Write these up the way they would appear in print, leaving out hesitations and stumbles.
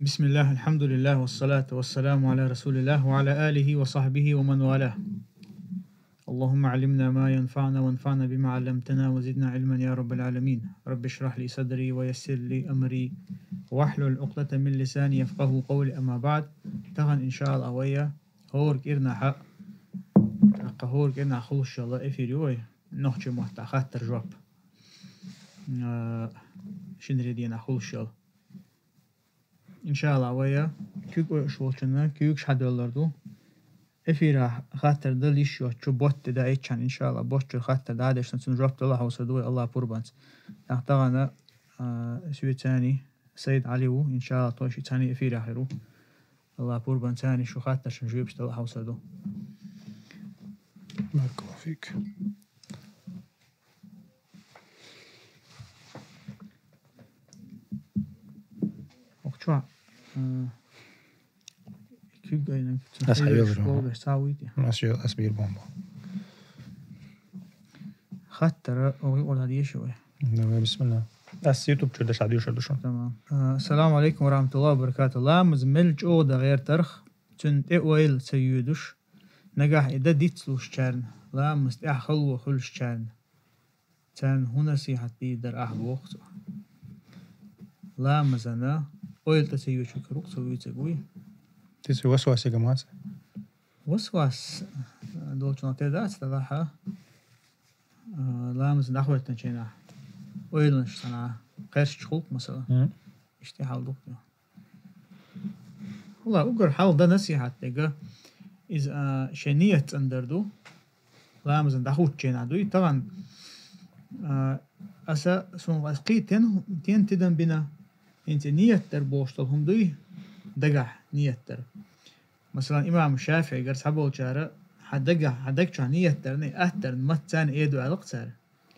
بسم الله الحمد لله والصلاة والسلام على رسول الله وعلى آله وصحبه ومن والاه. اللهم علمنا ما ينفعنا وانفعنا بما علمتنا وزدنا علما يا رب العالمين. رب اشرح لي صدري ويسر لي أمري واحلل عقدة من لساني يفقه قولي. أما بعد تغن إن شاء الله ويا هورك إرنا حق هورك إرنا خلص إن شاء الله إفي ريوي نحكي محتا خاطر جواب شنري دينا خلص إن شاء الله إن شاء الله ويا كيك وشوشنا كيك حدولردو إفيرا خاطر دليش شو بوت دا إيشان إن شاء الله بوت خاطر دا عادش نجربت الله وصدوي الله بوربانس أعتقد سوي تاني سيد عليو إن شاء الله توشي تاني إفيرا خيرو الله بوربان تاني شو خاطر شنجيبش الله وصدو. بارك الله فيك. وقتوا كيف جاينا أسبير بومبا خاطر أو يقول هذه شوي. بسم الله. يوتيوب شو دش عديو شو دشون. تمام. السلام عليكم ورحمة الله وبركاته. لا مزملج أو ده غير ترخ تنت إويل سيودش نجح إذا ديتلوش كان لا مستأح خلو خلش كان كان هنا سيحة بيدر وقت لا مزنا أويل تسيوش كروك سوي تقوي. تسوي وسواس يا جماعة. وسواس دول شنو تدا استراحة لا مزنا أخوة تنشينا أويل نشتنا قرش خلق مثلا اشتي حال دوك والله أقول حال ده نصيحة تجا إذا شنية أندردو لا مزن دخوت شينا دوي طبعا أسا سون أسقي تين تدم بنا أنت نية تربوشتهم دوي دقح نية تر مثلا إمام الشافعي قرص حبوا شارع حدق شو نية ترني أهتر ما تان إيدو على قصر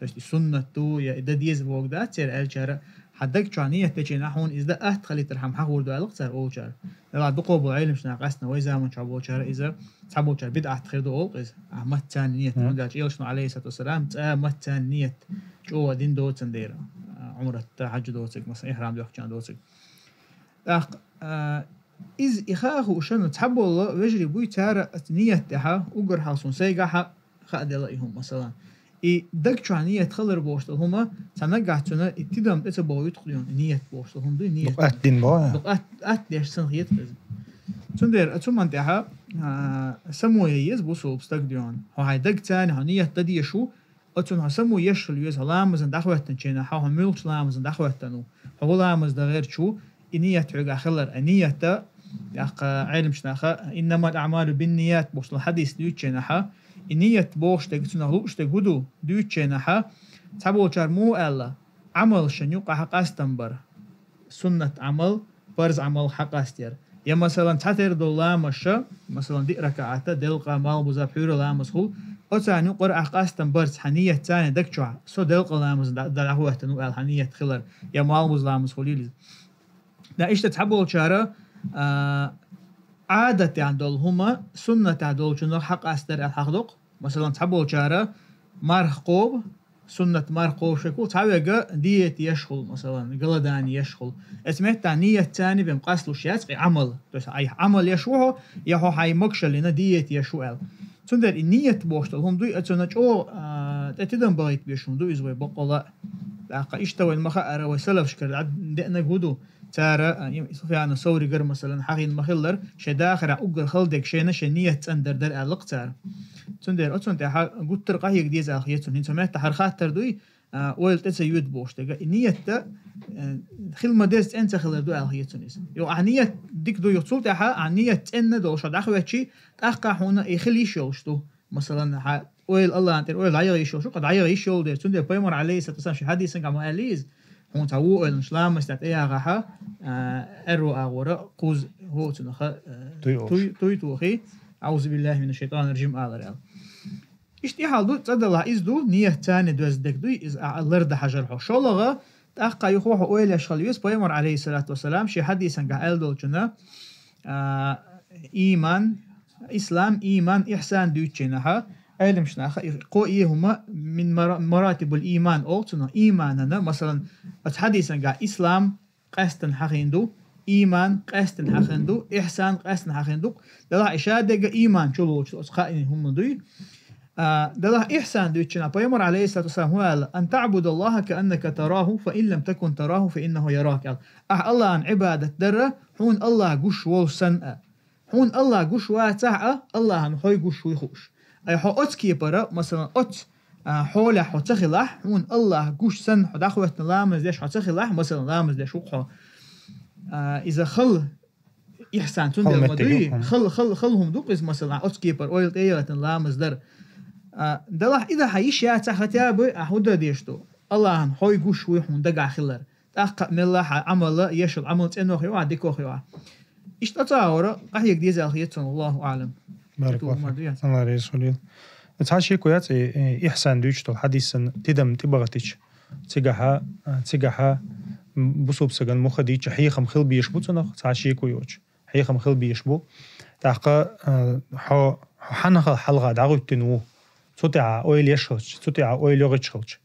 تشتي سنة تو يا إذا ديز بوجدات سير الشارع حدق شو نية تجي نحون إذا أهت خلي ترحم حقول دو على قصر أول شارع لا دقوا بعلم شنا قصنا وإذا من شعبوا شارع إذا حبوا شارع بدعة تخيدو أول إذا ما تان نية ما إيش شنو عليه الصلاة والسلام ما تان نية جو دين دو تنديرا عمره حج دوتك مثلا إحرام دو كان دوتك إذ إخاه وشنو تحبوا الله وجري بوي تارا نية تها وقر حاصون سيجاها خاد يلاقيهم مثلا دك شو نية تخلر بوشت هما سنجح تنا اتدام تسبوا يدخلون نية بوشت هم دي نية بقات دين بوا بقات ليش سنخيط تندر أتوم أنتها سمو ييز بوسو بستقديون هاي دك تاني هنية تدي شو أتون هسمو يشل يوز هلامز ندخوه تنشينا حاهم ملش لامز ندخوه تنو هو لامز ده غير شو نية تعجع خلر نية تا علم شناخا إنما الأعمال بالنيات بوش الحديث ديوتشينها نية بوش تجسنا هلوش تجودو ديوتشينها تبو شرمو ألا عمل شنيوق حق استنبر سنة عمل فرض عمل حق استير يا مثلا تحتر دولا مشى مثلا دي ركعات دلقة مال بزاب حير لامس هو أتاني قرأ حق استنبر حنية تاني دكتشوا سو دلقة لامس دلعوه تنو الحنية خلر يا مال بزلامس خليل لا إيش تحبوا شارع عادة عندول هما سنة عندول شنو حق أستر الحقدق مثلا تحبوا شارع مرخوب سنة مرخوب شكل تعبوا ديت يشغل مثلا قلدان يشغل اسمه نية تاني بمقاس لوشيات عمل بس أي عمل يشوه يهو هاي مكشل لنا ديت يشوه تندر النية بوشتل هم دوي أتناج أو تتدم بغيت بيشون دوي زوي بقلا لاقا إشتوى المخاء وسلف شكل عدنا جودو ترى سفيان الثوري قر مثلا حقين مخلر شداخر أقر خلدك شينا شنية أندر در ألق ترى تندر أتون تها قلت ترقيه جديد أخيتون هن سمعت حرخات تردوي ويل تسيود بوش تجا نية تا خل مدرس أنت خلر دو أخيتون إس يو عنية ديك دو يتصل تها عنية أن دو شد أخوة شيء تأخك هنا يخلي شوشتو مثلا ويل الله أنت ويل عير يشوش قد عير يشول ده تندر بيمر عليه ستسان شهادي سنك عم أليز هون تاو الإسلام استعت إيه غها أرو أغورا قوز هو تنخ توي توخي أعوذ بالله من الشيطان الرجيم آلر اشتيحال دو تصدق الله إزدو نية تاني دوزدك دوي إز ألرد حجرحو شولغا تأقا يخوح أويل يشخليوس بيمر عليه الصلاة والسلام شي حديثا قا ألدول جنا إيمان إسلام إيمان إحسان دوتشينها علم شناخ قوي هما من مراتب الإيمان أو تنا إيماننا مثلا حديثا قا إسلام قاستن حقيندو إيمان قاستن حخندو إحسان قاستن حخندو دلها إشادة إيمان شلوش أسقائني هم دوي دلها إحسان دويتشنا بيمر عليه الصلاة والسلام هو أن تعبد الله كأنك تراه فإن لم تكن تراه فإنه يراك الله عن عبادة درة حون الله قش والسنة حون الله قش واتعة الله عن خوي قش ويخوش أي حو أتكي برا مثلا حول حتخلح حون الله قش سن حداخوة لامز ليش حتخلح مثلا لامز ليش وقحه إذا خل إحسان تندل مدوي خلهم دوقز مثلا أتكيبر أويل تيرة لامز در دلح إذا حيش يا تختيابه أحوده ديشتو الله هم حوي قوش ويحون دقع خلر تأقق من الله عمل يشل عمل تأنو خيوع ديكو خيوع إيش تتصاور أحيك ديزي الخيطان الله أعلم بارك الله الله رسولي تعشي كويات إحسان دويشتو حديثا تدم تبغتش تيجاها بصوب سجن مخديش حيخم خل بيشبو تنخ تعشي كويوش حيخم خل بيشبو تأقق حنخ حلقة دعوة تنو تطيع أويل يشخلش تطيع أويل يغتشخلش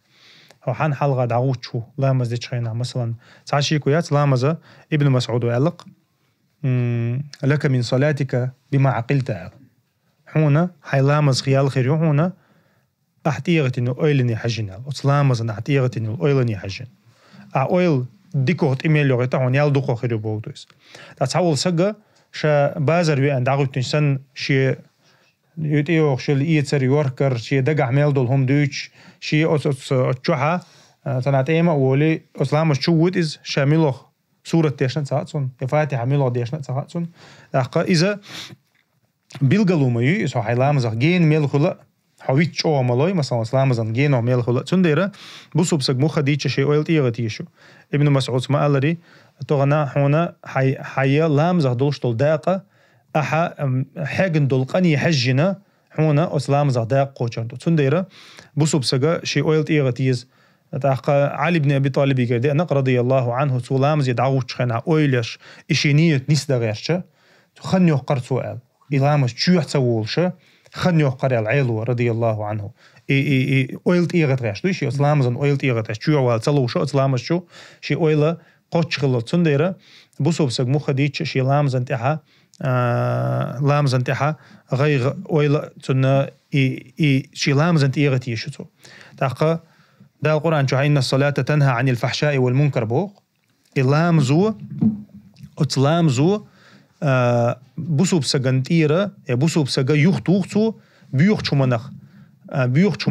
هو حن حلقة دعوة شو لامز دي تشينا مثلا تعشي كويات لامزة ابن مسعود وعلق لك من صلاتك بما عقلت هنا حي لامز خيال خير هنا أحتيغت إنه أويلني حجنا وسلامز أنا أحتيغت إنه أويلني حجن أويل ديكو إيميل لغتا هون يالدوكو خير بودوس تتصور سجى شا بازر وين دعوة تنسن شيء يتيوخ شل إيتسر يوركر شيء دقع ميلدول هم دوتش شيء أتشوحة تناتيما ولي أسلام شوت إز شاملوخ سورة تيشنا تساعدون الفاتحة ميلو ديشنا تساعدون أخا إذا بيلقلوما يو إسو حيلامزخ جين ميل خلا حويتش أو مالوي مثلا أسلامزن جين أو ميل خلا تنديرا بوسوب سق مخديتش شيء أويل تيغتيشو ابن مسعود ما قالري توغنا هنا حي لامزخ دولشتول داقة أحا حاجن دولقاني حجنا هنا أسلام زغداق قوشردو تنديرا بوسوب سقا شي أويل تيغتيز تاقا علي بن أبي طالب يقردي أنق رضي الله عنه سلام زي دعوش خنا أويلش إشينية نسدا غيرشا خنيو قر سؤال إلامش تشوح تسوولشا خنيو قر العيلو رضي الله عنه أويل تيغت غيرش دوشي أسلام زن أويل تيغت غيرش تشوح والتسلوشا أسلامش شو شي أويلا قوش خلط تنديرا بوسوب سق مخديتش شي لامزن تحا لامزن تحا غير ويلا تنا شي لامزن تيغتي شتو تاقا دا القرآن شو إن الصلاة تنهى عن الفحشاء والمنكر بوق اللامزو اتلامزو بوسوب سجنتيرا بوسوب سجا يختوختو بيوختشو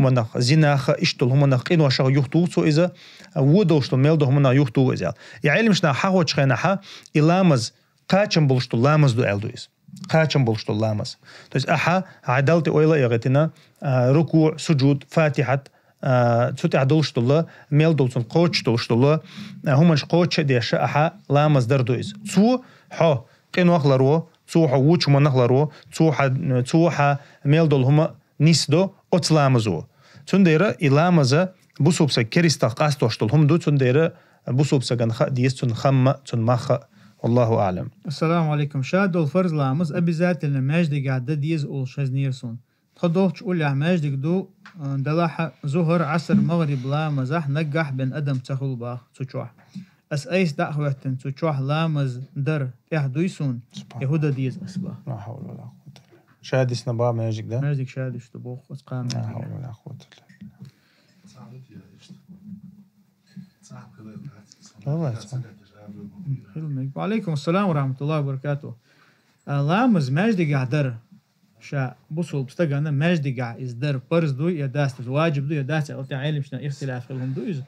منخ زناخ اشتل همنخ إنو أشغل يختوختو إذا ودوشتل ميلدو همنا يختو إذا يعلمشنا حاوش خيناها اللامز قاچم بولشتو لامز دو ألدويس قاچم بولشتو لامز تو أحا عدالت أويلا يغتنا ركوع سجود فاتحة تسوتي عدلشتو الله ميل دولسن قوچ دولشتو الله همش قوچ ديش أحا لامز دردويس تسو حو قينو أخلارو تسو حو وچ من أخلارو تسو حا ميل دول هما نيسدو أتلامزو تنديرا إلامزا بوسوبسا كريستا قاستوشتو هم دو تنديرا بوسوبسا غنخ ديس تنخم تنمخ والله أعلم. السلام عليكم. شادو الفرز لامز أبي ذات اللي ماجد قاعدة ديز أول شاز نيرسون تخدوش قول يا ماجد دو دلاح ظهر عصر مغرب لا مزاح نجح بن أدم تخل باخ تشوح أس أيس دعوة تشوح لامز در يهدويسون يهودا ديز أسبا. لا حول ولا قوة إلا بالله. شادس نبا ماجد ده. ماجد شادش تبوخ وتقام. لا حول ولا قوة إلا بالله. وعليكم السلام ورحمة الله وبركاته. لامز ماجد قاعدر شا بوصل بستجانا ماجد قاع إزدر برز دو يداست واجب دو يداست أو تعلم شنا اختلاف لهم دو إز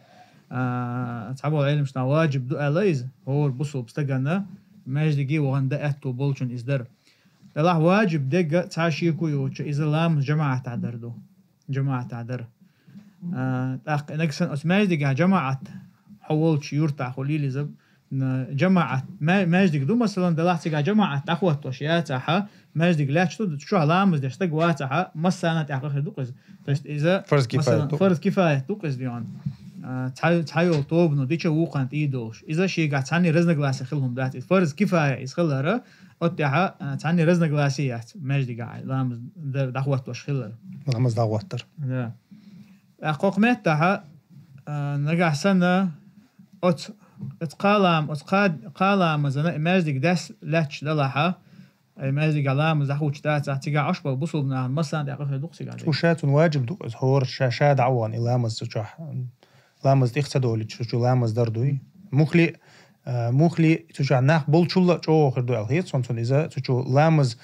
تعبوا علم شنا واجب دو ألايز هو بوصل بستجانا ماجد قي وغندا أتو بولشن إزدر الله واجب دقة تعشيكو يوش إذا لامز جماعة تعدر دو جماعة تعدر تأخ نكسن أس ماجد قاع جماعة حولش يرتع خليل زب جماعة ماجد دو مثلا دلحتي قاع جماعة أخوة وشياتها ماجد لا شو علامة دشتق واتها مسانة تحقق دوقز إذا فرض كفاية دوقز ديان تحيل طوب نو ديش وقان تيدوش إذا شيء قاعد تعني رزق غلاسي خلهم دات فرض كفاية يسخلها أتها تعني رزق غلاسيات ماجد قاع لامز دعوة وشخلها لامز دعوتر لا أقوق متها نرجع سنة قالام زنا مازدك داس لاتش للاحة مازدك علام زحوش تاع عشبة بصل من مثلا دقيقة دوقسي قاعد وشات واجب دوق هور شاد عوان لامز تشح لامز اقتصادولي شو لامز دردوي مخلي تشع ناخ بولشولا جو خردو الهيت سونتون إذا تشو لامز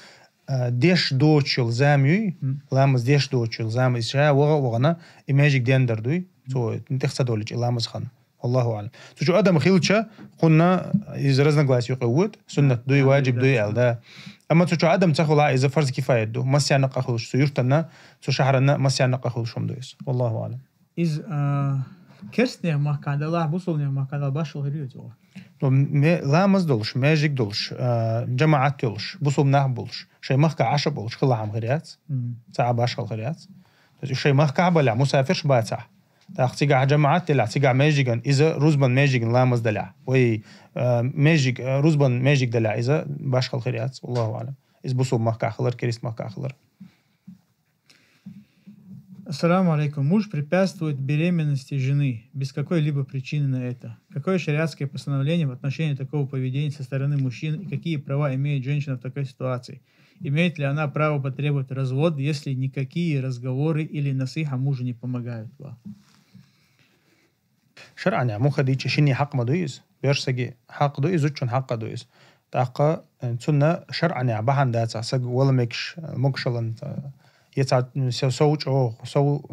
ديش دوتشل زامي لامز ديش دوتشل زامي شا وغنا إيماجيك ديندردوي تو اقتصادولي لامز خان والله أعلم تشو أدم خيلتشا قلنا إذا رزنا قلاس يقود سنة دوي واجب دوي ألدا أما تشو عدم تأخذ إذا فرض كفاية دو مسيا نقخلش سيرتنا تشو شهرنا مسيا نقخلش دويس والله أعلم إز كرسني ما كان الله بوصلني ما كان باشل هريوتو لا مزدلش ماجيك دلش جماعات دلش بوصل نهبلش شيء مخك عشب بلش كلها عم غريات ساعة باشل غريات شيء مخك عبلا مسافرش باتح تاختيجا جماعات تلا تيجا ماجيكن إذا روزبان ماجيكن لا مزدلع وي ماجيك روزبان ماجيك دلع إذا باشل غريات والله أعلم إذا بوصل مخك أخلر كريست مخك أخلر. Ассаламу алейкум. Муж препятствует беременности жены без какой-либо причины на это. Какое шариатское постановление в отношении такого поведения со стороны мужчин и какие права имеет женщина в такой ситуации? Имеет ли она право потребовать развод, если никакие разговоры или насиха мужу не помогают? شرعا مو خديتش شني حق مدويز بيرسجي حق دويز وشون حق دويز تاقا سنة شرعا بحن داتا سج ولا مكشلن يتعد سوتش أو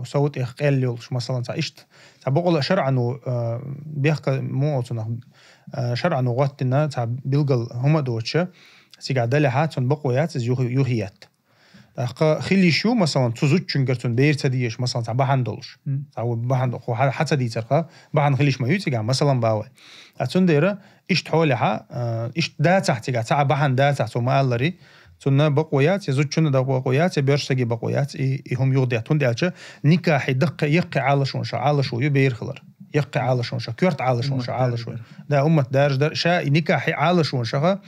صوت إخقال يولش مثلا تعيشت تبقول شرعا بيحكي مو أصلا شرعا وقتنا تاب بيلقى هم دوتشة سيقعد لحات بقويات يوهيات خلي شو مثلا تزوج شنقرتون بير تديش مثلا تاع بحن دولش تاع بحن حتى دي ترقى بحن خليش ما يوتيقع مثلا باوي أتنديره إيش تحولها إيش داتا تاع بحن داتا ثم ألري تنا بقويات يزوجون دا بقويات بيرشتجي بقويات هم يوديتون دالشة نكاح يدق يقع على شونشة على شو يبير خلر يقع على شونشة كيرت على شونشة على شو دا أمة دارج در شا نكاح على شونشة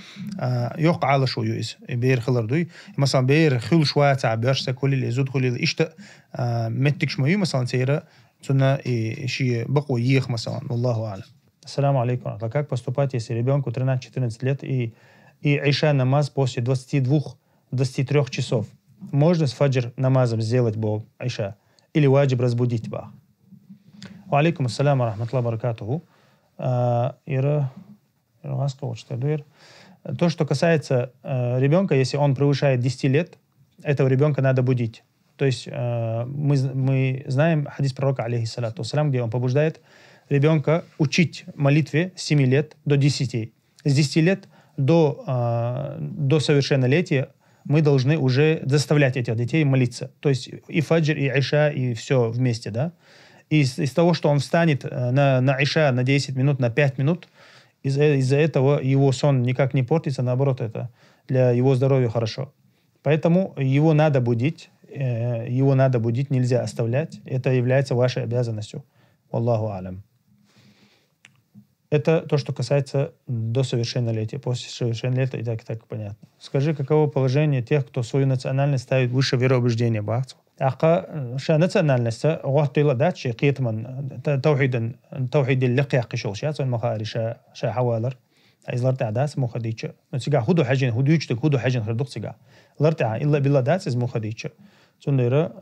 يقع على شو يوز بير خلر دوي مثلا بير خل شوية تاع بيرشة كل اللي يزود كل اللي إشت متكش مايو مثلا تيرا تنا شيء بقويخ مثلا والله أعلم. السلام عليكم. Как поступать, если ребенку 13-14 лет и Иша намаз после 22-23 часов? Можно с фаджр намазом сделать Бог Иша? Или ваджиб разбудить Бах? Алейкум ассаляму рахматуллахи баракатуху. То, что касается ребенка, если он превышает 10 лет, этого ребенка надо будить. То есть мы знаем хадис пророка, алейхиссалату вассалям, где он побуждает ребенка учить молитве с 7 лет до 10. С 10 лет до совершеннолетия мы должны уже заставлять этих детей молиться. То есть и фаджр, и иша, и все вместе, да. И из того, что он встанет на иша на 10 минут, на 5 минут, из-за этого его сон никак не портится, наоборот, это для его здоровья хорошо. Поэтому его надо будить, нельзя оставлять. Это является вашей обязанностью. Аллаху алям. Это то, что касается до совершеннолетия. После совершеннолетия и так понятно. Скажи, каково положение тех, кто свою национальность ставит выше вероубеждения? Бахту. Ша национальность, غطيلا داتشي قيتمن توحيد اللقيا قشوشات المخاري ша حوالر إزلرت عداس مخديتش نسيجا هدو حاجين هدويشتك هدو حاجين خردوق سيجا لرت إلا بالله داتس مخديتش سنديرة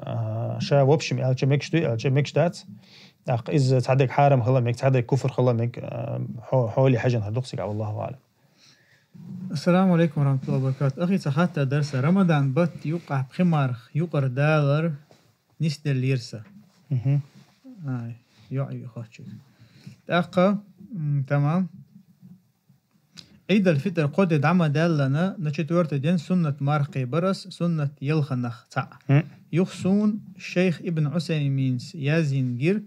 ша в общем ألش داتس إذا تعدك حرام خلامك تعدك كفر خلامك حولي حاجين خردوق سيجا والله أعلم. السلام عليكم ورحمة الله وبركاته. أخي صحات درس رمضان بط يوقع بخمارخ يقر دالر نسد الليرسة. يعي خاتش. تأقى تمام. عيد الفطر قد دعم دالنا نشتورت دين سنة مارقي برس سنة يلخنخ تاع. يخصون الشيخ ابن عثيمين يازين جير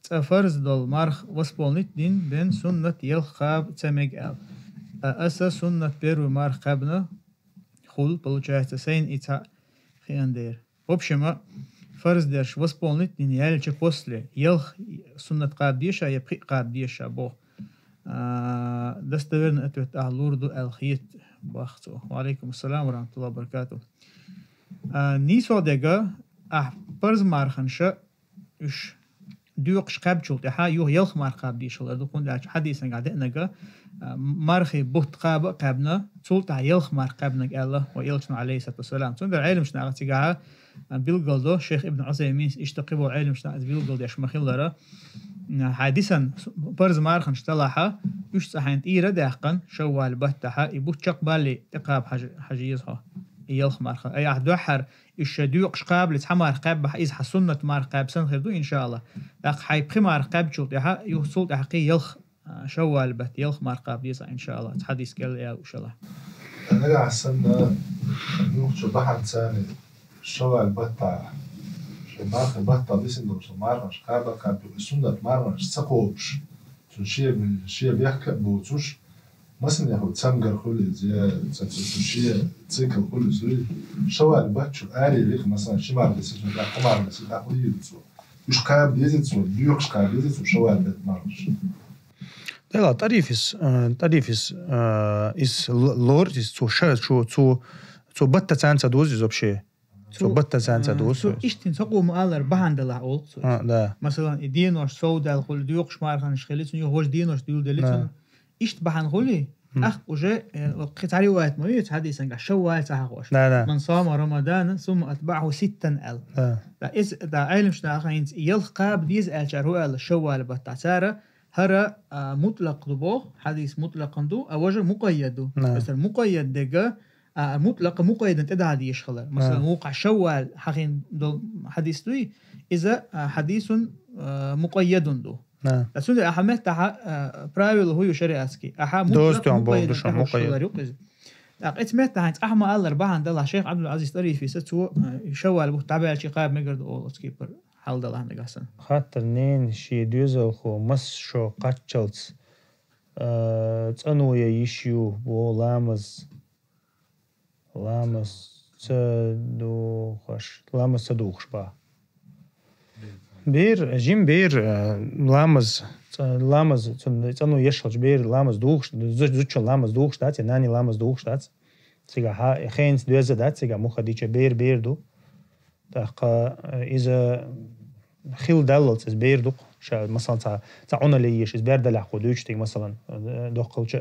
تفرز دول مارخ وسبولنت دين بين سنة يلخاب تمج ال. Аса суннат первый марх кабна хул, получается, сейн и ца хиандер. В общем, фарз дерш восполнить не яльче после. Елх суннат кабдиша, я при кабдиша бо. Достоверно ответ ахлурду алхит бахцу. Алейкум ассалам ва рахматуллахи ва баракату. Нисо дега фарз марханша уш ديوقش قابشول تها يلخ مار قاب دي شل دكون دا حديثا قاعد نجا مارخي بوت قابنا تولتا يلخ مار قابنا الله ويلشنا عليه الصلاة والسلام تندر علم شنا تيجا بيلقلدو شيخ ابن عثيمين اشتقبوا علم شنا بيلقلد يش مخيلرا حادثا برز مارخن اشتلاحا يش صحين إيرا داقن شوال بتها يبوت شق بالي إقاب حجيزها يلخ مارخ أي أحد وحر الشدوق شقاب لتحمر قاب بحيز حسنة مار قاب سنخردو إن شاء الله لق حي بخمار قاب شو تها يوصل تحقي يلخ شوال بت يلخ مار قاب يسا إن شاء الله تحديث كل يا إن شاء الله أنا عسنا نوخش بحث ثاني شوال بت مارخ بت بيسندو مارخ قاب قاب السنة مارخ سقوش شيء بيحكي بوتوش مثلا ياخد تسمجر كل زي تسوشيا تسكر كل زي شوال باتشو آلي ليك مثلا شمار بسيط لا قمار بسيط لا قوي بتسو مش قاب ديزت ديوكش قاب ديزت وشوال بات مارش لا تعريفس is lord is zu schön zu batta zanza dozi zobshe zu batta zanza dozi إيش تنسقوا مقالر بهندل عقول لا مثلا دينوش سودا الخل ديوكش مارخن شخليتون يهوش دينوش ديول دليتون إيش بهن خلي أخ وجاء قطع روايات مويت حديثا قال شوال تحقوش من صام رمضان ثم أتبعه 6 دا علم شنا خاين يلقاب ديز الجروال شوال بتعسارة هرا مطلق دبو حديث مطلق دو أوجه مقيد دو مثلا مقيد دقة مطلق مقيد انت ده هذه يشخله مثلا موقع شوال حقين دو حديث دوي إذا حديث مقيد دو لسون أحمد تها برايل هو يشري أسكي دوست عم بودش مقيد أقيت مت تها أحمد الله ربعان دلها شيخ عبد العزيز طريف في ستو شوال بتابع شقاب مقرد أول سكيبر حال دلها نجاسن خاطر نين شي دوزل خو مس شو قاتشلز تنو يشيو بو لامز تدوخش با بير جيم بير لامز تنو يشلج بير لامز دوخش زوتش لامز دوخش دات ناني لامز دوخش دات سيغا ها خينس دوزا دات سيغا مخديچ بير دو تاق إذا خيل دلت إز بيردق شا مثلا تعون ليش إز بيردلع خدوجتي مثلا دقل شا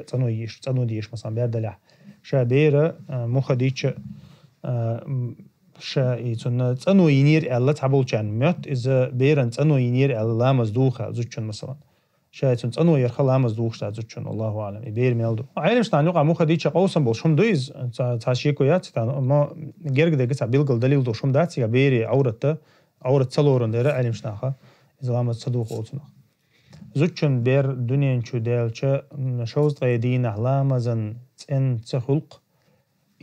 تنو ديش مثلا بيردلع شا بيرة مخديش شا يتون تنو ينير الله تعبول كان مت إذا بيرن تنو ينير الله مزدوخة زوجن مثلا شا يتون تنو يرخل الله مزدوخ زوجن الله أعلم بير ميلدو عالمش تعنيق مخديش قوسم بوشم دويز تاشيكويات ما جرق ده قصة بيلقل دليل دوشم داتي بيري عورت صلورن ده عالمش ناخه إذا لامز صدوق أوتنا زوجن بير دنيا شو دالشة شوز قيدين لامزن إن تخلق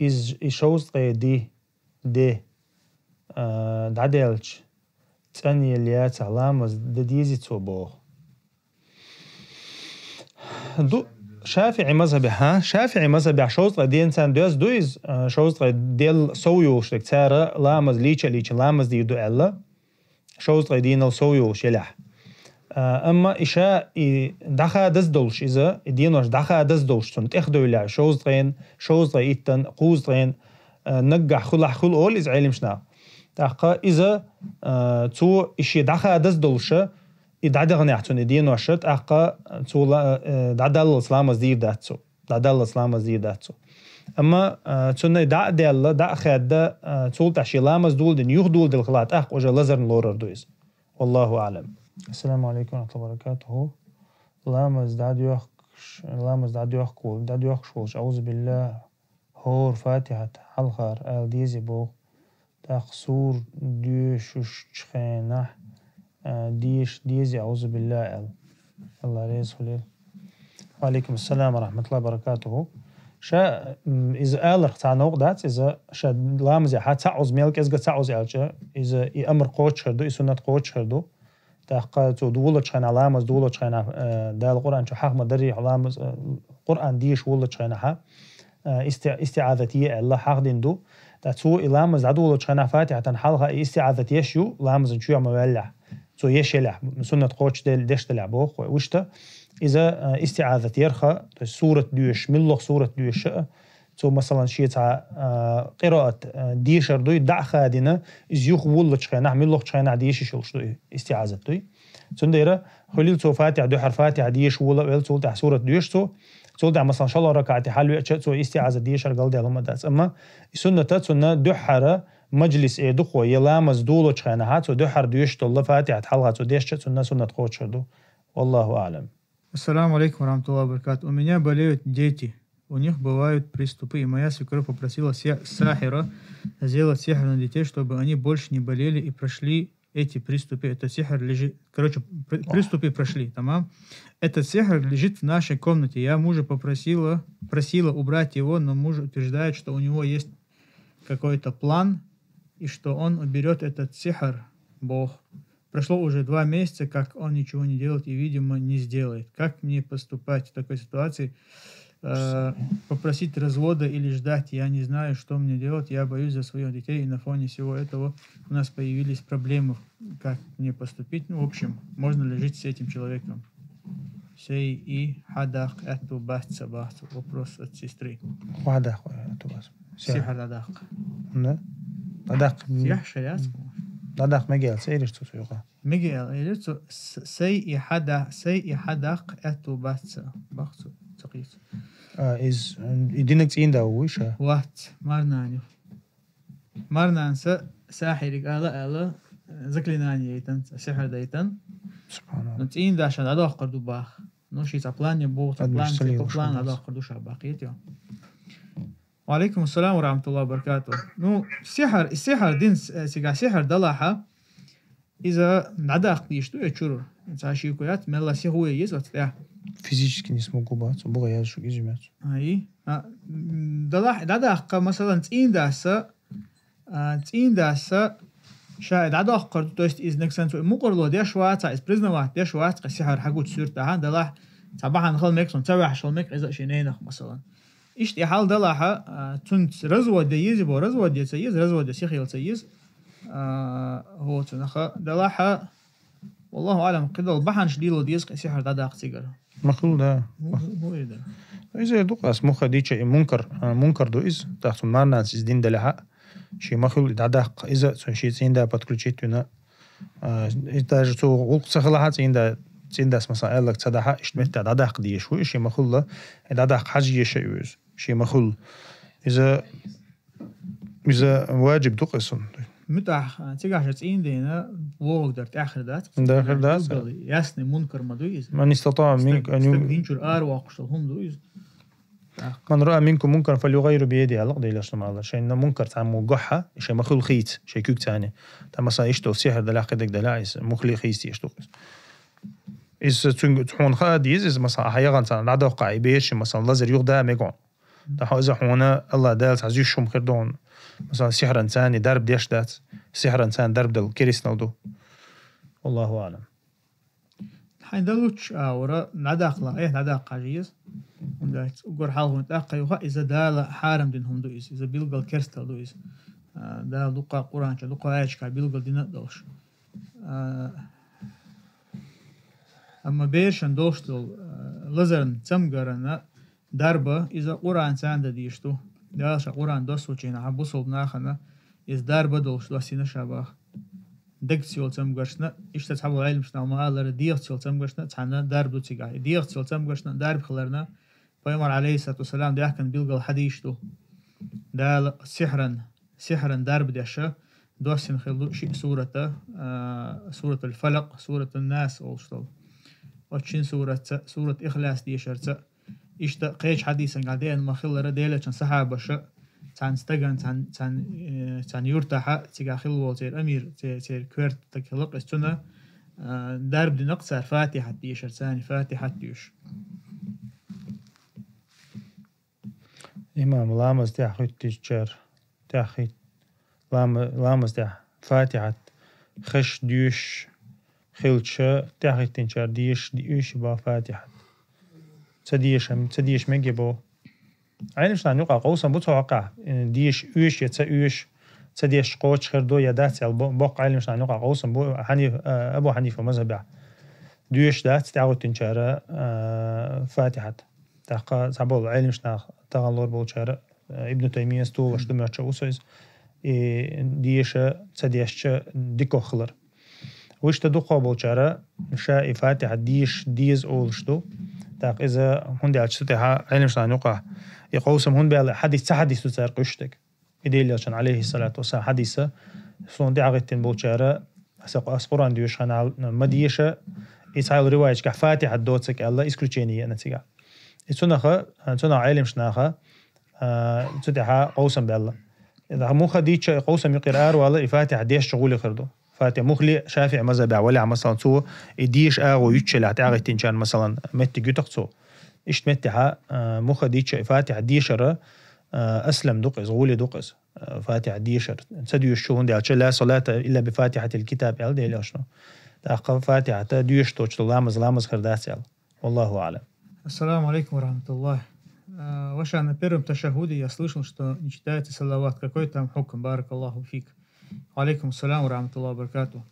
إز شوز قيدي ده دعدالش تاني الليات لامز دديزي توبوه دو شافعي مذهبي شوز قيدي إنسان دوز شوز قيدي سويو شلك تارا لامز ليش لامز دي دو ألا شوز قيدين السويو شلح أما إشاء دخا دزدولش إذا دينوش دخا دزدولش تون تأخذوا إلى شوز قيتن قوز قين نجح خل أول إذا علمشنا تأخذ إذا تو إشي دخا دزدولش إدعدغ نحتون دينوش تأخذ تو دعدل الإسلام زيد داتسو أما تون دع خد تول تعشي لامز دول دين يخدول دل خلات أخ وجا لزر لورر دويز والله أعلم. السلام عليكم ورحمة الله وبركاته. لامز دعديوخ كول دعديوخ شولش أعوذ بالله هور فاتحة حلخار آل ديزي بو تقصور ديوشوش تشخينه ديزي أعوذ بالله آل الله ريز خليل. وعليكم السلام ورحمة الله وبركاته. شا إذا آلر تعنوق دات إذا شا لامز يحات تعوز ميلك إذا تعوز يالجا إذا أمر قوتش هردو سنة قوتش هردو تحقق دولة شخنا لامز دولة شخنا دال القرآن شو حق مدري لامز قرآن ديش ولة شخنا استعاذتية الله حق ديندو تسو لامز دولة شخنا فاتحة حلقة استعاذتية شو لامز شو يعمل ولع سو يشلح سنة قوتش دل دش تلعبوه وشته إذا استعاذة يرخى سورة ديوش ملغ سورة ديوش سو مثلا شيء تاع قراءة ديشر دوي دع خادنا إز يخ ولد شخنا ملغ شخنا ديش شلش دوي استعاذة دوي سنديرة خليل سو فاتح دو حرفاتح ديش ولا ويل سو تاع سورة ديش سو تاع مثلا شاء الله ركعتي حلو سو استعاذة ديش قال دي لما داس أما سنة تسنة دو حرة مجلس دخو يلامز دولو تشخنا هات سو دو حر ديش طلع فاتحة حلقة سو ديش سنة تخوت شردو والله أعلم. Ассаламу алейкум ва баракату. У меня болеют дети. У них бывают приступы, и моя свекровь попросила сахира сделать сихр на детей, чтобы они больше не болели и прошли эти приступы. Это сихр лежит... Короче, приступы прошли, тамам. Этот сихр лежит в нашей комнате. Я мужа просила убрать его, но муж утверждает, что у него есть какой-то план, и что он уберет этот сихр, Бог. Прошло уже 2 месяца, как он ничего не делает и, видимо, не сделает. Как мне поступать в такой ситуации? Попросить развода или ждать? Я не знаю, что мне делать. Я боюсь за своих детей, и на фоне всего этого у нас появились проблемы. Как мне поступить? Ну, в общем, можно ли жить с этим человеком? Сей и хадах эту бахца бахцу. Вопрос от сестры. Хадах эту бахцу. Сихар дадах. Да? Дадах. Сих шариат. دادق مجال سيرش تسويقه مجال إلتو سي حدق أتو بخص تقيس إز يدينك تين ده ويشه وقت مرنان ساحر قال زكليناني يتن سحر دايتن سبحان الله نتين ده عشان أدو أقدو باخ نوشي تبلان يبوغ تبلان أدو أقدو شاباقيت يوم. وعليكم السلام ورحمة الله وبركاته. Ну, السحر دين سحر دلاحة إذا надах пишет, я чуру. Цаши куят, мелла сихуя есть вот я. Физически не смогу баться, бога я шук измять. Ай, надах, مثلا تين даса, شاهد надах قرد, то есть из нексенсу, мукорло деш ваца, из признавать деш ваца, сихар хагут сюрта, далах, صباحا نخل ميكسون تسوي شغل ميك إذا شينينخ مثلا. إيش حال دلاحة تنت رزوة ديز بو رزوة دي تسيز رزوة دي سيخيل تسيز هو تنخ دلاحة والله أعلم كده البحن شديد ديز سحر داق سيجر مخلو ده هو إيه ده إذا دوقاس مخ ديش منكر دو إز تحت مارنا سيز دين دلاحة شيء مخلو داق إذا شيء زين ده подключить هنا إذا جو غلق سخلاحات زين ده تندس مثلا قال لك تصدق اشتمت دادق دي شو شيء مخله دادق حاجة شيء شيء مخل إذا واجب تقصن متاح تيجي شتين دينا وقدر تأخر ذات ياسني منكر ما دويز من استطاع منك أن ينشر أرواح هم دويز من رأى منكم منكر فليغير بيده على قضية لشتم الله شيء إنه منكر تعمل جحة شيء مخل خيت شيء كوك تاني مثلا يشتو سحر دلاق دك دلاعيس مخلي خيستي يشتوقس إذا تحون خاديز إذا مثلا أحيانا مثلا العادة وقعي بيش مثلا لازر يغدى ميقون ده إذا حونا الله دالت عزيز شو مخردون مثلا سحر إنساني درب ديش دات سحر إنسان درب دل كريس نالدو والله أعلم. حين دلوش ورا نداق لا نداق عجيز وندايت وقر حالهم تأقى يوها إذا دال حارم دينهم دويس إذا بيلقى كرستال دويس دال دوقا قرآن دوقا آياتشكا بيلقى دينات دوش أما بيرشن دوشتل لزرن تمغرنا دربة إذا قرآن سانده ديشتو دالش قرآن دوستو چينا حبوصل بناخنا إذا دربة دوشتو أسينا شاباخ دكتيول تمغرشنا إشتا تحبو العلم شنا ومعالر ديغتيول تمغرشنا تحنا درب دو تيغاي ديغتيول تمغرشنا درب خلرنا فيمر عليه الصلاة والسلام ديحكن بيلغل حديشتو دال سحرا درب ديشا دوسين خلو شيء سورة الفلق سورة الناس أولشتو وتشين سورة إخلاص دي شرطة إشتا قيش حديثا قاعدين ما خلّ رديلة كان صحابة شا تان استجان تان يرتاح تيجا خلّ تير أمير تير كورت تكلق استنا درب دي نقصر فاتحة دي شرطاني فاتحة ديش إمام لامز دي أخيت تيجر دي أخيت لامز دي فاتحة خش ديش خلشة تأخذ تنشر ديش با فاتحة تديش مجيبو عينش نوقع قوسا بتوقع ديش يتسأيش تديش قوش خردو يدات البق عينش نوقع قوسا بو أبو حنيفة مذهب ديش دات تأخذ تنشر فاتحة تأخذ سبول عينش تغلور بولشر ابن تيمية ستول اشتمرت شوسيز ديش تديش ديكو خلر وش تدقوا بوشارة شاء فاتحة ديش ديز أولشتو تاق إذا هندي عشتها علم شان يقع يقوسم هون بيال حديث تسار قشتك إديل عشان عليه الصلاة والسلام حديثة صون دي عقدتين بوشارة أسقران ديوش خنال مديشة إسحاق رواية كح فاتحة دوتك الله إسكريتشيني أنا تيجا إتسونها علم شناها تدها قوسم بالله إذا مو خديتش قوسم يقرأ ولا فاتحة ديش شغول يخردو فاتح مخلي شافع مذهب ولا مثلا سو يديش أو يتشل عتاقتين كان مثلا مت جوتقصو إيش متها مخ ديش فاتح ديشرة أسلم دقس غولي دقس فاتح ديشر سديو الشهون دي لا صلاة إلا بفاتحة الكتاب يال دي لاشنو تأخذ فاتحة ديش توش لامز خرداس يال والله أعلم. السلام عليكم ورحمة الله. Ваша на первом ташахуде я слышал, что не читается салават. Какой там хукм? Баракаллаху фик. Алейкум ассаляму рахматуллахи ва баракату.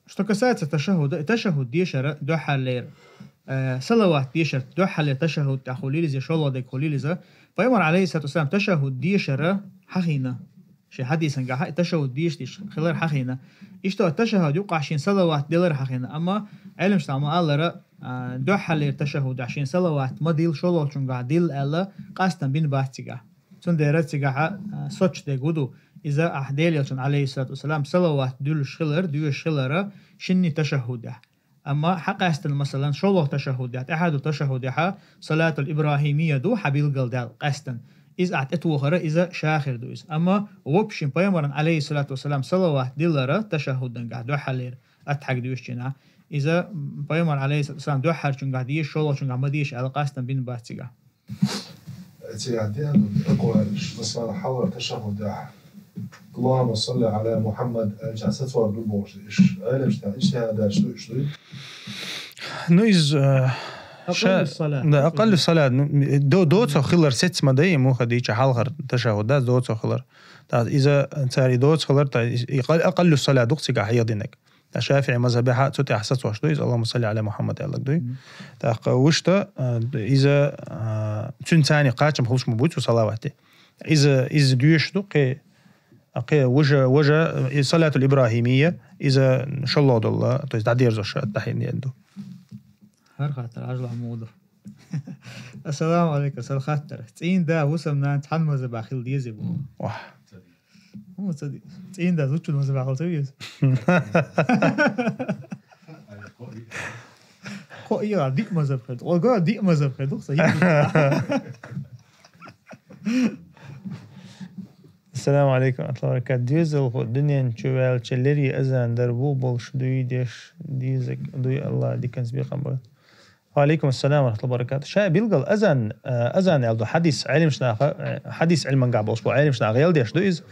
Что касается ташахуда, ташахуд дешера дохалер. Салават дешер дохалер ташахуд тахулилизе шолладек хулилизе. فيمر عليه الصلاة والسلام تشهد ديشرة حخينة شي حديثا قاح تشهد ديش خلال حخينة إشتو التشهد يوقع عشين صلوات ديلر حخينة أما علم شتعما الله دو حلير تشهد عشين صلوات ما ديل شلو چونگا ديل ألا قاستن بين باحتيگا چون ديرت تيگا سوچ دي قدو إذا أحديل يلچون عليه الصلاة والسلام صلوات دول شخلر شني تشهده أما حق أستن مثلا شلو تشهدات أحد تشهدها صلاة الإبراهيمية دو حبيل قلدال قاستن إذا أتوخر إذا شاخر دو إذا أما وبشين بيمرن عليه الصلاة والسلام صلوات ديلر تشهدن قاعد دو حلير أتحق دوش جنا إذا بيمر عليه الصلاة والسلام دو حر چون قاعد ديش شلو چون قاعد ديش على قاستن بين باتيگا يعني أقوى مثلا حضر تشهد اللهم صل على محمد جالسات ورد البوش إيش هذا شو نويز أقل الصلاة دو خلر ست مدي مو خديش حلقر تشهدات دو خلر إذا تاري دو خلر أقل الصلاة دقتك حيضينك الشافعي مذهبها تتي أحسس واش دويز اللهم صل على محمد الله دوي تاق وشتا إذا تنتاني قاتم خلص مبوت وصلواته إذا دويش دو قي وجه صلاة الإبراهيمية إذا إن شاء الله الله تويز تعدير زوش التحين يندو هر خاطر عجل عموده. السلام عليكم سال خاطر تين دا وسمنا امتحان مذهب أخيل ديزي بو واه مو تصدق تين دا زوجة مذهب أخيل تبيز قو إيه ديك مذهب خد وقا ديك مذهب خد السلام عليكم ورحمة الله وبركاته ديزل الدنيا نشوال تشلري أذان دربو بولش دوي ديش ديزك دوي الله دي كان سبيقا بقى وعليكم السلام ورحمة الله وبركاته شاء بيلقل أذان يلدو حديث علم شناخ حديث علما قابل أسبوع علم شناخ يل ديش دويز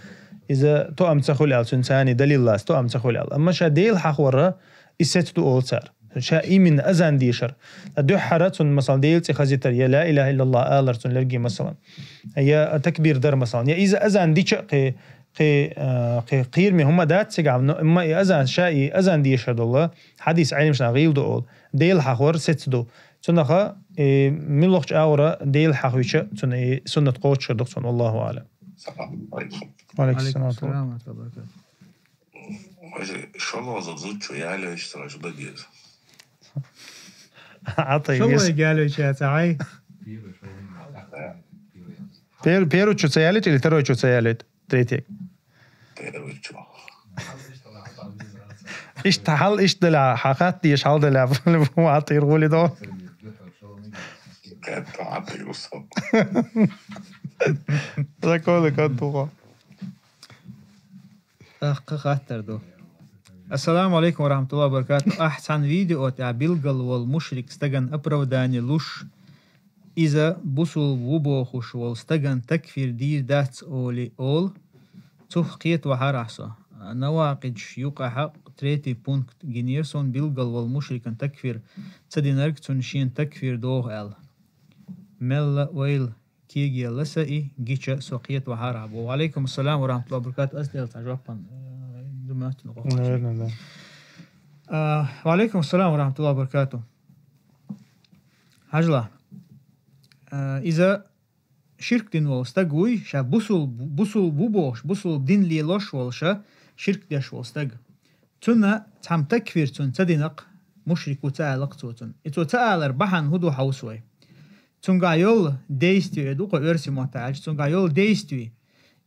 إذا تو أم تخول أل سنساني دليل الله تو أم تخول أل أما شاء ديل حق ورا إسات تو أول سار شاء من أذان ديشر دو حرات مثلا ديل تخزيتر يا لا إله إلا الله آلرتون لرجي مثلا هي تكبير در مثلا يا إذا أذان ديش قير من هم دات سجعم إما أذان شاء أذان ديشر الله حديث علم شناخ غيل دو أول ديل حق ور ست دو تناخا من لغش أورا ديل حق ويش تن سنة قوت شدق تن الله أعلم. السلام عليكم. وعليكم السلام ورحمة الله وبركاته. شو الله زود شو يعلى يشتري شو بدي عطي شو الله قالوا شيء تعي بيرو شو سيالت اللي تروي شو سيالت تريتك إيش تحل إيش دلع حقات دي إيش حال دلع هو عطير ولي ده كانت عطير وصل ده كله كان توقع خاطر دو. السلام عليكم ورحمة الله وبركاته. أحسن فيديو تاع بيلقل والمشرك استجن أبروداني لوش إذا بوصل وبوخش واستجن تكفير دير دات أولي أول تحقيت وحرحصة نواقج يوقع حق 3 بونكت جنيرسون بيلقل والمشرك تكفير تدينرك تنشين تكفير دوغ أل ملا ويل كيجي لسائي جيتش سوقيت وحرحب. وعليكم السلام ورحمة الله وبركاته. أسئلة تعجبكم وعليكم السلام ورحمة الله وبركاته. هجلة إذا شرك دين والستجوي شا بوصل بوبوش بوصل دين لي لوش والشا شرك ديش والستج تنا تام تكفير تون تدينق مشرك وتعلق توتن إتو تعالر بحن هدو حوسوي تونغا يول ديستوي دوقو إرسي محتاج تونغا يول ديستوي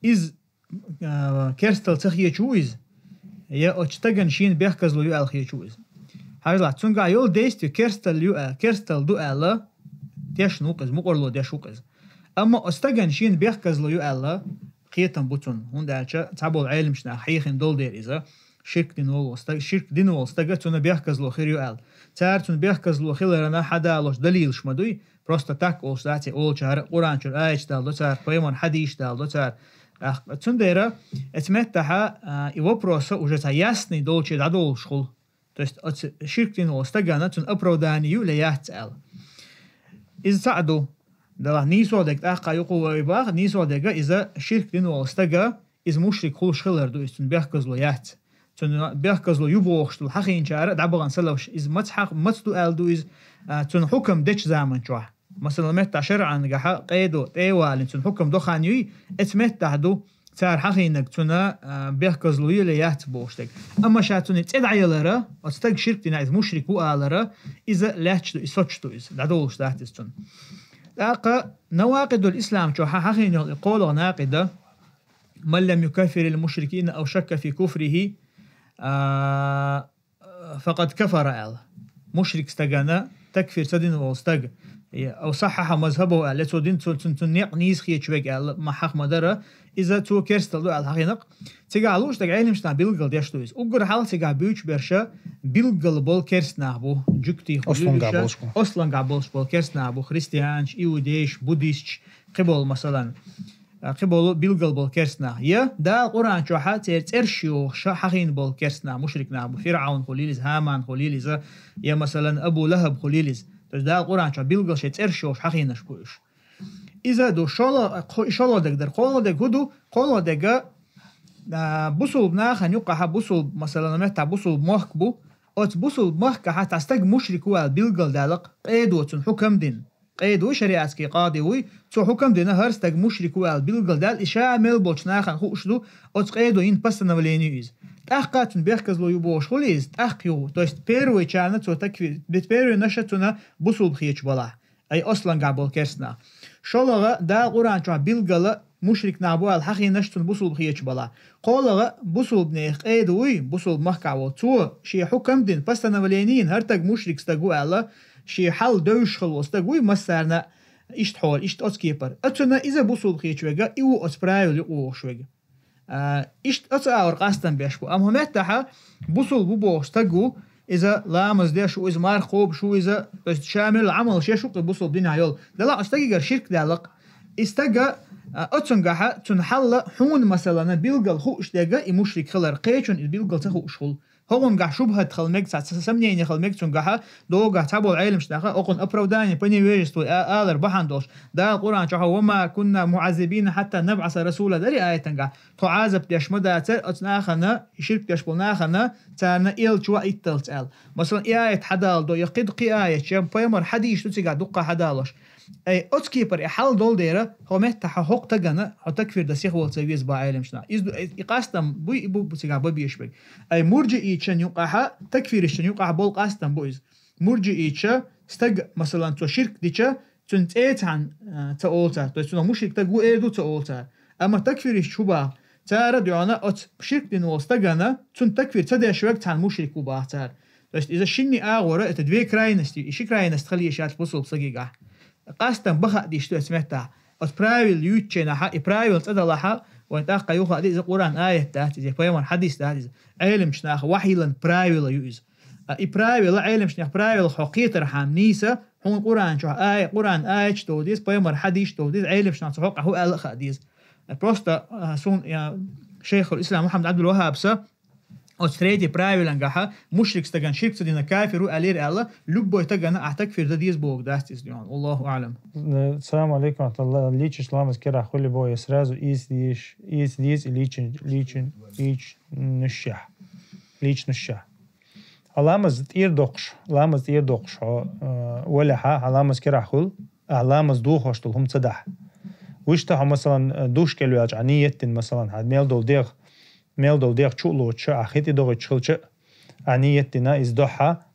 إز كيرستل تخيه چويز يا أجتغن شين بيحكزلو يو ألخيه چويز هايلا تونغا يول ديستوي كيرستل دو ألا تيش نوقز مقرلو ديش وقز أما أستغن شين بيحكزلو يو ألا قيتن بوتون هندالچا تعبول علم شنا حيخن دول دير إذا شرك دينول استغ تون بيحكزلو خيريو ال تار تون بيحكزلو خيلرنا حدالوش دليل شمدوي просто так олштати олчар قرانчур айчтал дотар поймон хадиштал дотар тун дера этметтаха и вопросы уже ясный долче дадол школ то есть от ширк динол стагана тун оправданию леяцал из саду да нисодек таха юқу ибах нисодега из ширк динол стага из мушрик хул шхилер до тун бяхкозло яц تون بيحكزلو يبوخشتو حقين شارع دعبغان سلوش إز متحق متدو ألدو إز تون حكم ديش زامن شوح مثلا متع شرعا قحا قيدو تيوالين تون حكم دخان يوي اتمتع دو تار حقينك تون بيحكزلو يلي يهتبوشتك أما شاتون تدعي لرا وتستق شرك دينا إز مشرك وآلرا إذا لاتشتو إز سوچتو إز دعدولش داعتز تون لاقا نواقد الإسلام شوحا حقين يقولوا ناقدة من لم يكفر المشركين أو شك في كفره فقد كفر ال مشرك استغنا تكفير سدين واستغ او صحح مذهبه ال تودين تنيق نيس خيچوك ال ما حق مدره اذا تو كيرستل ال حقينق تيغالوش تاع علمشتا بيلغل ديشتويز اوغر حال تيغا بيوچ برشا بيلغل بول كيرستنابو جوكتي اصلا غابولش بول كيرستنابو خريستيانش يوديش بوديست قبول مثلا قبول بيلغل بول كيرسنا يا دا القرآن شوحا ترشيو حقين بول كيرسنا مشركنا أبو فرعون خليلز هامان خليلز يا مثلا أبو لهب خليلز دا القرآن شوحا بيلغل شي ترشيو حقين شبوش إذا دو شالا دك در قولا دك هدو قولا دك بوصل بناخن يقع بوصل مثلا متى بوصل محكبو أت بوصل محكا حتى استج مشركوا بيلغل دالق قيدوتن حكم دين قيدو شريعتكي قاضي تو حكم دينا هرستك مشرك وال بيلغل دال شامل بوچناخن خوشدو от قيدو ин постановление из тахкатун бехказло юбош холиз тахкю то есть первый чана то так бит первый нашатуна бусул хич бала ай ослан габол керсна шолага да куран ча билгала مشرك نابو الحقي نشتن بصول خيش بلا قولغا بصول بنيخ قيدوي بصول محكاو تو شي حكم دين постановлениين هرتك مشرك استغو الا شي حل دوش خلوص تقوي مسارنا إشت حول إشت أتكيبر أتنا إذا بوصل خيش وجا إيو أتبرايل يقوش وجا إشت أتأور قاستن بيشبو أم هم يتحا بوصل بوش تقو إذا لامز ده شو إذا مارخوب شو إذا شامل عمل شيء شو بوصل بدنا يول ده لا أستجي شرك دالق استجا أتنجح تنحل حون مثلا بيلقى خوش دجا يمشرك خلر قيشون بيلقى تخوش خل هون قاع شبهة خلمك سمنيني خلمك تنجح دوغا تابو العلم شناخا أقن أبروداني بني ويجستو آلر بحندوش دا القرآن شوحا وما كنا معذبين حتى نبعث رسولا داري آية تنجح تعذب ديش مداتر أتناخنا شرك ديش بلناخنا تانا إيل شوا إتلت آل مثلا آية حدال دو يقيد قي آية شام بيمر حديش تتقع دقا حدالوش أي أتكيبر إحال دول ديرا هو متحا حق تجنا هتكفير دسيخ والتسويز بعلم شنا إقاستم بوي إبو بتجا ببيشبك أي مرجئي شن يقعها تكفير شن يقع بول قاستم بويز مرجئي شا استج مثلا تو شرك ديشا تنتأت عن تقولتها تو مشرك تجو إيدو تقولتها أما تكفير شوبا ترى دعانا أت شرك دين واستجنا تون تكفير تدي شوك عن مشرك وباعتها بس إذا شني أغورة تدوي كراينستي إيش كراينست خليه شات بوصل بسجيجه قاستن بخا دي شتو اسمتها اسبرايل يوتشنا حق برايل تدلها وانت اخا يوخا دي القران ايه تاعت زي بيمن حديث تاعت علم شناخ وحيلا برايل يوز برايل علم شناخ برايل حقيقه حامنيسه هون قران شو ايه قران ايه تو ديس بيمن حديث تو ديس علم شناخ حق هو الخ ديس بروستا سون يا شيخ الاسلام محمد عبد الوهاب أستريتي برايفلانجها مشرك استجن شرك سدينا كافر وألير الله لبوا يتجنا أحتاج في رديس بوق داستيس اليوم الله أعلم. السلام عليكم ورحمة الله. ليش إسلام كره خلي بوا يسرازو إيس ديس ليش نشح علامة تير دقش ولا علامة كره خل علامة دوخش تلهم تصدح وشتها مثلا دوش كلو عنية مثلا هاد ميل دول ديغ چولو چه اخیتی دوغ چلچه عنيتنا إزدوحة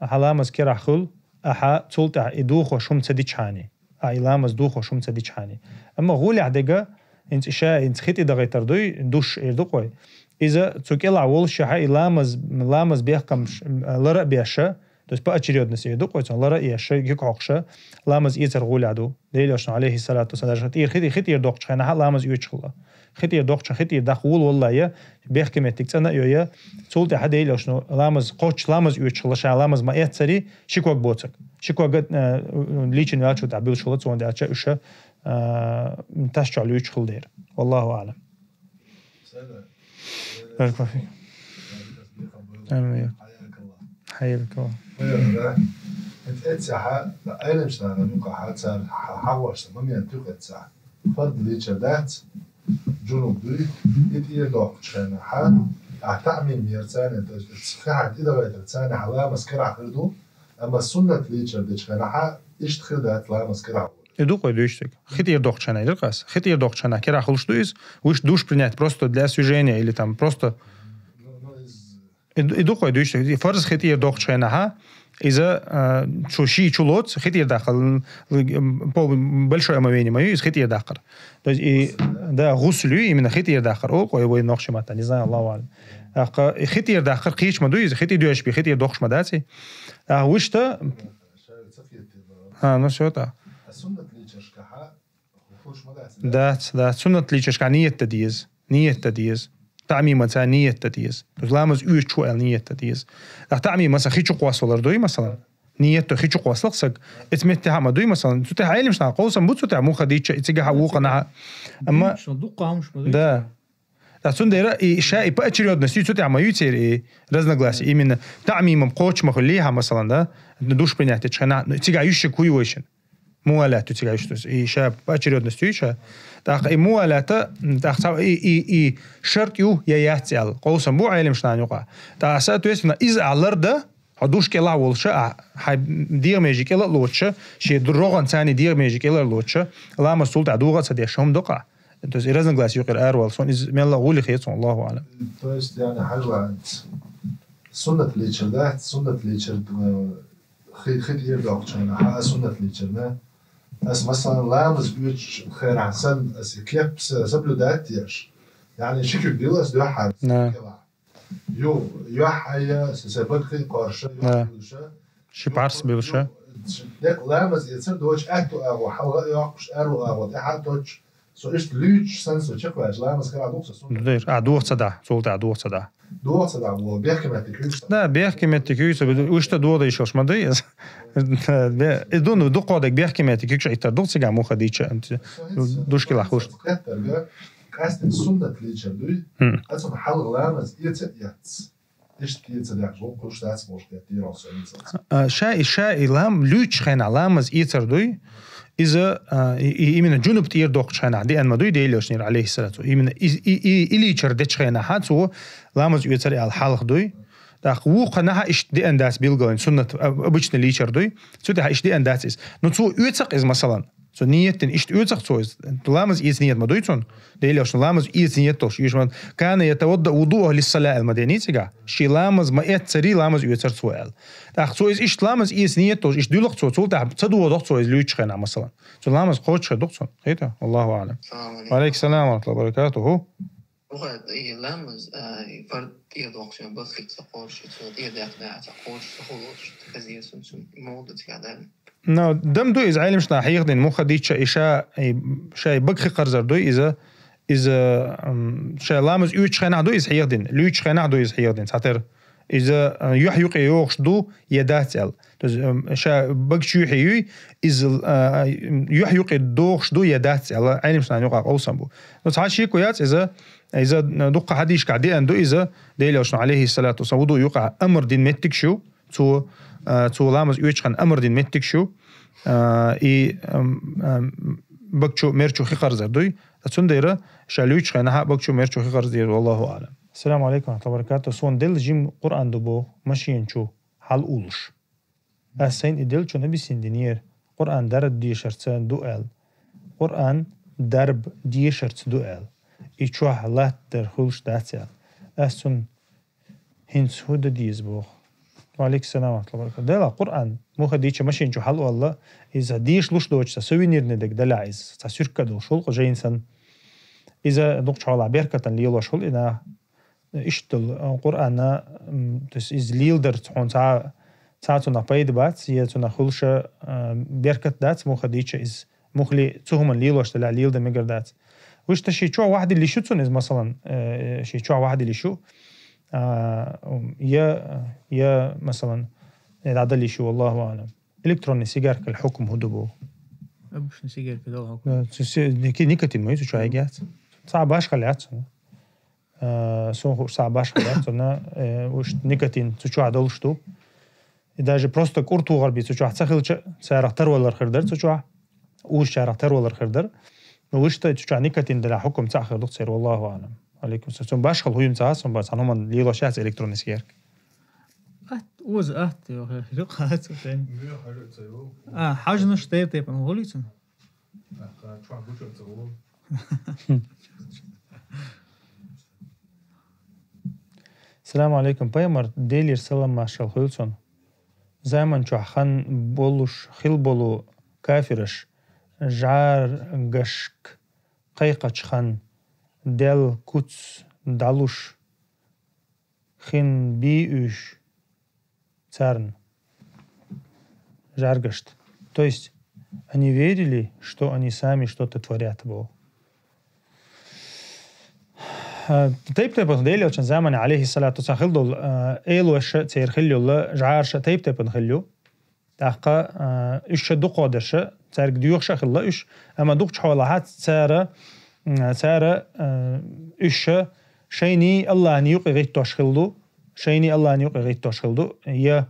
حلامز كراخل أحا تولت إدوخ وشوم تديشاني إلامز دوخ وشوم تديشاني أما غولي عدقة إنت إشاء إنت خيتي دغي تردوي دوش إردوقوي إذا تسوكيلا عول شحا إلامز بيحكم لرق بيشا دوس بأشريودنس إردوقوي تون لرق يشا يقعقشا لامز إيتر غولي عدو دليلوشن عليه الصلاة والسلام خيتي إردوق شخينا لامز يوشخلا خيتي إردوق خيتي يدخول والله يا بيحكم يتكتنا يويا تولت أحد دليلوشن لامز قوش لامز يوشخلا شا لامز ما يتسري شكوك بوتك شكوك ليشن يالشو تعبيل شغلت وان دعشا إشا تشجع ليش خلدير والله أعلم. بارك الله فيك. آمين. حياك الله. أنت أتساها أين مش أنا نقول حتى حواش ما مين أتساها فرد ليش دات جنوب دوي يتير دوق شأنه حال أعتمد ميرتان تخيل إذا بيت تاني حلا مسكرة خردو أما السنة ليش دات شأنه حال إيش تخيل دات لا مسكرة Эдукой душик. Хитир дохчана или раз. Хитир дохчана. Кера хулштуис. Уж душ принять просто для освежения или там просто. Эдукой душик. Фарз хитир дохчана ха. Из-за чуши чулот хитир дахал по большое омовение мою из хитир дахар. То есть и да гуслю именно хитир дахар. О кое вы нохшимата не знаю Аллаху алейм. Хитир дахар кич маду из хитир дуэш би хитир дохшмадати. А уж-то. Ну все это. Да, سنة ليش كعنية تديز نية تديز تعميم مثلا نية تديز لامز يوش شو نية تديز تعميم مثلا خيشو قواصل دوي مثلا نية خيشو قواصل سق اسمته هم دوي مثلا تتح عيل مش ناقوس بوت تتح مو خديتش تيجي وقنا أما да تاسون ديرا إشاء بأشريود نسيت تتح ما يصير رزنا غلاس إيمن تعميم قوتش مخليها مثلا ده ندوش بنيته تشنا تيجي يوش كوي ويشن موالات تيجي يشتوس إشاء بأشريود نسيتش تاخ موالات تاخ إي شرط يو ياتيال قوسم بو عيل مش نانيقع تاسات ويسنا إذا علرده هدوش كلا والشة دير ماجي كلا لوتشة شيء دروغان ثاني دير ماجي كلا لوتشة لا مسؤول عدوغة سديشهم دقة انتو إيرازن غلاس يقر أروال صون إز ميلا غولي خيط الله أعلم. تو است يعني حاجة سنة ليتشر ده سنة ليتشر خيط يردوغشنا ها سنة ليتشر ده أس مثلا لامز بيوش خير حسن أس كليب سبلو دات يش يعني شكل ديلاس ده حد يو حيا سبب خي قارشة شي بعرس بيلشة ده لامز يصير دوش أكتو أو حاول يعقش أو ده حتوش سو إيش ليش سنسو تشكواش لامز كلا دوخ سون دير عدوغ صدا صوت عدوغ صدا دوخ صدا هو بيحكي مع تكويس لا بيحكي مع تكويس وش تدور يشوش ما دي دون قادك بيحكي مع تكويس يتر دوخ سجع مو خديتش أنت دوش كلا خوش كاست السنة ليتشر دوي أصلا حال لامز يتس إيش يتسدع جو كلش داس مشكلة كتير أصلا شاي لام لوتش خين لامز يتر دوي إذا إيمن جنوب تير دوق شينا دي أن مدوي ديلوش نير عليه الصلاة إيمن إلي شردت شينا حاتو لامز يتر على حالق دوي داخ وقناها إيش دي أن داس بيلقون سنة أبوشنا لي شردوي سو ده إيش دي أن داس إس نتو يتسق إز مثلا سو نية إيش يتسق سو إز لامز إيش نية مدوي تون ديلوش لامز إيش نية توش يشمن كان يتوضأ وضوءه للصلاة المدنية تجا شي لامز ما يتسري لامز يتسر سؤال داخ سو إيش لامز إيش نية توش إيش دلق سو ده تصدوا ضغط سو إز ليش خينا مثلا سو لامز قوتش دقصن خيته الله أعلم. وعليك السلام ورحمة الله وبركاته هو. وقد لامز فرد يدوخشن بس تقولش يدك ده تقولش تقولش كذي سنسون موضة كذا. نو دم دو إذا عالم شنا حيقدن مو خديتش إشاء شيء بقى قرزر دو إذا شيء لامز يوش خنا دو إذا حيقدن ليش خنا دو إذا حيقدن ساتر إذا يحيق يوخش دو يداتل شيء بقى شو حيوي إذا يحيق دوخش دو يداتل عالم شنا يقع أوسم بو بس هالشيء كويس إذا دقة حديش قاعدين دو إذا دليلوش عليه الصلاة والسلام دو يقع أمر دين متك شو تو لامز يوش خن أمر دين متك شو بقشو ميرشو خيخر زردوي تسنديرة شالوش خنها بقشو ميرشو خيخر زير والله أعلم. السلام عليكم ورحمة الله وبركاته. سون دل جيم قرآن دبو ماشيين شو حال أولش أسين إدل شو نبي سندينير قرآن درب دي شرطان دوال قرآن درب دي شرط دوال إيشوا حالات در خلش داتيال أسون هنس هو ديز بوخ وعليك السلام ورحمة الله وبركاته ده القرآن مو خديتش ماشي نشوف حلو والله إذا ديش لوش دوتش تسوينير ندك دلعيز تسيرك دو شغل جينسن إذا نقطع على بركة اللي يلا شغل إذا إشتل القرآن تس إز ليلدر تحون ساعة نبايد بات هي تناخلش بركة دات مو خديتش إز مخلي تهم اللي يلا شتلا ليلدر مقر دات وش تشي شو واحد اللي شو تون إز مثلا شيء شو واحد اللي شو يا مثلا هذا اللي شو والله أعلم إلكتروني سيجار كالحكم هدبو أبوش نسيجار كده نيكوتين ما يسوي حاجات صعب باش خليات سو صعب باش خليات أنا وش نيكوتين تشوف عدل شتو إذا جي بروستك أرتو غربي تشوف تسخل سعر تر ولا خردر تشوف وش سعر تر ولا خردر وش تشوف نيكوتين دلا حكم تأخر دكتور والله أعلم عليكم السلام باش خل هو يمتاز بس عنهم ليلا شات إلكتروني سيجار وز رقات فين حاجة نشتري طيب أنا هولي تن السلام عليكم بايمر ديلير سلام ماشال خلصون زمن شو خان بولوش خيل بولو كافرش جار قشك قيقش خان دل كوتس دالوش خين بيوش царн. Жаргашт. То есть они верили, что они сами что-то творят Богу. تيب نخلي عشان زمان عليه الصلاة والسلام خلوا إيلو الشيء تصير خلوا الله جعارش تيب نخلوا تحقق إيش دق قادرش تصير ديوخش خلا إيش أما دقش حوالات صار إيش شيني الله أن يقي غير تشخلو شيني الله أن يقي غير تشخلو هي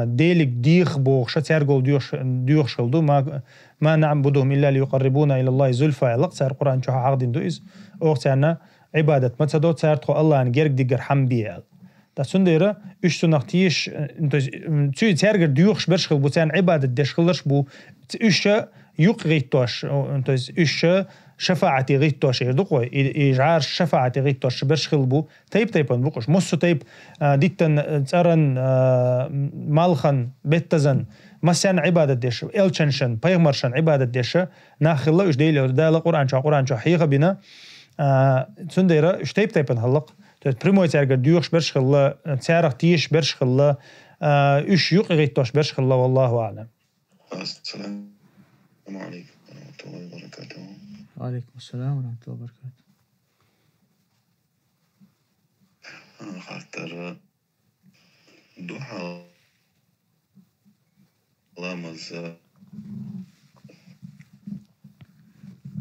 ديلك ديخ بوخش تصير قول ديوخ شخلو ما نعبدهم إلا ليقربونا إلى الله زلفى لق صار القرآن شو عقد دويز أو صارنا عبادة ما تصدق صار تقول الله أن جرك ديجر حمبيال تسنديره إيش سنختيش أنت تسوي تصير ديوخش برشخل بوتان عبادة دشخلش بو إيش يقغيتوش أنت إيش شفاعتي غيتوش يدقوا إجعار شفاعتي غيتوش برشخل بو تيب نبقش مصو تيب ديتن ترن مالخن بيتزن مسان عبادة ديش إلشنشن بيغمرشن عبادة ديش ناخل الله إيش ديلي ودال قرآن شو حقيقة بنا سنديره إيش تيب نهلق بريمو يترجع ديوخش برشخل الله تسارق تيش برشخل الله إيش يقغيتوش برشخل الله والله أعلم. السلام عليكم ورحمة الله وبركاته. وعليكم السلام ورحمة الله وبركاته. خاطر دوحة الله مز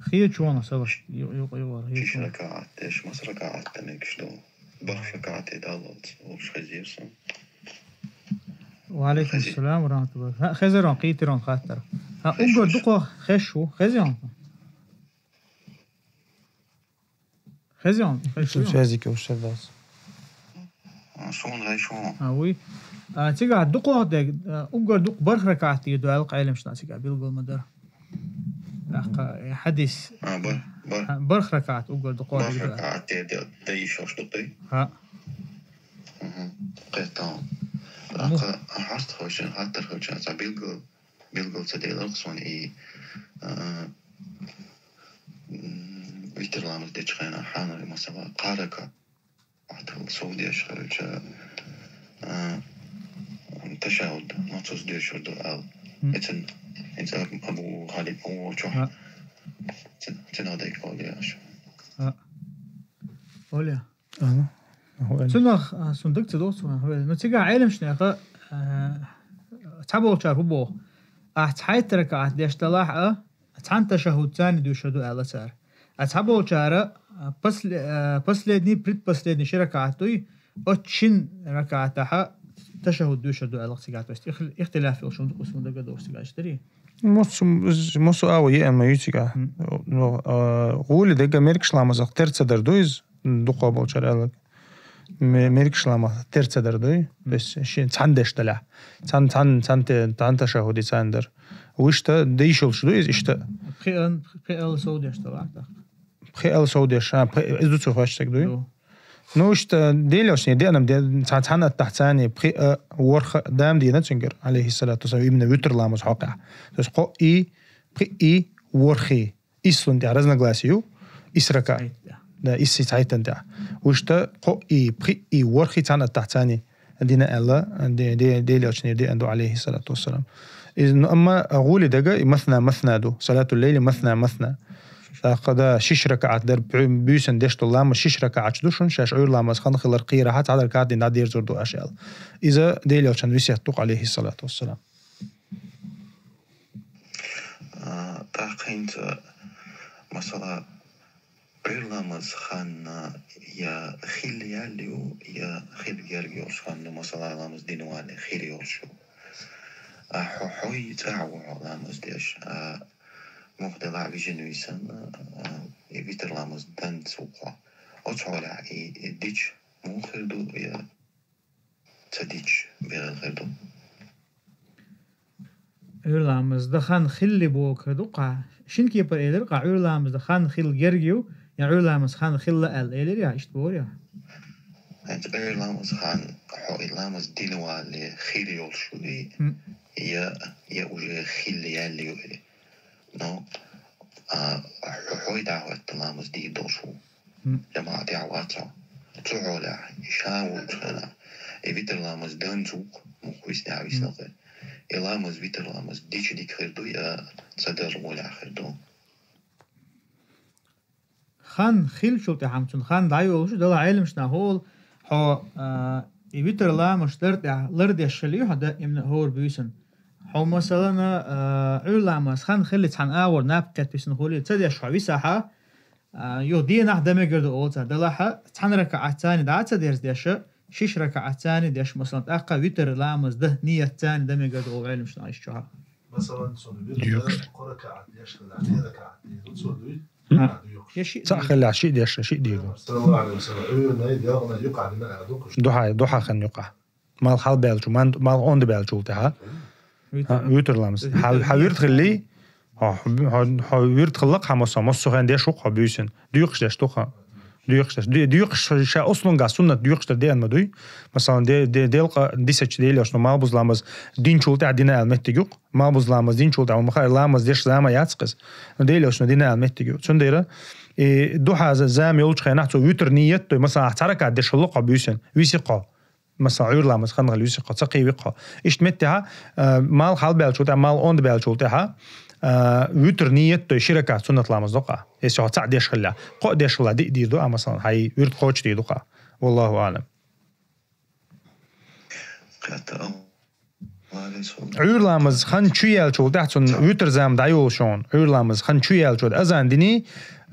خير شو أنا سويت يوار هي شو ركعت إيش مس ركعت أنا كشلو بخ ركعت دالت وش خزيرسون. وعليكم السلام ورحمة الله وبركاته. خزيران قيتران خاطر أقول دقة خشوا خزيان شو هذيك وش الناس شون غير شون وي تيجا دقة ده أقول دق برخ ركعتي دوال قايل مش ناسي قبل قول مدر حديث برخ ركعت أقول دقة برخ ركعت ده يشوش دقي ها قطع حرت خوشن حتى خوشن بيلقل تدي لقصون إيه ويترلامز ديش خينا حانا مثلا قارك عطل سعودية شخرج تشاهد نصوص ديش ودو أو إتن أبو خالد أو شو تنادي قولي أشو قولي سنة صندوق تدوس هو نتيجة عالم شنو تعبوا شاربوا أحد ركعات ديش طلع أتحن تشهد ثاني دوشدو على سار أتحبوا شارع последний предпоследний ركعتوي أتشين ركعتها تشهد دوشدو على سيجات بس اختلاف وشو نقصون ده قدوس سيجات تري موسو أوي أما يجيك قول ده كميركش لما زختر تصدر دويز دقابل شارع ميركش لما ترتصدر دوي بس شين تندش تلا تان تشهدي تندر ويشتا ديشول شدويز إشتا بخيل سعودية اشتغلت بخيل سعودية شام إزدو تخش تقدوي نوشت ديلوشني دي أنا تعتنا التحتاني بقي ورخ دام دي نتشنجر عليه الصلاة والسلام من وتر لامس حقع بس قو بقي ورخي إسلون دي عرزنا جلاسيو إسركا ده إسي تعيتن ده وشت قو بقي ورخي تعنا التحتاني دينا الله ديلوشني دي أندو عليه الصلاة والسلام إذن أما أقول دقة مثنى دو صلاة الليل مثنى قدا 6 ركعات در بيسن دشت الله ما 6 ركعات دوشن شاش عور لامز خان خلر قيرة حتى على الكاد نادير زردو أشياء إذا ديليو كان ويسيتوق عليه الصلاة والسلام تاقينت مثلا عور لامز خان يا خيل ياليو يا خيل ياليوش خان مثلا لامز دينواني خيل يوشو حوي تعو لامز ديش مقدر لعب جنويسن يبيتر لامز دان سوقا أتوقع ديش مو خردو يا تديش بغير خردو عورلامز دخان خلي بو خردو قا شنكي بر إيلر قا عورلامز دخان خل جرجيو يا عورلامز خان خل ال إيلر يا إشتبور يا أنت عورلامز خان حوي لامز دينوا اللي خيري يولشو لي يا وجه خيل ياليو نو حوي دعوة لامز دي دوشو لما دعواتها تعولا يشاول تخنا يبيتر لامز دانزوق مخويس دعوي سنغل لامز بيتر لامز ديش دي خردو يا صدر مولا خردو خان خيل شو تحمتون خان دايو شو دلا علم شنا هول هو يبيتر لامز لرد يشليو هذا من هور بيسن هو مثلا عورلامز خان خلت عن أول نابكت بيسن هولي تدي شو بيساحة يو دي نحدم يقدر أوتها دلها تحن ركعات تاني دعت درس ديش 6 ركعات تاني ديش مثلا أقا ويتر لامز ده نية تاني دم يقدر أو علم شنو عيشها مثلا صنبيل ركعات ديش خلاني ركعات دي تصلي سأخلي عشيء ديش شيء ديرو صلى الله عليه وسلم نايد يقع لنا دوك ضحى خن يقع مال حال بالجو مال اون بالجو تها ويتر لامز حاورت خلي حاورت خلق حماسا مصخن ديش وقع بيسن ديوقش ديش توخا ديوقش شا اصلا قاسونا ديوقش دي ان مدوي مثلا ديلقى ديسچ ديل شنو ما بوز لامز دين شولت عدينا المتجوق ما بوز لامز دين شولت او مخا لامز ديش زما ياتقس ديل شنو دينا المتجوق شنو ديره دوحه زام يولش خينحتو ويتر نيت مثلا احترك ديش لقى بيسن ويسقى مثلا عور لامز خن غلي ويسقى تقي وقى ايش متها مال حال بالشوت مال اون بالشوتها ويتر نيت شركة سنة لامز دقة يسوع تعديش خلا قديش خلا دي دو مثلا هاي ويرد خوش دي دقة والله أعلم عور لامز خن شويال شو تحسن ويتر زام دايول شون عور لامز خن شويال شو أزان دني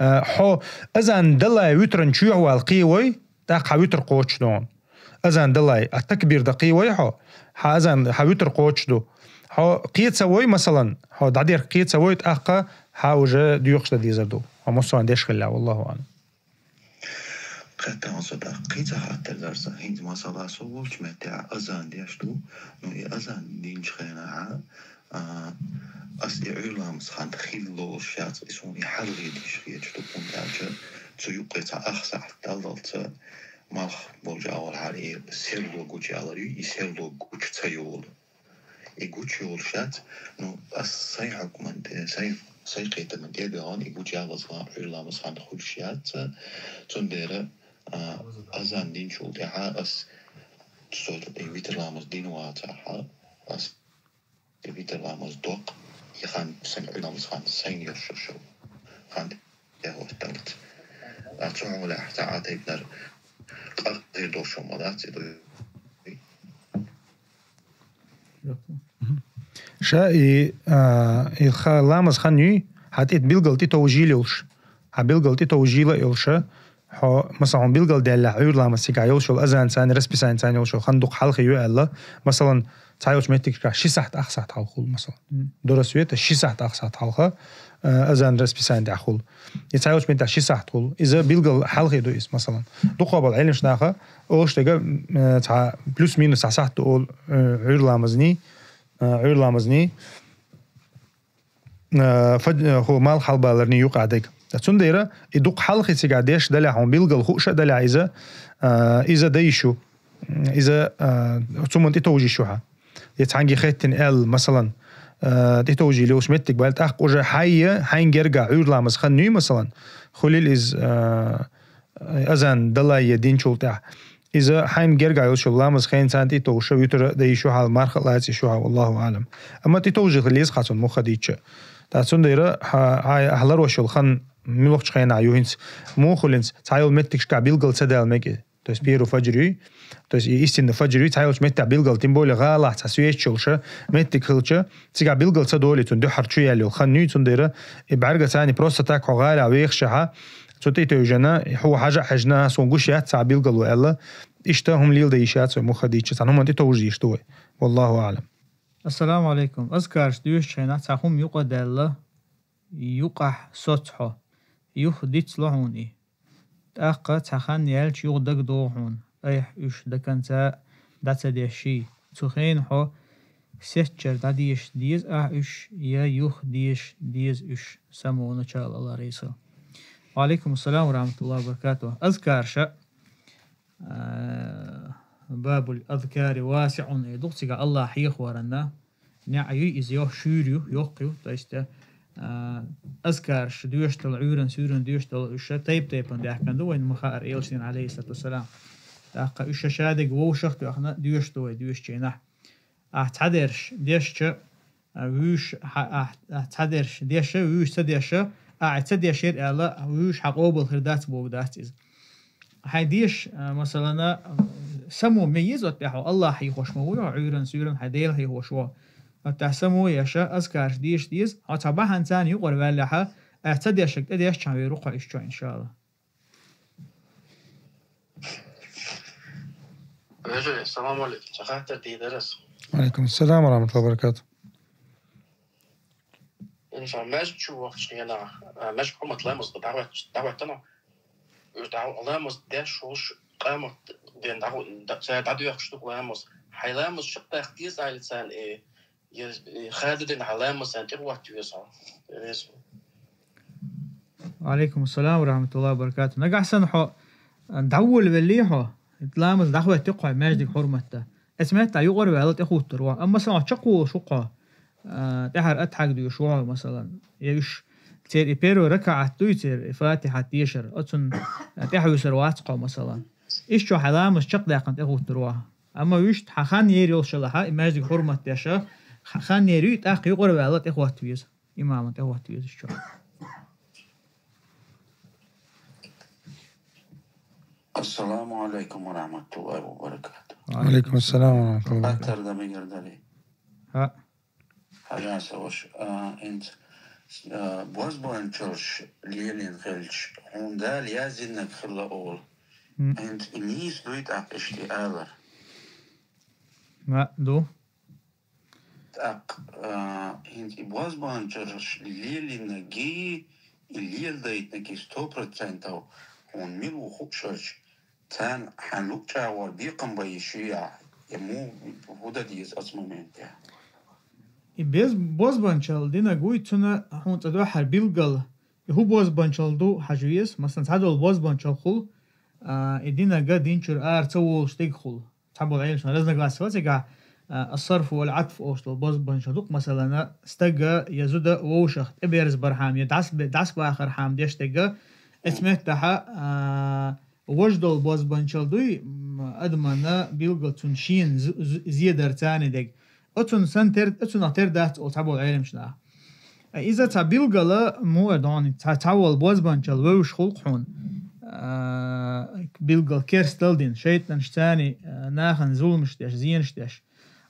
حو أزان دلا ويترن شوي والقيوي تاق ويتر قوش دون أزان دلا التكبير دقيوي حو أزان ويتر قوش دو ها قيت سوي مثلا ها دعير قيت سوي تأقى حاوجة ديوقش دي زردو ومصر عنديش خلا والله أعلم قد أنصد قيت حتى درس هند مثلا سووش متى أذان ديشتو نو أذان دينش خينا أصدي علام سخان خيلو شات اسمه حلي ديش خيجتو بنداجة تيوقيت أخسع دلت مالخ بوجا أول حالي سيرلو جوجي على يسيرلو جوج تيول يقولش يولشات نو الصيحك من صيحة من ديبان يقولش على صغار علام صان خلشات تندر أزان دين شو دعاء أس تصور يبيت لامز دين واتها أس يبيت لامز دوق يخان سن علام صان سين يششو خان يهو التالت أتصور ولا حتى عاد يبنر قصير دوشو مدات شاء لامز خني حتى بيلقلتي توجيلش بيلقلتي توجيله إلش مثلا بيلقل دلع عور لامز سيقايل شو الأذان ثاني رسبي ثاني شو خندق حلقي يؤلا مثلا تعيش متك شي ساعة أخسات حلقة مثلا درسويت شي ساعة أخسات حلقة أذان رسبي ثاني دخول يتعيش متك شي ساعة تقول إذا بيلقل حلقي دو إس مثلا دقابل علم شناخة أولش تجا تع بلس مينوس ساعة تقول عور لامزني عور لامزني هو مال حلبة لرني يقع ديك تسنديرة يدق حلقة تقعديش دلع هم بيلقى الخوشة دلع إذا ديشو إذا ثم تتوجي شوها يتعنجي خيتن ال مثلا تتوجي لو سمتك بالت أخ وجه حين جرجع عود لامس خنّي مثلا خليل إز أذن دلع يدين شلته إذا حين جرجع يوصل لامس خين سنتي توشة يتر ديشو على المرخ لا يشوها والله أعلم أما تتوجي خليز خاصن مخديتش تسنديرة هاي أهلر وشل خن ملوخش خين عيوهنس مو خلينس تعال متكش كابيلقل سدال مكي تس بيرو فجري تس يستن فجري تعال مت بيلقل تيمبول غالح تسويش شلشه متك خلشه تيجا بيلقل سدولي تندو حرشي اللي خن نيو تسنديرة بعرقة ثاني بروستاتاك وغالي ويخشها تيتو جنا هو حاجة حجنا سونغوشيات تاع بيلقل ولا اشتهم ليل ديشات مخديتش تانهم انت توجيش توي والله أعلم. السلام عليكم. أذكر ديوش شينا تاخم يقع دالله يقع سطحه يخديت لهوني تأقى تخن يالش يغدق دوهون أيح إش دكانتا داتا ديشي تخين حو سيتشر داديش ديز إش يا يخ ديز إش سمونا شاء الله ريسا. وعليكم السلام ورحمة الله وبركاته. أذكر شاء باب الأذكار واسع دقتك الله حيخ ورنا نعيو إز يوه شوريو يوقيو تايستا أذكار شدوشتل عورن سورن دوشتل إش تيب داحكن دوين مخار إيلسين عليه الصلاة والسلام تاقا إش شادق ووشخت أخنا دوشتينح أحتدرش ديش ويش أحتدرش ديش ويش تديش أعتديشير ألا ويش حقوب الخردات بوغدات إز هيديش مثلا سمو ميز وتبعه الله حيخوش مويه عيرن سيرن هديل حيخوشوا وتحسمو يشاء أذكر ديز أتبعها إنسان يقول والله أعتديش أديش كان يروق إشتو إن شاء الله. السلام عليكم. شخصت درس. وعليكم السلام ورحمة الله وبركاته. إن شاء الله ماش شو وقت شينا ماش حكومة لامس دعوتنا الله مس داش وش قامت دين دعو يخشوا لامس حيلامس شقة اختيس على لسان خاددين علامس أنت وقت يوصل. وعليكم السلام ورحمة الله وبركاته. نجح سنحو ندول بالليحو لامس دعوة تقع ماجد حرمته اسمعت يقرب على تأخذ تروح أما سمع شقو شقة تحر أتحق ديوشوا مثلا يش كتير إبيرو ركعة تويتر فاتحة تيشر أتون تحوي سرواتقة مثلا إيش شو حلامس شق داقن تأخذ تروح أما يش حخان يريل شلها ماجد حرمة تيشر خان يريد أخ يقرب على تأخذ تويز إمام تأخذ تويز شو. السلام عليكم ورحمة الله وبركاته. وعليكم السلام ورحمة الله وبركاته. أكثر دم يردلي. ها. حاجة سوش أنت بوزبون تشوش ليلين خلش هوندا ليازنك خلا أول. أنت نيس دويت أكشتي أبر. ما دو. أنت بوزبون تشوش ليلين جي الليل دايت نكي 100% هون ميلو خوشش تان حنلوك شاور بيقم بيشيع يمو هودا ديز أصممين تاع. بيز بوز بانشال دينا قوي تنا هون تدو حربيلقل هو بوز بانشال دو حجويس مثلا تعدو البوز بانشال خل دينا قا دينشر تسوو شتيق خل تعبو العيل شنا لازنا قاس فاتقع الصرف والعطف أوشتو البوز بانشال دوك مثلا استقى يزود ووشخ إبيرز برحام يدعس بآخر حام ديش تقى اسمه تحا وجدوا البوز بانشال دوي أدمنا بيلقل تنشين زيادة تاني دق أتون سنتر أتون أتر دات أو تعبوا العلم شنا إذا تبيلقل مو أداني تعول البوز بانشال ووش خلقون بيلقل كيرستلدين شيطان شتاني ناخن ظلم شتاش زين شتاش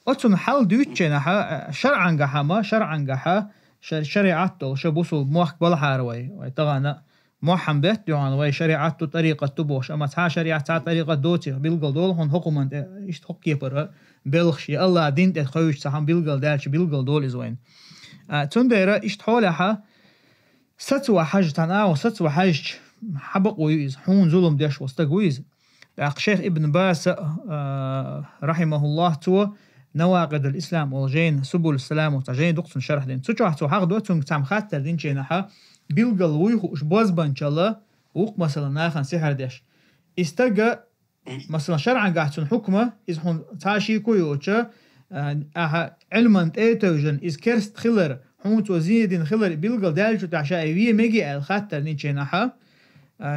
أتون حال دوتشي نحا شرعا قحما شرعا قحا شريعته شبوسو موخ بالحاروي ويتغانا موحم بيت يوان وي شريعته طريقة تبوش أما تها شريعة طريقة دوتي بيلقل دول هون حكومة إيش تحكي برا بلخشي الله دين تخويش سهم بيلقل دالش بيلقل دول إزوين تنديرا إيش تحولها ستوا حاج تناو ستوا حاج حبق ويز حون ظلم داش وستقويز الشيخ ابن باس رحمه الله تو نواقض الإسلام والجين سبل السلام وتجين دقصن شرح دين تشوح تو حق دوتون تام خاطر دين جينها بيلقل ويخوش بوزبان شلا وق مثلا ناخن سحر ديش استجا مثلا شرعا قاعد حكمه إذا هون تعشي كويوتشا علما ايتوجن إذ كرست خلر هون توزيدين خلر بيلقل دالجو تعشا ايوية ميجي الخاتر نيتشيناها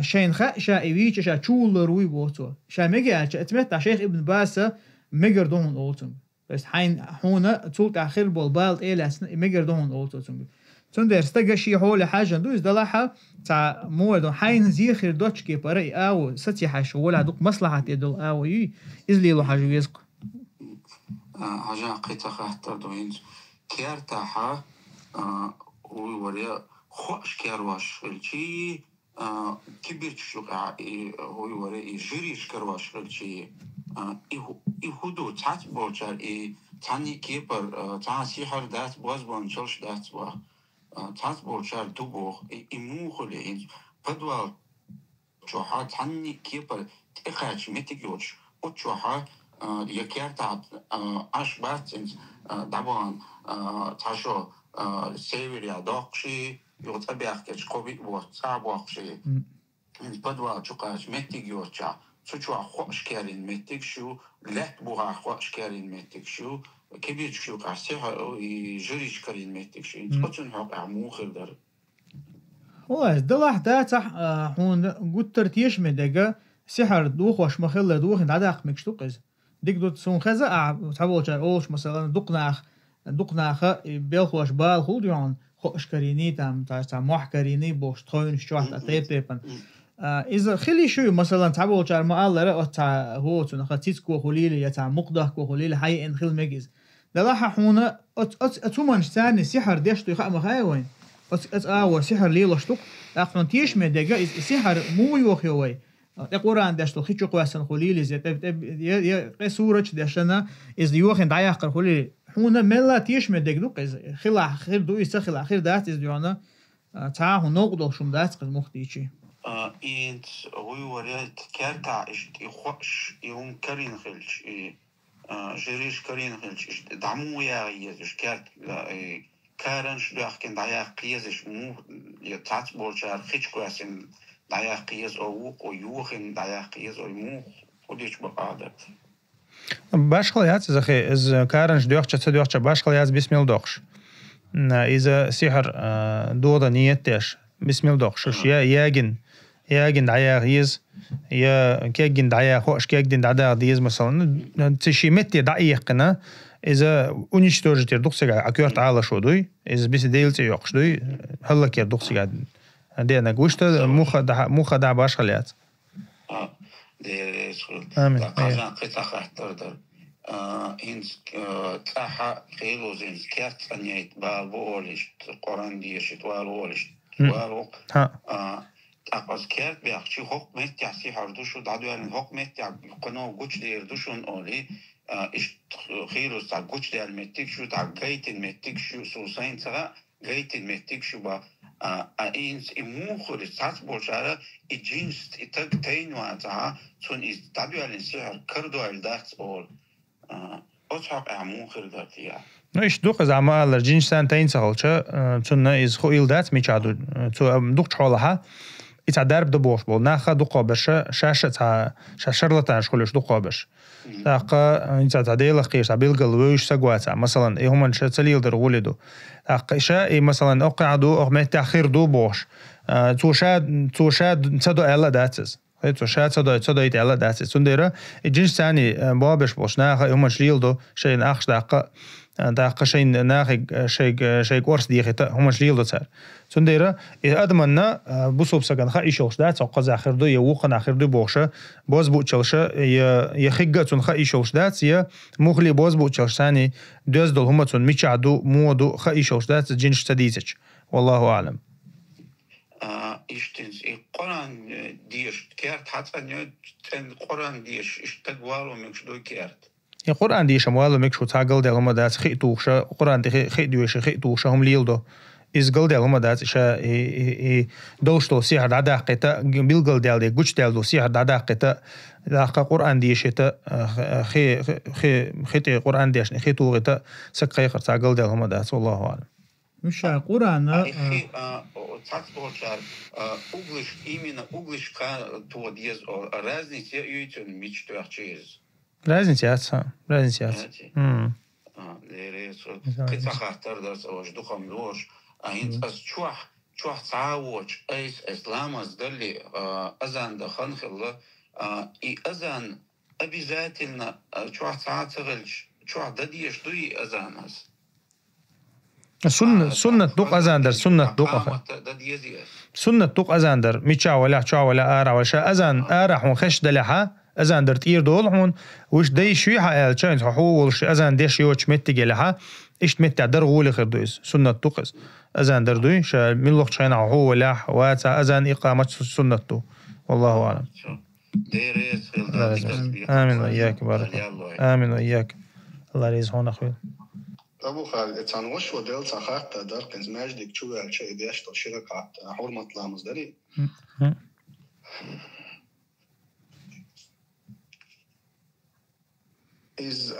شين خا شا ايوية شا تشول روي بوتو شا ميجي اتمت شيخ ابن باسا ميجر دون اولتم بس حين هون تولت اخر بالبالت ايلاس ميجر دون اولتم تندر استجا شي حول حاجه دوز دلاحه تاع مودو حين زيخر دوتشكي بري او ستي حاش ولا دوق مصلحه يدل او ازلي له حاجه يزق حاجه قيتا خاطر دوينز كيرتاحه ويوريا خوش كيرواش الشي كبير شقع هو يوري جريش كرواش الشي يهودو تحت بوجر تاني كيبر تاع سيحر دات بوزبون شلش دات با تحت بوجر دوبوخ يمو خلين بدوال جوحا تاني كيبر تخاش متجوش وجوحا يكيرتا أشبات دبان تاشو سيفيريا داقشي يوتابيخ كش قوي وصعب وقشي بدوال جوكاش متجوشا سوچو خوش کردن متک شو لات بوها خوش کردن متک شو کبیر شو قصه جریش کردن متک شو خودشون حق عمو خردر والله دلح داتح هون قلت ترتيش مدقة سحر دوخ واش مخلة دوخ دعاق مكشتوقز ديك دوت سون خزا تعبوا شار اوش مثلا دقناخ بيلخ واش بال خوديون خوش كريني تام موح كريني بوش تخون شوحت تيبن إذا خلي شو مثلا تعبوا شار ما الله رأى تاع هو تنخاتيس كو خليل يتاع مقده كو خليل حي إن خل مجز دلاح هنا أتومن ثاني سحر ديشتو يخا مخاي وين سحر ليلة شتوك أقنن تيش مدقة سحر مو يوخيوي القرآن داشتو خيشو قواسن خليل زي يا سورة داشنا إذا يوخن دعيق خليل هنا ملا تيش مدقة إذا خلا خير دو يستخل آخر دات إذا يوانا تعاه نقطة شم دات قد مختيشي إنت هو وريت كارتا إشت يخش يوم كرين خلش جريش كرين خلش دعمو يا يزش كارت كارنش داخل دعيق قيزش مو يتعت بولشار خيش كواسن دعيق قيز أو يوخن دعيق قيز أو مو خديش بقادر باش خليات إذا كارنش داخل باش خليات بسم الله داخش إذا سحر دودا نيتش بسم الله داخش ياجن دعيق يز يا كيجن دعيق خوش كيجن دعيق ديز مثلا تشي متي دعيقنا إذا أنيش تورجتير دوخسيغا أكيورت على شو دوي إذا بس ديلتي يوقش دوي هلا كير دوخسيغا دينا قوشتا موخا دع باش خليات دي سخل آمين قازان قطع خاطر هنس تاحا خيلو زنس كيرت ثانية بالبولش قرآن ديشت والولش والو أقص كيرت بيحكي حكمت يحسي هردوشو دادو يعني حكمت يقنو قوش دير دوشون أولي إيش خيلو تا قوش دير متك شو تا غيتن متك شو سوسين تا غيتن متك شو با إنس إموخر ساس بولشارة إجينس إتاق تينوا تا تون إز دادو يعني سيهر كردو الداخل أول أصحاب أموخر دارتيا إيش دوق إذا ما الرجين سنتين سهلشة تون إز خو إلدات ميشادو تو دوق حولها يتعدرب دبوش بول ناخا دوقابش شاشة شاشرلتان شخولش دوقابش تاقا يتعديل قيش عبيل قلوش سقواتا مثلا هما شتليل در ولدو تاقا إشاء مثلا أقعدو أغمت تأخير دو بوش توشاد تدو ألا داتز توشاد تدو يتألا داتز تنديرا الجنس تاني بابش بوش ناخا هما شليل دو شين أخش تاقا شين ناخي شيء قرص ديخي هما شليل دو تار تنديرا أدمنا بوسوب سكان خا إيشوش دات سقز آخر دو يوقن آخر دو بوشة باز بوتشلشة يخيجة تون خا إيشوش دات يا مخلي باز بوتشلش ثاني دوز دول هما تون ميشعدو مودو خا إيشوش دات جنش تديتش والله أعلم. إشتنس القرآن ديش كارت حتى نيت القرآن ديش إشتقوالو مكشدو كارت. القرآن ديش موالو مكشو تاقل دل هما دات خي توخشة القرآن دي خي دويش خي توخشة هم ليلدو. إز قل دل هما دات إشا دوشتو سيحر عداقتا بيل دل دي قوش دل دو سيحر عداقتا داقا قرآن ديشتا خي قرآن ديشني خي توغتا سقايقر تاقل دل هما دات والله أعلم. مش قرآن أخي تعتبر углыш именно углыш то диез разница юйтон мечтах через. Разница. قطع خاطر درس أوش دخم لوش أنت أز شوح تعاوش أيس إسلام أز دلي أذان دخن خلا أذان обязательно شوح تعاتغلش شوح دديش دوي أذان أز سنة دوق أذان در سنة دوق سنة دوق أذان در ميشا ولا آرا وشا أذان آرا حون خش دلحا أذان در تير دول حون وش دي شوي حا چاين حو ولش أذان ديش يوش مت جلها إيش مت در غول خردويس سنة دوق أذان در دوي شا من لوقت شاين حو ولا واتا أذان إقامة سنة دو والله أعلم. آمين وإياك بارك آمين وإياك الله يرزقنا أخوي. أبو خالد تانوش وديل تخاط دار كنز ماجدك شو الشيء ديش تشركة حرمة لامز دري. إز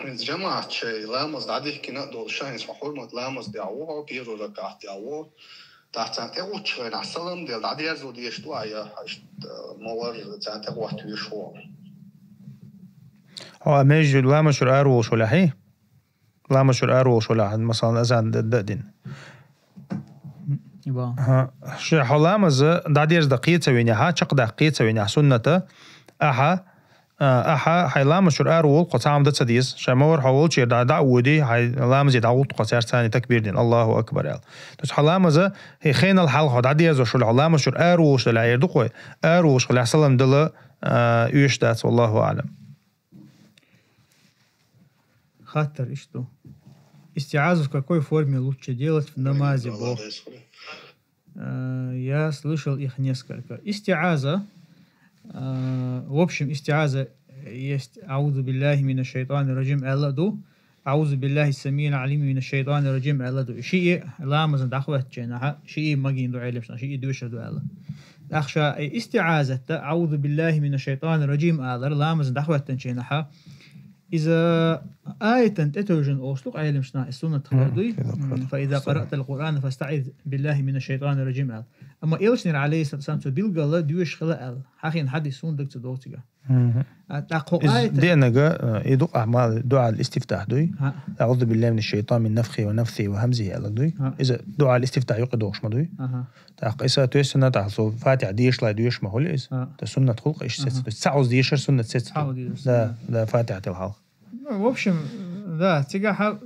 جماعة شيء لامز عادي كنا دول شاين حرمة لامز دعوه بيرو ركعت دعوه تحت أقوى شيء نحسلم ديل عادي يزو ديش دعية هشت مور تحت أقوى تيشوا. هو ماجد لامز شو أروش ولا هي؟ لامش الأروش ولا مثلا أذان ددين. يبا. شو حلامز داديرز دقيقة وينها شق دقيقة وينها سنة أحا حلامش الأروش قطعم دتصديس شمور حول شيء دعودي حلامز يدعود قصير ثاني تكبير دين الله أكبر يال. بس حلامز هي خين الحلقة داديرز شو حلامش الأروش لا يردقوي أروش خلي حسلم دل يشتات والله أعلم. خاطر что истиазу в какой форме лучше делать в намазе Бог? Я слышал их несколько. Истиаза, в общем, истиаза есть аузу биллахи минаш шайтанир раджим алладу, аузу биллахи самиил алим минаш шайтанир раджим алладу. شيء لامز دعوة جناها شيء ما جين دعاء لمش شيء دوش دعاء. أخشى استعاذة أعوذ بالله من الشيطان الرجيم آذر لامز دعوة جناها إذا آية تتوجن أوسلق عيلم شنا السنة تخردوي فإذا قرأت القرآن فاستعذ بالله من الشيطان الرجيم أما إلشنير عليه الصلاة والسلام بيلقى الله ديوش خلا حقين حد يسون دكتور دوتيجا تقو آية دينا يدق أعمال دعاء الاستفتاح دوي أعوذ بالله من الشيطان من نفخه ونفثه وهمزه على دوي إذا دعاء الاستفتاح يقدوش ما دوي تاق إذا تويسنا تحصل فاتح ديش لا ديوش ما هو ليس تسنة خلق إيش تسعوز ديشر سنة ست لا فاتحة الحلقة. В общем, да, تيجا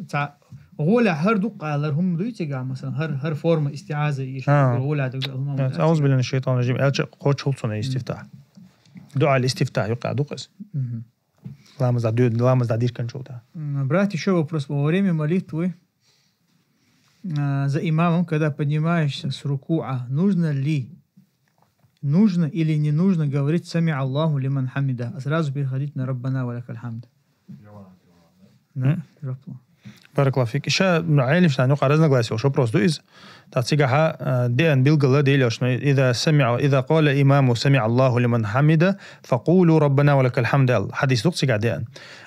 غولا هر دق على هم دوي تيجا مثلا هر فورم استعاذة إيش غولا دق هم. أعوذ بالله من الشيطان الرجيم. ألش قوش حلصنا استفتاح. دعاء الاستفتاح يقع دقس. لامز دادير كان شوتا. Брат, еще вопрос. Во время молитвы за имамом, когда поднимаешься с рукуа, нужно или не нужно говорить «Сами Аллаху лиман хамида», а сразу переходить на «Раббана ва лакаль хамд». بارك الله فيك. إيش عائلي مش نقع رزنا قاسي وشو بروس دويز تعطيها دين بالقلة ديلش إذا قال إمام سمع الله لمن حمده فقولوا ربنا ولك الحمد حديث دق سجع دين.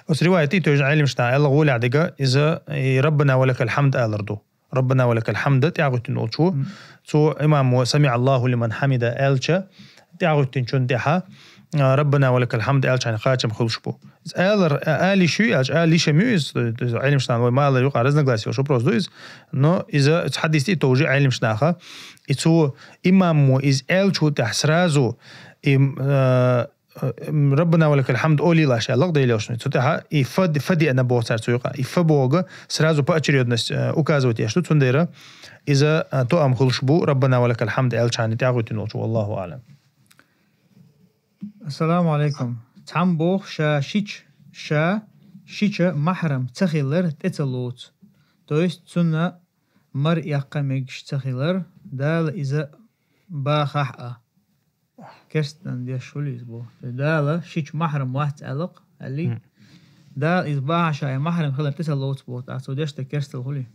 بس روايتي توجع عائلي مش الله قول عدقة إذا ربنا ولك الحمد ألردو ربنا ولك الحمد تعود تنقول شو إمام سمع الله لمن حمده ألشة تعود تنشون دها ربنا ولك الحمد ألش عن خاتم خلش بو. آلي شو آلي شميز علم شنان وما الله يقع رزنا قلاسي وشو بروز دويز إنه إذا تحدثتي توجيه علم شناخه إتو إمام إز ألشو تحسرازو ربنا ولك الحمد أولي لا شيء لقد يلوشني تتها يفدي أنا بوصار سويقة يفبوغ سرازو بأشريود نس أكازو تيشلو تنديرة إذا تو أم خلش بو ربنا ولك الحمد ألش عن تعود تنوش والله أعلم. السلام عليكم. تعم بوخ شيش محرم تخيلر تتلوت. تويست سنة مر يقامش تخيلر دال إذا باخحة. كرستن دي شوليز بو. دال شيش محرم واحد علق اللي دال إذا باخشة محرم خلر تتلوت بو. تعصو ديش تكرست الخلي.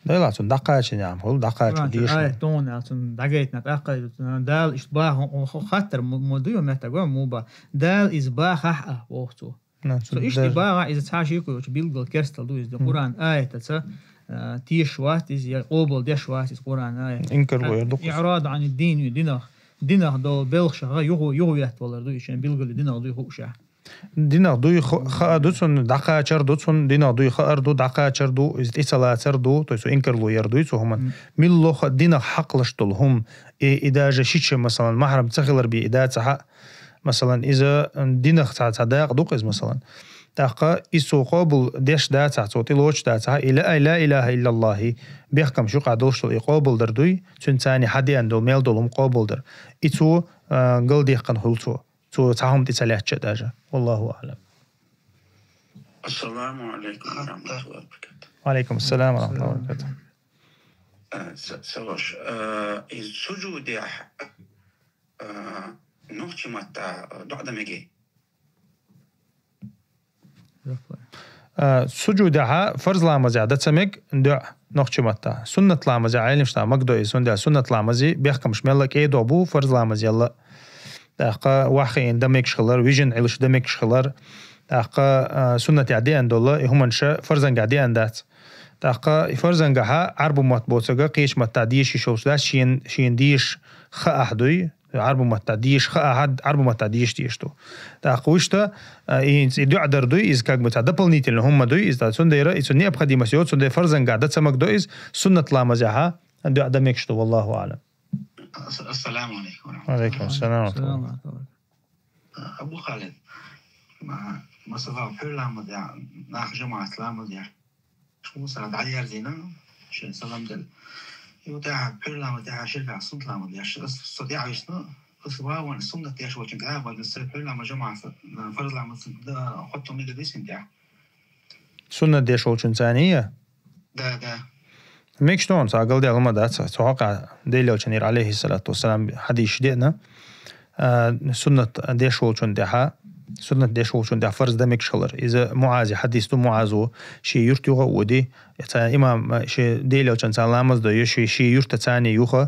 ده لا تون دقائق نعم هو دقائق ديش. تون لا تون دقائق نتأكد دال إشباه خاطر موديو محتاجه موبا دال إشباه حق وقته إيش تباع إذا تعشيكوا بيلقى كرستل دو إذا القرآن آية تسا تيش وات إذا قبل ديش وات القرآن آية إنكر ويردق إعراض عن الدين دينه دو بلخ يهو يهتولر دو إيش بيلقى دينه دو يهوشه دينا دوی خا دوتون دقا چردوتون دینا دوی خا اردو دقا چردو از اصلا چردو تو اینکرلو یردوی تو هم میلو خ دینا حقلشتل هم إداجة شيء مثلا محرم تخلر بإداة صح مثلا إذا دينا صداق دوق مثلا تاقا إسو قابل ديش دا تعطي لوش دا صح لا إله إلا الله بيحكم شو قادلش القابل دردوي تنتاني حدي عنده ميل دولهم قابل در إتو قل ديقن هلتو تو تعهم تسليح داجة والله أعلم. السلام عليكم ورحمة الله وبركاته. وعليكم السلام ورحمة الله وبركاته. سواش السجود نوتي متى دعدا مجي. سجودها فرض لامزي عدد سمك دع نوتي متى سنة لامزي عالم شتا مقدو سنة سنة لامزي بيحكم شمالك إيه دوبو فرض لامزي يلا. تاقا واحين دمك شخلر ويجن علش دمك شخلر تاقا سنة عدي عند الله هم انشاء فرزن عدي عندات تاقا فرزن جها عرب مطبوعة قيش متعديش يشوش لا شين ديش خا أحدوي عرب متعديش خا أحد عرب متعديش ديشتو تاقا وشتا يدو عدر دوي إذ كاك متعدبل نيت اللي هم دوي إذ سنديرة إذ سنية بخدي مسيود سندير فرزن قعدت سمك دوي إذ سنة لامزها دو عدمك شتو والله أعلم. السلام عليكم ورحمة الله. وعليكم السلام ورحمة الله. أبو خالد ما صار حول لامد يعني ناخ جماعة لامد يعني شو صار علي زينا شو سلام دل يوتاع حول لامد يعني شركة صنت لامد يعني صديق عيشنا أسبوع وأنا صنت يا شو كنت عارف بعد صار حول لامد جماعة فرض لامد ده حطهم من الديسين ده سنة دي شو ثانية ده ميكشتون ساقل دي علماء دات سوحاقع ديليو چنير عليه الصلاة والسلام حديث دينا سنة دي شولچون ديها سنة دي شولچون ديها فرض دمك شلر إذا معازي حديث تو معازو شي يرتيوغا ودي إمام شي ديليو چن سلامز دو شي يرت تاني يوخا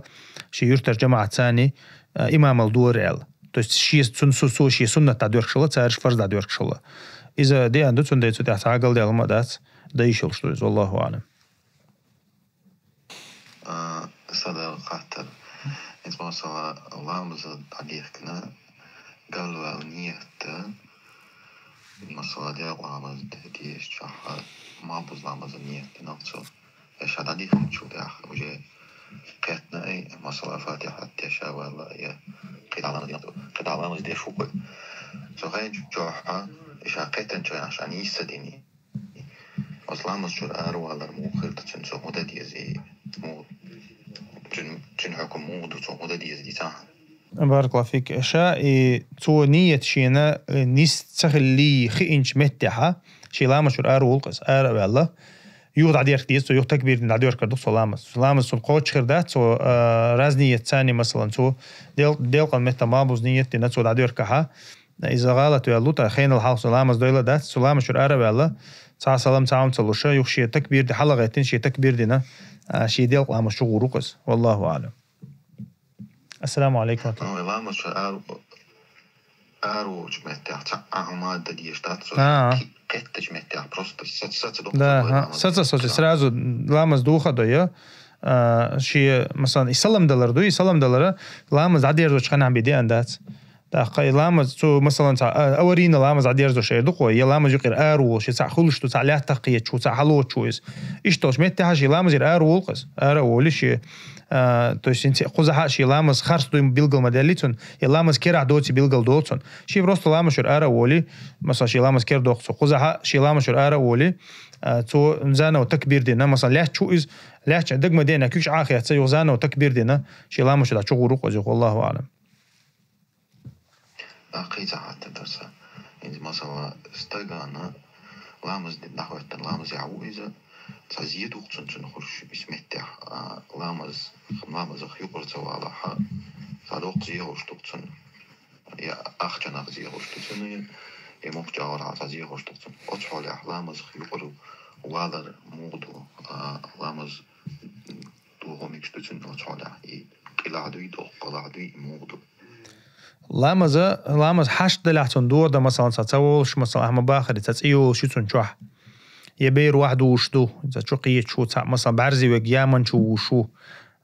شي يرت جماعة تاني إمام الدور ريال تو شي سنسو شي سنة تدور شلا تارش فرض تدور شلا إذا دي عندو تون دي تو دي ساقل دي علماء دات دي شلشتوز والله أعلم. صداقات إذا مثلا لامز عليكنا قالوا النية مثلا دي لامز دي شحال ما بز لامز النية نفسه إيش هذا دي شو ده وجه قيتنا أي مثلا فاتحة تشا ولا يا قيد على مدينة قيد على مدينة شو كل سواء جوحة إيش قيتن شو عشان يسدني أصلا مشهور أروى على المخير تشنسو مدة دي زي مو جن مود ومدة دي تاعها. بارك الله فيك. أشياء تو نية شينا نيس تخلي خينش متحة شي لا مشهور أروى القص أروى والله يوضع دير كديس يوضع تكبير من عدير كردو سلامس القوة خردات سو رازنية ثاني مثلا سو ديل قل متى ما بوز نية تنسو عدير كها إذا غلط يلوتا خين الحال سلامس دويلا دات سلام مشهور أروى والله صار سلام تعاون تلوشة يخشي تكبير دي حلقة شي تكبير دينا شي ديل قام شغل رقص والله أعلم. السلام عليكم. والله مش أرو جمعتها عماد دي اشتات كت جمعتها بروست ست ده ست سرازو لامز دوخة ضيا شي مثلا يسلم دولار دو يسلم دولار لامز عدير زوج خنا عم بيدي عندات تاقي لامز تو مثلا أورينا لامز عدير زوج شيء دقوا يلامز يقير أرو شي ساع خلش تو ساع لا تقية شو ساع حلوة شويس إيش توش متى شي لامز أرو القص أرو ليش то есть قزحة شي لامز خرس دوم بيلقل مدلتون يلامز كير عدوتي بيلقل دوتون شي بروست لامشر أرولي مثلا شي لامز كير دوخسو قزحة شي لامشر أرولي تو نزانه وتكبير دينا مثلا لا تشويز لا دق مدينة كيش عاخي تسيو زانه وتكبير دينا شي لامشر تشغل رقص والله أعلم. قيزة حتى درسها إذا مثلا استيقانا لامز دي نحو لامز يعويزة تزيد وقتن تنخرش بسمتح لامز خيوبر توالحا صادوق زيهوش تقتن يا أخجنا زيهوش تقتن يا مخجاور زيهوش تقتن أطفال لامز خيوبر والر مودو لامز دوغو ميكش تقتن أطفال قلعدوي دوغ قلعدوي مودو. لامز حشد لحتون دور ده مثلا تتسولش مثلا أهم باخر تتسيو شتون شوح يبير واحد وشتو إذا شقية شو مثلا بعرزي وجيامن شو وشو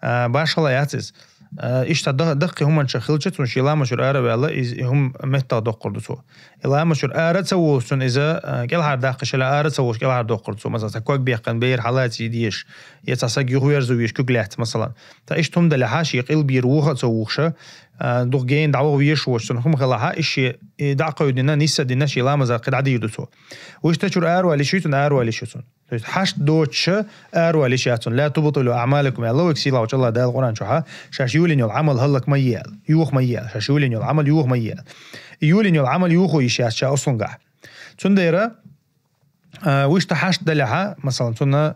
باش الله يعتز إيش تدق هم شخلجت ونشي لامشور آرة والله هم متى دقردتو لامشور آرة تسووسون إذا كل هاد داقش لا آرة تسووش كل هاد دقردتو مثلا تكوك بيقن بير حالات يديش يتساق يغير زويش كوكلات مثلا تايش توم دلحاش يقل بيروها تسووشه دوغ جين دعوه ويشوش هم خلاها إيش دعقوا دينا نيسا دينا شي لامز قد عدي يدتو وإيش تشور آرة ولا شيتون آرة ولا شيتون حشت دوتش آرة ولا شيتون لا تبطلوا أعمالكم الله وكسيلا وش الله ده القرآن شوها شاش يولين العمل هلك ميال يوخ ميال شاش يولين العمل يوخ ميال يولين العمل يوخو يشاش شا أصلا قاع تنديرة وإيش تحشت دلها مثلا تنا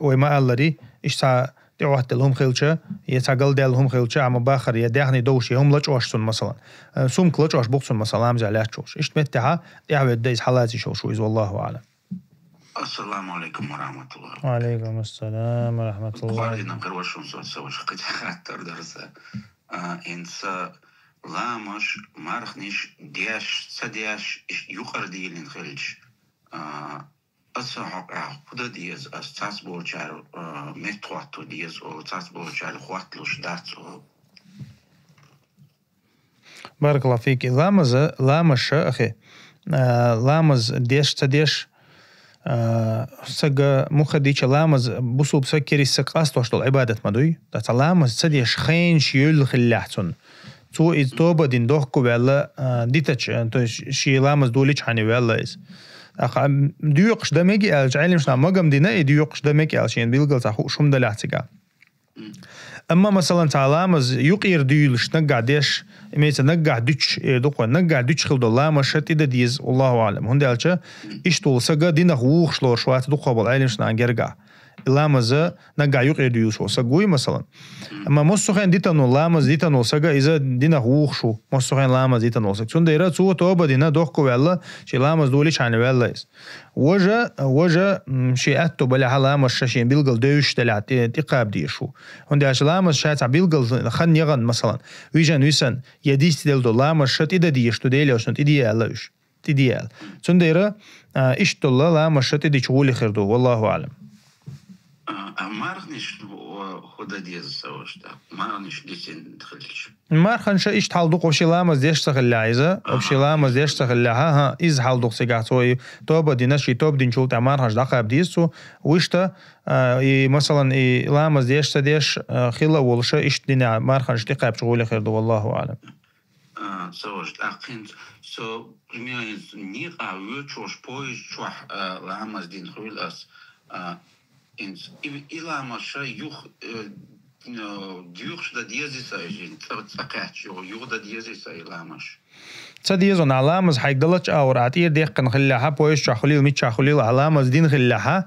وما الله دي إيش تا تعوهت لهم خيلشة يتعقل دلهم خيلشة عم باخر يدهني دوشي هم لج أشتون مثلا سوم كلج أش بقصن مثلا عم زعلات شوش إيش متها تعود دايز حالاتي شو إذ والله أعلم. السلام عليكم ورحمة الله. وعليكم السلام ورحمة الله. وعلينا غير وشون سوش قد حتى درسة إنسا لامش مارخنيش دياش سدياش يقر ديلين خلج أصحاب خدا ديز أستاذ بولشار متواتو ديز أو أستاذ بولشار خواتلوش دارتو. بارك الله فيك. لامش أخي لامز ديش تديش سجى مخديش لامز بوسو بسكري سقاس توشتل عبادة مدوي تتلامز سديش خين شيول خلاحتون تو إز توبة دين دوخكو بيلا ديتش أنت شي لامز دوليش حني بيلا إز ديوقش دمجي ألج علمش نعم مقام دينا ديوقش دمجي ألشين بيلقل تحو شم دلعتك أما مثلا تعلامز يقير ديولش نقع ديش إميت نقع ديش دوقا نقع ديش خلد الله ما شت إذا ديز الله أعلم هندي ألشة إيش طول سجى دينا خوخ شلور شوات دوقا بالعلمش نعم جرجع لامز نقع يقير ديوش وسجوي مثلا أما مستخين ديتانو لامز ديتانو سجى إذا دينا خوخ شو مستخين لامز ديتانو سكون ديرات سو توبة دينا دوقكو ولا شي لامز دوليش عن ولا إس وجا شي أتو بلا حلامز شاشين بيلقل دوش تلعت تقاب ديشو هندي أش لامز شات بيلقل خن يغن مثلا ويجان ويسن يديست دل لامز شات إذا ديش تديله عشان تديالش تديال سون ديرا إيش تلا لامز شات إذا شغولي خردو والله أعلم. مارخنيش خدا ديز سوش ده مارخنيش ديسين دخلش مارخنش إيش تحلدوق وشي لامز ديش تغل عايزة وشي لامز ديش تغل ها إز حلدوق سيجاتوي توبة دينا شي توب دين شولت مارخنش دقاب ديسو ويشتا مثلا لامز ديش تديش خلا ولشة إيش دينا مارخنش دقاب شغولي خير والله أعلم. سوش أكيد سو примерно نيقع ويتشوش بويش شوح لامز دين خيل أس إنس إلا ما شيء يخ ديوخش دا ديزي سايجين تساقاتش يخ دا ديزي ساي لامش تديزون علامز حيقدلتش أور عتير ديق نخليها بويش شخليل ميت شخليل علامز دين خليها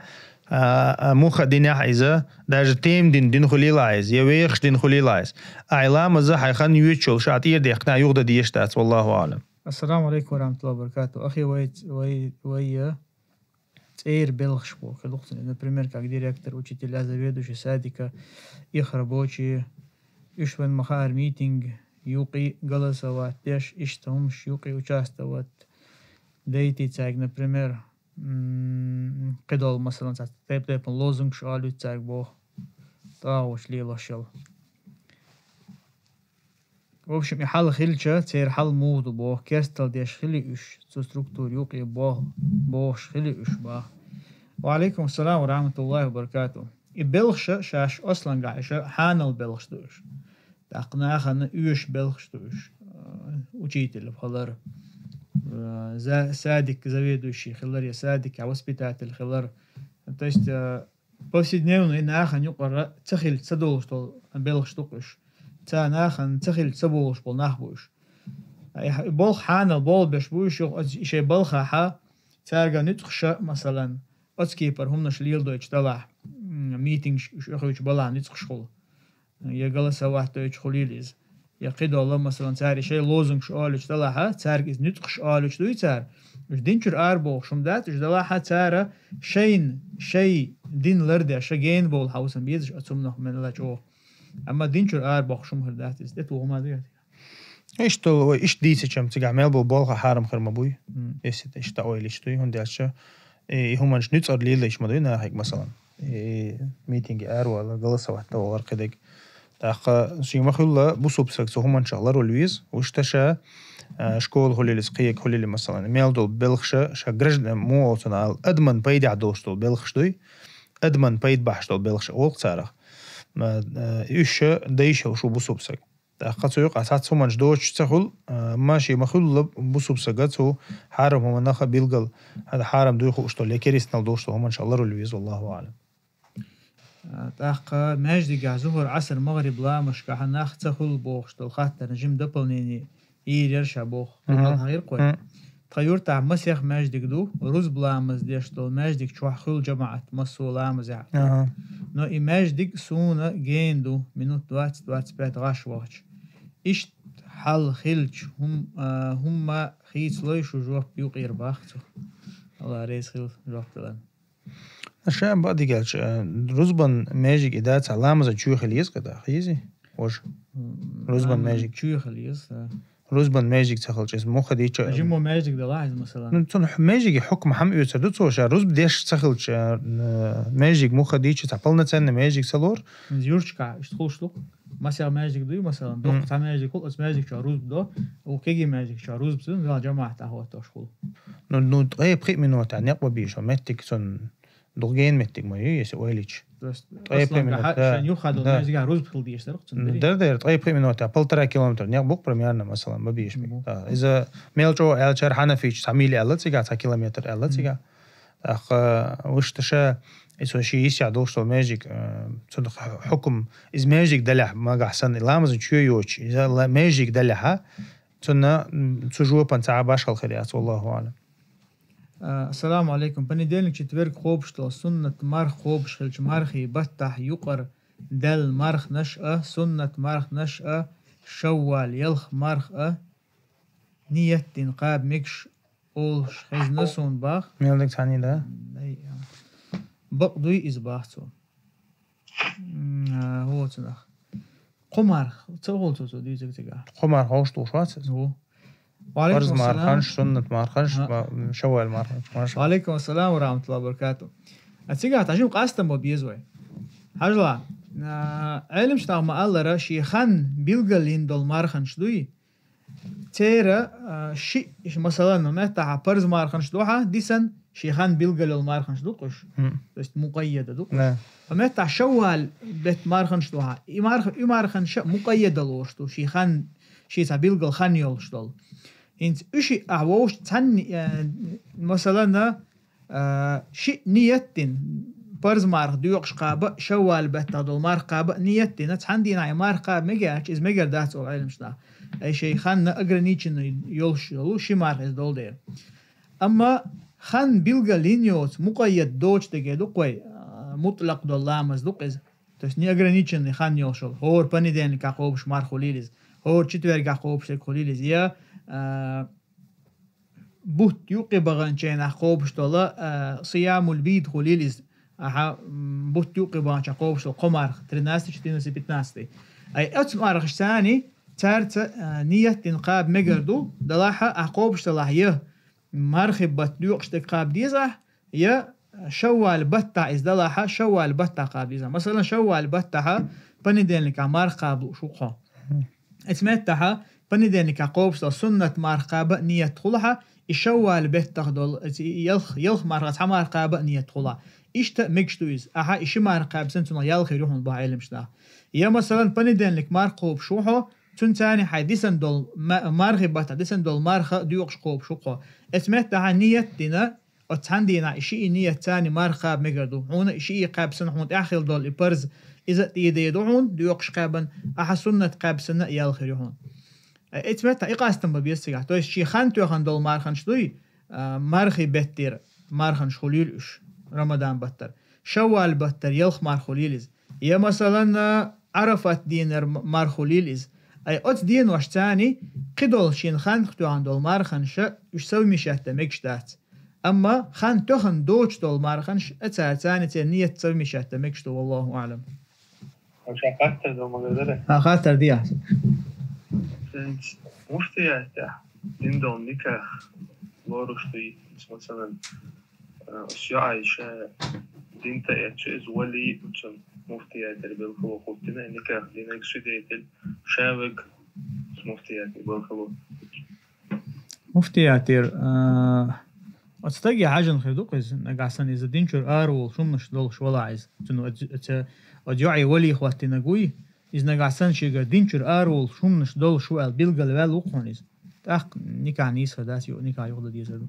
موخ دين عايزة داج تيم دين خليل عايز يويخش دين خليل عايز علامز حيخن يوتشل شعتير ديقنا يخ دا ديشتات والله أعلم. السلام عليكم ورحمة الله وبركاته. أخي وي Эйр Белхшпо, например, как директор, учителя, заведующий садика, их рабочие, ишвен махар митинг, юки голосовать, теж иштом юки участвовать. Дейти цайг, например, кидал масалан теп лозунг шалю цайг бо, тауш ли лошел. В общем, и хал хильча, цейр хал муду бо, керстал деш хили уш, цу структур юки бо хили уш ба. وعليكم السلام ورحمة الله وبركاته. البلخش شاش أصلاً قاعشة حان البلخش دوش. تقناع خنا يوش بلخش دوش. وجيت اللي بخلر. سادك заведующий خلر يا سادك وоспитатель خلر. То есть повседневно إن آخن يقرأ تخيل تدولش طول بلخش دوش. تان آخن تخيل تبولش بول نخبوش. بلخ حان البول بشبوش شيء بلخ ح تارجع نتخش مثلاً. أتكيبر هم نشليل دويش تلا ميتينج يخويش بلا نتخش خل يقال سواحت دويش خليليز يقيد الله مثلا تاري شيء لوزنج شالش تلا ها تارجز نتخش آلش دوي تار مش دينشر أربو شم دات مش تلا ها تارا شيء دين لرده شجين بول حوسن بيزش أتسمنه من لا جو أما دينشر أربو شم هردات إز ده تو ما ديت. إيش ديسي كم تجعمل ببالغ حارم خير مبوي يسيت إيش تأويل إيش توي هون داشة هم مش نيت أرلي ليش مدينا هيك مثلا ميتينج ولا جلسة واحدة وغير كده تأخ شيء ما خلا بوسوب سكس هم إن شاء الله رولويز واشتشى شكول هولي لسقيك هولي مثلا ميل دول بلخشة شجرج مو أصلا أدمن بيد عدوش دول بلخش دوي أدمن بيد بحش دول بلخش أول صارخ ما إيش دايشة وشو بوسوب سك تأخذ سوق أساس هم جدوش تسخل ماشي ما خلا بوسوب سكتو حارم هم ناخ بيلقل هذا حارم دوي خوش دول لكيريس نالدوش هم إن شاء الله رولويز والله أعلم تأخ ماجد جا ظهر عصر مغرب لا مش كحناخ تسخل بوخش دول خاطر نجم دبلني يرشا بوخ غير قوي تغير تاع مسيخ ماجد جدو روز بلا مزديش دول ماجد شو خل جماعة مسؤول مزع نو ماجد سونا جيندو منوت 25 غاش وقت إيش حل خلج هم خيس ليش وجوه بيوقير باختو الله رئيس خل جوه تلان عشان بعد قالش روزبان ماجيك إدات علامة شو خليس كده خيزي وش روزبان ماجيك شو خليس روزبان ماجيك تخلش اسمه خديتش جيمو ماجيك ده لاحظ مثلا نتون ماجيك حكم حم يوسدو توش روز بديش تخلش ماجيك مو خديتش تعبلنا تاني ماجيك سلور يورشكا اشتخلش له مثلا ماجيك دو مثلا دوق تاع ماجيك كل اسم ماجيك شو روز بدو وكيجي ماجيك شو روز بسون لا جماعة هو تشخل نو طيب خي منو تاني قبل بيشو متك سون دوغين متك ما يسويليش طيب عشان يخدوا ماجيك روز بخل دي يشترق در طيب خي منو تاع 3 كيلومتر نيق بوك بريميرنا مثلا ما بيش إذا ميلجو ألشر حنفيش تعميلي ألت سيجا 2 كيلومتر ألت سيجا أخ وش تشا إسوا شيء يسيع دوشتو ماجيك صدق حكم إز ماجيك دلح ما قحسن لامز شو يوش إذا ماجيك دلحها صرنا تسجوا بنتاع باش الخيرات والله أعلم. السلام عليكم بنديلك تتورك خوبشتو سنة مرخ خوبش هلش مرخي بتح يقر دل مرخ نشأة سنة مرخ نشأة شوال يلخ مرخ نية تنقاب مكش أولش خزنسون باخ ميلدك ثاني ده بقضي إزباحتو هو تنخ قمر تقول تو دي تقطع قمر هوش تو شوات هو فرض مارخنش سنة مارخنش شوال مارخنش وعليكم السلام ورحمة الله وبركاته أتيجا تعجب قاستم ببيزوي حاجة علم شتاع ما الله راشي خان بيلقلين دول مارخنش دوي تيرا شيء مثلا متى فرض مارخنش دوها ديسن شي خان بيلقل المارخنش دوقش بس مقيدة دوقش فمتى شوال بيت مارخنش دوها مارخنش مقيدة لوشتو شي خان شي تبيلقل خان يولشتول انت اشي اعوش تاني مثلا شي نيتين برز مارخ ديوقش قابة شوال بتا دول مارخ قابة نيتين تحندين اي مارخ قاب ميجاش از ميجر دات او علم شنا اي شي خان اقرا نيچن يولشلو شي مارخ از دول دير اما خان بيلغا لينيوت مقيد دوش دگه دوقوي مطلق دول لامز دوقز تسني اقرا نيچن خان يولشل هور بني دين كاقوبش مارخ وليلز هور چتوير كاقوبش كوليلز يا بوت يوقي بغانشين أخوبش طلا صيام البيد خليلز بوت يوقي بغانش أخوبش القمر ترناستي شتينوسي بتناستي أي أتم أرخش ثاني تارت نية تنقاب مجردو دلاحة أخوبش طلا يه مرخب بات يوقش تقاب ديزه يا شوال بطع إز دلاحة شوال بطع قاب ديزه مثلا شوال بطعها بندين لك عمار قاب شوقها اسمتها بندين كقوبس سنة مرقابة نية تدخلها الشوال بيت تاخدول يلخ مرقات مرقابة نية تدخلها إيش مكشتويز أها إيش مرقاب سنتنا يلخ يروحون بعلم شنا يا مثلا بندين لك مرقوب شوحه تنتاني حديثن دول مرغبة حديثن دول مرخ ديوقش قوب شوقه اسمتها نية دينا وتعندينا إشي نية تاني مرقاب مجردو هون إشي قاب سنة هون أخيل دول إبرز إذا يديدوهون ديوقش قابن أها سنة قاب سنة يلخ يروحون اتمتى إقاستم ببيستيقع تويس شي خانتو خاندول مارخنش دوي مارخي بتر مارخنش خليلش رمضان بتر شوال بتر يلخ مارخليلز يا مثلا عرفت دينر مارخليلز أي أت دين واش تاني قدول شين خانتو خاندول مارخنش يسوي مشاهدة مكشتات أما خانتو خاندوش دول مارخنش أتار تاني تنية تسوي مشاهدة مكشتو والله أعلم خاطر دو مقدرة خاطر دي أحسن مفتي ديندون نكاح لورشتي مثلا أشياء عايشة دينتا يتشئز ولي وتشم مفتي بالخلق وفتنا نكاح دينك سيديت شاوق مفتي بالخلق مفتي أتستجي حاجة نخدوق إذا نقعسن إذا دينشر آرو شو مش دولش ولا عايز تنو أديعي ولي إخواتي نقوي إذا نقعسن شيء دينشر آرو شو مش دول شو البيلغ الوال وقونيز تأخ نكاح نيس هداسي ونكاح يغضى ديزادو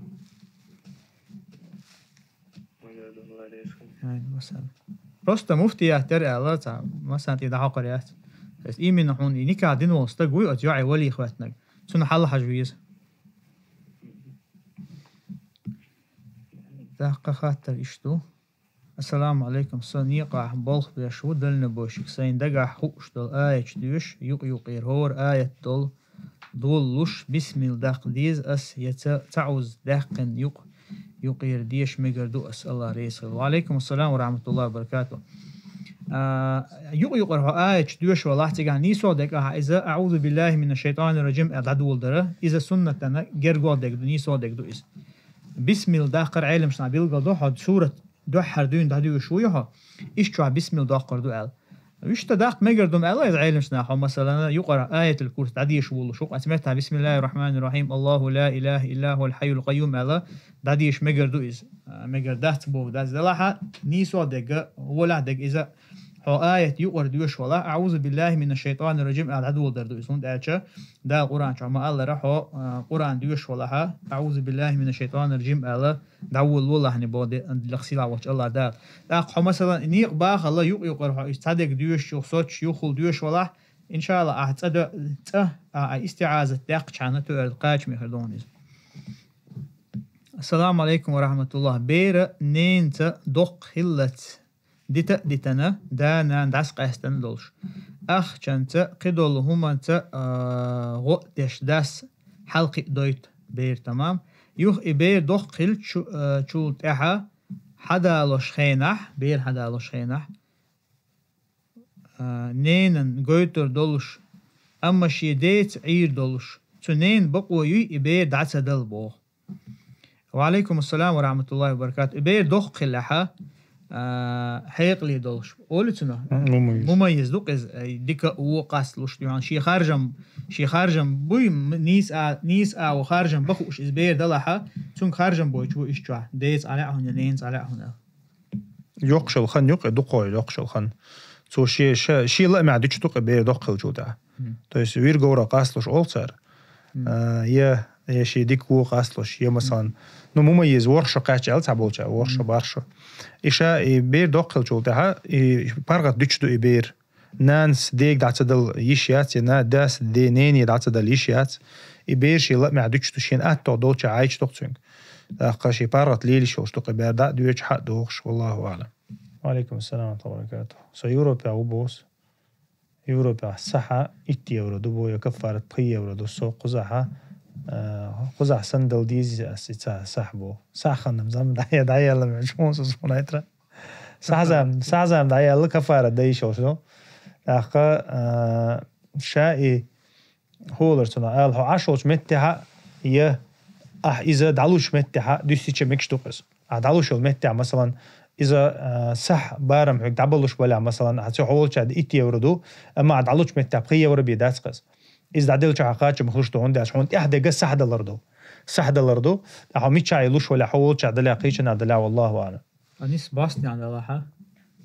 هاي مثلا просто مفتي يحترق الله تعالى مثلا إذا حقريات بس إيمي نحون نكاح دين وستقوي أديعي ولي إخواتنا تنو حل حجويز دقة خاطر إشتو السلام عليكم صنيقة بولخ بيشو دلنا بوشك سين دقع خوش دل آية دوش يقير هور آية دول لش بسم الدق ديز أس يتعوز دقن يقير ديش مقردو أس الله ريسل وعليكم السلام ورحمة الله وبركاته يقير آية دوش والله تقع نيسو دقع إذا أعوذ بالله من الشيطان الرجيم أدعو دره إذا سنة تنا جرقو دقدو نيسو دقدو إس بسم الله قر علم شنا بيلقى دو حد سورة دو حردون دو شويها إيش شو بسم الله قر دو قال ويش تداق مقردم الله إذا علم شنا مثلا يقرأ آية الكرسي تعدي شو شو أسمعتها بسم الله الرحمن الرحيم الله لا إله إلا هو الحي القيوم الله داديش مقردو إز مقردات بو داز دلها نيسو دق ولا دق إذا هو آية يقرأ دوش ولا أعوذ بالله من الشيطان الرجيم العدو دردو إسون داچا دا القرآن شما الله رحو قرآن دوش ولا أعوذ بالله من الشيطان الرجيم الله دعول والله نبود لخسيلا وش الله دا دا مثلا نيق باخ الله يقرأ يصدق دوش يخصوش يخل دوش ولا إن شاء الله أعتقد استعاذة داق شانتو القاش مهردونيز السلام عليكم ورحمة الله بير نينت دق خلت ديتنا دانا داس قاستن دولش أخ كانت قدول هما انت غدش داس حلقي دويت بير تمام يوخ بير دخل شو تاها حدا لوش خينح بير حدا لوش خينح نين جويتر دولش أما شي ديت عير دولش تنين بقوا يي بير دعس دلبو وعليكم السلام ورحمة الله وبركاته بير دخل لها حيقلي دولش قولتنا مميز دوقز ديك وقاس لوش يعني شي خارجم بوي نيس او خارجم بخوش ازبير دلها تون خارجم بوي شو ايش جوا ديز على هون لينز على هون يقشل خن دقوي يقشل خن سو شي لا ما عدتش دوق بير دقل جودا то есть وير غورا قاسلوش اولصر يا شي ديك وقاسلوش يا مثلا نو مميز ورشة قاچال تابولچا ورشة بارشة إيشا بير دقل جولتها بارغت ديشدو بير نانس ديك دعتدل يشيات ينا داس دينين دعتدل يشيات بير شي لا ما ديشدو شين اتو دولچا عايش دوقتسونغ قاشي بارغت ليلي شوش دوق بير دا دويش حق دوخش والله اعلم وعليكم السلام ورحمة الله وبركاته سو يوروبا وبوس يوروبا صحة 1 يورو دبو يكفارت 3 يورو دو سو قزحة قزح سندل ديز أسيتا سحبو ساخنم زم دايا لما مشموس سمونايترا سازم دايا لكفارة دايشو شو أخا شائي هولرتنا قال هو عشوش متها ي إذا دعلوش متها دوستيش مكشتوقس دعلوش المتها مثلا إذا صح بارم حق دعبلوش ولا مثلا هتسو حولش عد 1 يورو دو أما دعلوش متها 3 يورو بيداتقس إذا عدلت عقاش مخلوش هون داش هون إحدى قص $1 دو هم شيء لوش ولا حول عدلا قيش عدلا والله أعلم. أنيس باستي عند الله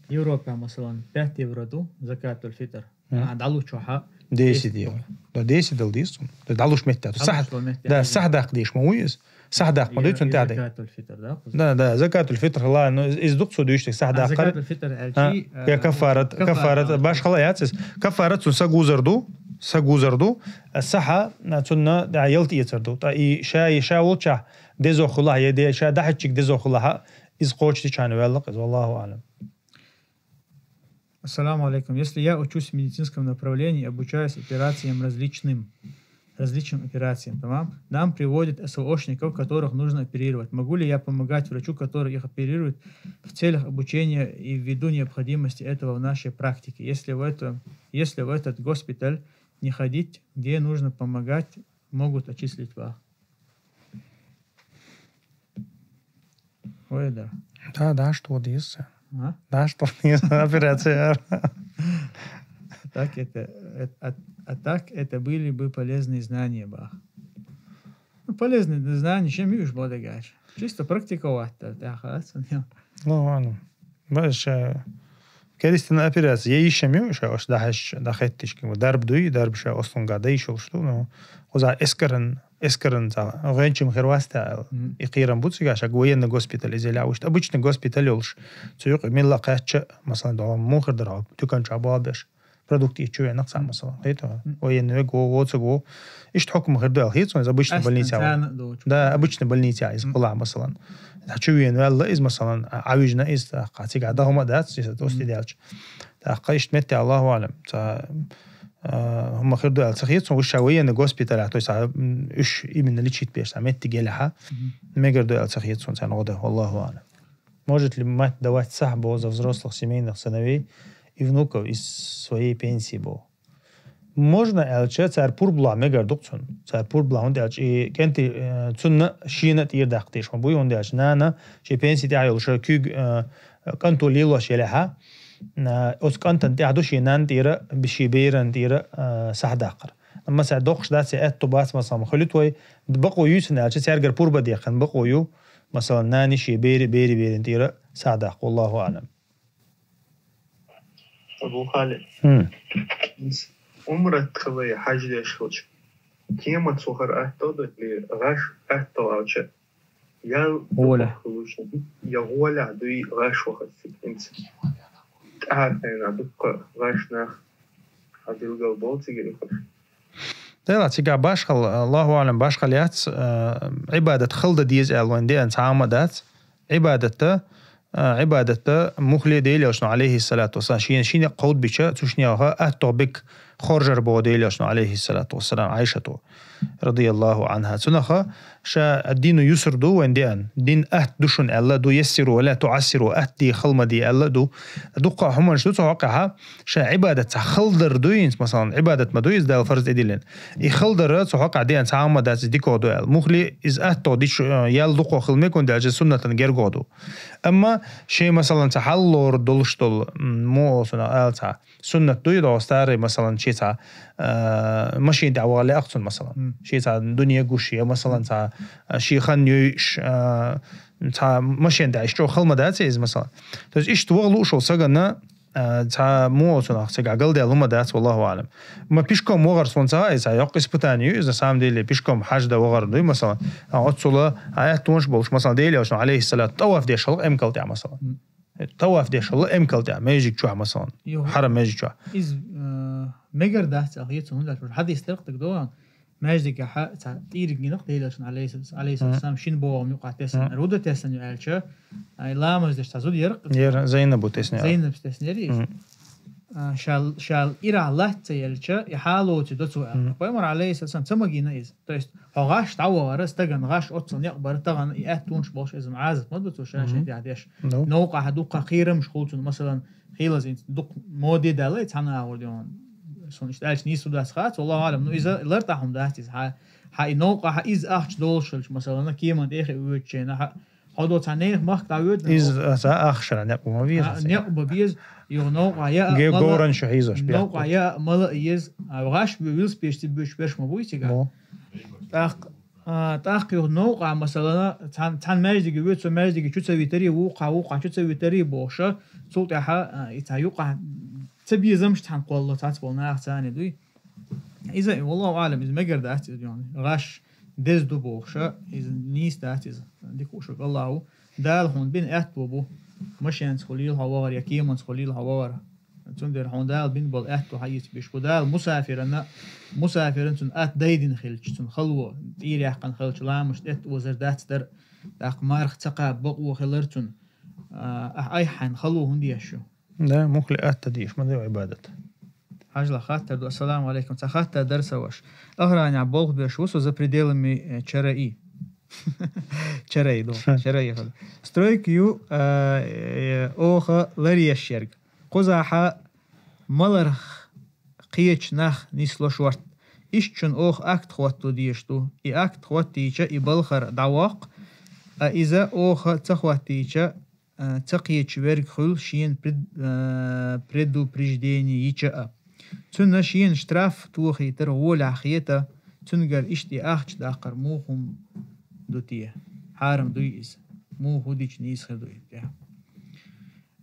يوروبا مثلا 5 يورو دو زكاة الفطر عدلو شوحة ديسي ديو ديسي دل ديسون دعلوش متى صح ده صح ده قديش مويز صح ده قديش أنت عادي زكاة الفطر ده زكاة الفطر الله إنه إذا دقصو دويشتك صح ده زكاة الفطر الشيء يا كفارة باش خلاص كفارة سجوزردو الصحة نتونا دعيلت يتردو تا شاولشة دزو خلاها يدي شا دحتشك دزو خلاها إز قوتشتي كانوا يلق والله أعلم. Ассаламу алейкум. Если я учусь в медицинском направлении, обучаюсь операциям различным, различным операциям, тамам. Нам приводят СВОшников, которых нужно оперировать. Могу ли я помогать врачу, который их оперирует в целях обучения и ввиду необходимости этого в нашей практике? Если в этот госпиталь не ходить, где нужно помогать, могут отчислить вас. Ой, да. Да, что здесь? А? Да, что здесь операция. Так это были бы полезные знания, бах. Ну, полезные знания, чем видишь, бодегаешь. Чисто практиковать. Ну, ладно. Баш, كريستنا операция. Я еще мюш, аж дахеттиш, как дарб дуй, дарб ша ослонга дейшел, что, ну, оза эскерен за раньше мхерваста и кирам бутсига, ша военный госпиталь изеля, уж обычный госпиталь олш. Цюрк милла кача, масалан, да мухер драб, тюкан чабабеш. Продукты чуя нахса масалан. Это военный го. Ишт хокум хердуэл хитсон из обычной больницы. Да, обычной больницы из Кула масалан. Чуя вэлла из масалан, авижна из катига дахома дат, из остидялч. Так, кайшт метти Аллаху алям. هم خردوا التخيط وشوية نجوسبيتال تويس إيش إيمن اللي تشيت بيش عملت تجيلها ما قردوا التخيط صون سان غدا والله أعلم. Может ли мать давать сахбу за взрослых семейных сыновей и внуков из своей пенсии бо? Можно элче царпур бла мегардук цун. Царпур бла он делч и кенти цунна шина тир дактиш. Он буй он делч нана ши пенсии тяйол шо кюг канту лило шелеха. أوس كنتن تعدوش ينان تيرا بشيبيرن تيرا سهداقر أما سهدوقش ده سأت طباس مثلا خليت بقوا يوسن على سيرجر بوربا ديخن بقوا يو مثلا ناني شيبيرن تيرا سهداق والله أعلم. أبو خالد. عمرك خوي حاجة ليش كيما تصخر أهتود اللي غاش أهتو أوشة يا ولا ولا دوي غاش وقت أنت أنا دقة غاشنا هذا الجواب تيجي لا تيجا باشخل الله أعلم باشخل يات عبادة خلد ديز ألوان دي أنت عامدات عبادة مخلي ديليوشنا عليه الصلاة والسلام شين قود بيشة تشنيها أتوبك خرجر بوديليوشنا عليه الصلاة والسلام عائشة رضي الله عنها سنخا شا الدين يسر دو ونديان دين دشن الله دو يسر ولا تعسر دي خلما دي الله دو دقة هم شو توقعها شا عبادة خلدر دوينس مثلا عبادة ما دويس ده الفرض إديلن يخلدر توقع دي أن تعامل ده ديكو دو مخلي إز ديش يال دقة خلمكون ده سنة غير دو أما شيء مثلا تحلور دولشتول مو سنة ألتا سنة دوي دو استاري مثلا شيء تا ماشي دعوة لأقصن مثلا شيء تا دنيا قوشية مثلا تا شيء خنيش تا ماشي دعيش جو خلما داتيز مثلا تج إيش توغلو شو سجنا تا مو سنة سجع قل ده لما دات والله أعلم ما بيشكم وغر سونسا إذا يقص بتاني إذا سام ديلي بيشكم حاجة ده وغر دوي مثلا عطسلا عيات تونش بولش مثلا ديلي وشنا عليه الصلاة طواف ديش الله إمكال تاع مثلا طواف ديش الله إمكال تاع ما يجيك شو مثلا حرم ما يجيك شو إز مجر ده تأخيط سون ده حد يسترق تقدر ما يجيك حق تيرك جنق ديلي وشنا عليه السلام شين بوام يقع تسن رودة تسن يعيشه لا ما يجدش تزود يرق زينب تسن زينب تسن شال إيرا الله تيلشه يحالو تدوسو بيمر عليه السلام تمجينا إز تويست غاش تعوى ورس تجن غاش أتصل يقبر تجن يأتونش باش إذا معازف ما دوتو شاشة دي عديش نوقع هدوقة خيرم شخوتون مثلا خيلز إنت دوق مودي دالة تحنا أوليون سونش دالش نيسو داس خات والله أعلم إنه إذا لرتاحهم داستيز هاي نوقع إز أخش دولشلش مثلا كيمان إخي ويتشينا هادو تانيخ مخ تعود إز أخشر نقو ما بيز نقو بيز يونوقع يا جورن شحيزش نوقع يا ملا إز غاش بيويلز بيشتي بيش ما بويتيجا تاق يونوقع مثلا تان ماجدي ويتسو ماجدي شو تسوي تري وقع شو تسوي تري بوشة صوت يحا يتايوقع تبي زمش تان قولة تاتبولنا ثاني دوي إذا والله أعلم إذا ما قدرت يعني غاش دز دو بوشة إذا نيس داتيز ديكوش الله دال هون بين أتبو مشان خليل هوار يا كيمان خليل هوار تندر هون دال بين بول أتبو حيث بيش ودال مسافر تن أت دايدين خلش تن خلوة تير يحقن خلش لا مش أت وزردات در أقمار تقاب بقو خلرتن أي حن خلوه هندي شو ده مخلي أت ديش ما ده عبادة حاجة خاطر السلام عليكم تخاطر درس وش أهران عبالغ بيشوسو за пределами ЧРИ ЧРИ دو ЧРИ стройкию أوخ لريشيرج قزاحة ملرخ قيش نخ نيسلو شورت إيشون أوخ أكت خواتو ديشتو إي أكت خواتيشا إي بلخر دواق إذا أوخ تخواتيشا تقيش ورق خل شين предупреждение يشاء تن شين штраф توخي ترغول عخيتا تنقر إشتي أخش داقر موهم دوتيه حارم دويس مو هوديش نيسخر دويت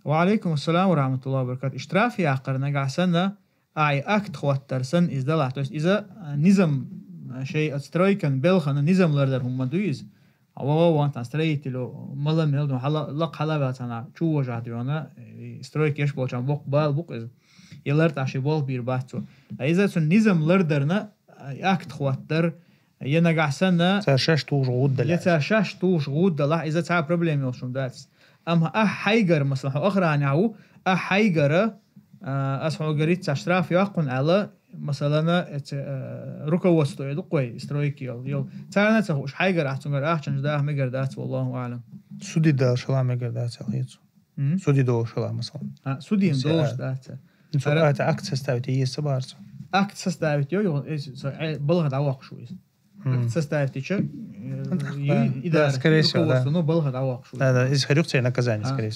وعليكم السلام ورحمة الله وبركاته اشتراف يعقر نقع سنة أعي أكت خواتر سن إزدلع تويس إذا نظام شيء أسترويكن بلخن نظام لردر هم دويز وانت استريت له ملا ميلدون لق حلبات أنا شو وجهت وانا استرويك يشبه كان بوق إذا يلرت عشي بول بيرباتو إذا سن نظام لردرنا أكت خواتر ينقع سنة تشاش توش غود دلع يتشاش توش غود دلع إذا تعب بروبليم يوصل داتس أما حيجر مثلا أخرى عنه حيجر أسمع قريت اشتراف يقون على مثلا ركوة وسطو يدقوي استرويكي يل تعالنا تخوش حيجر أحتمر أحسن جداه مقردات والله أعلم سودي دا شلا مقردات أخيط سودي دو شلا مثلا سودي دوش دات سؤال أكسس تاوتي يسبارس أكسس تاوتي يو بلغ دعواق شوي أكسس تاوتي شو إذا ركوة نو بلغ دعواق شوي هذا إذا خريقتي наказание скорее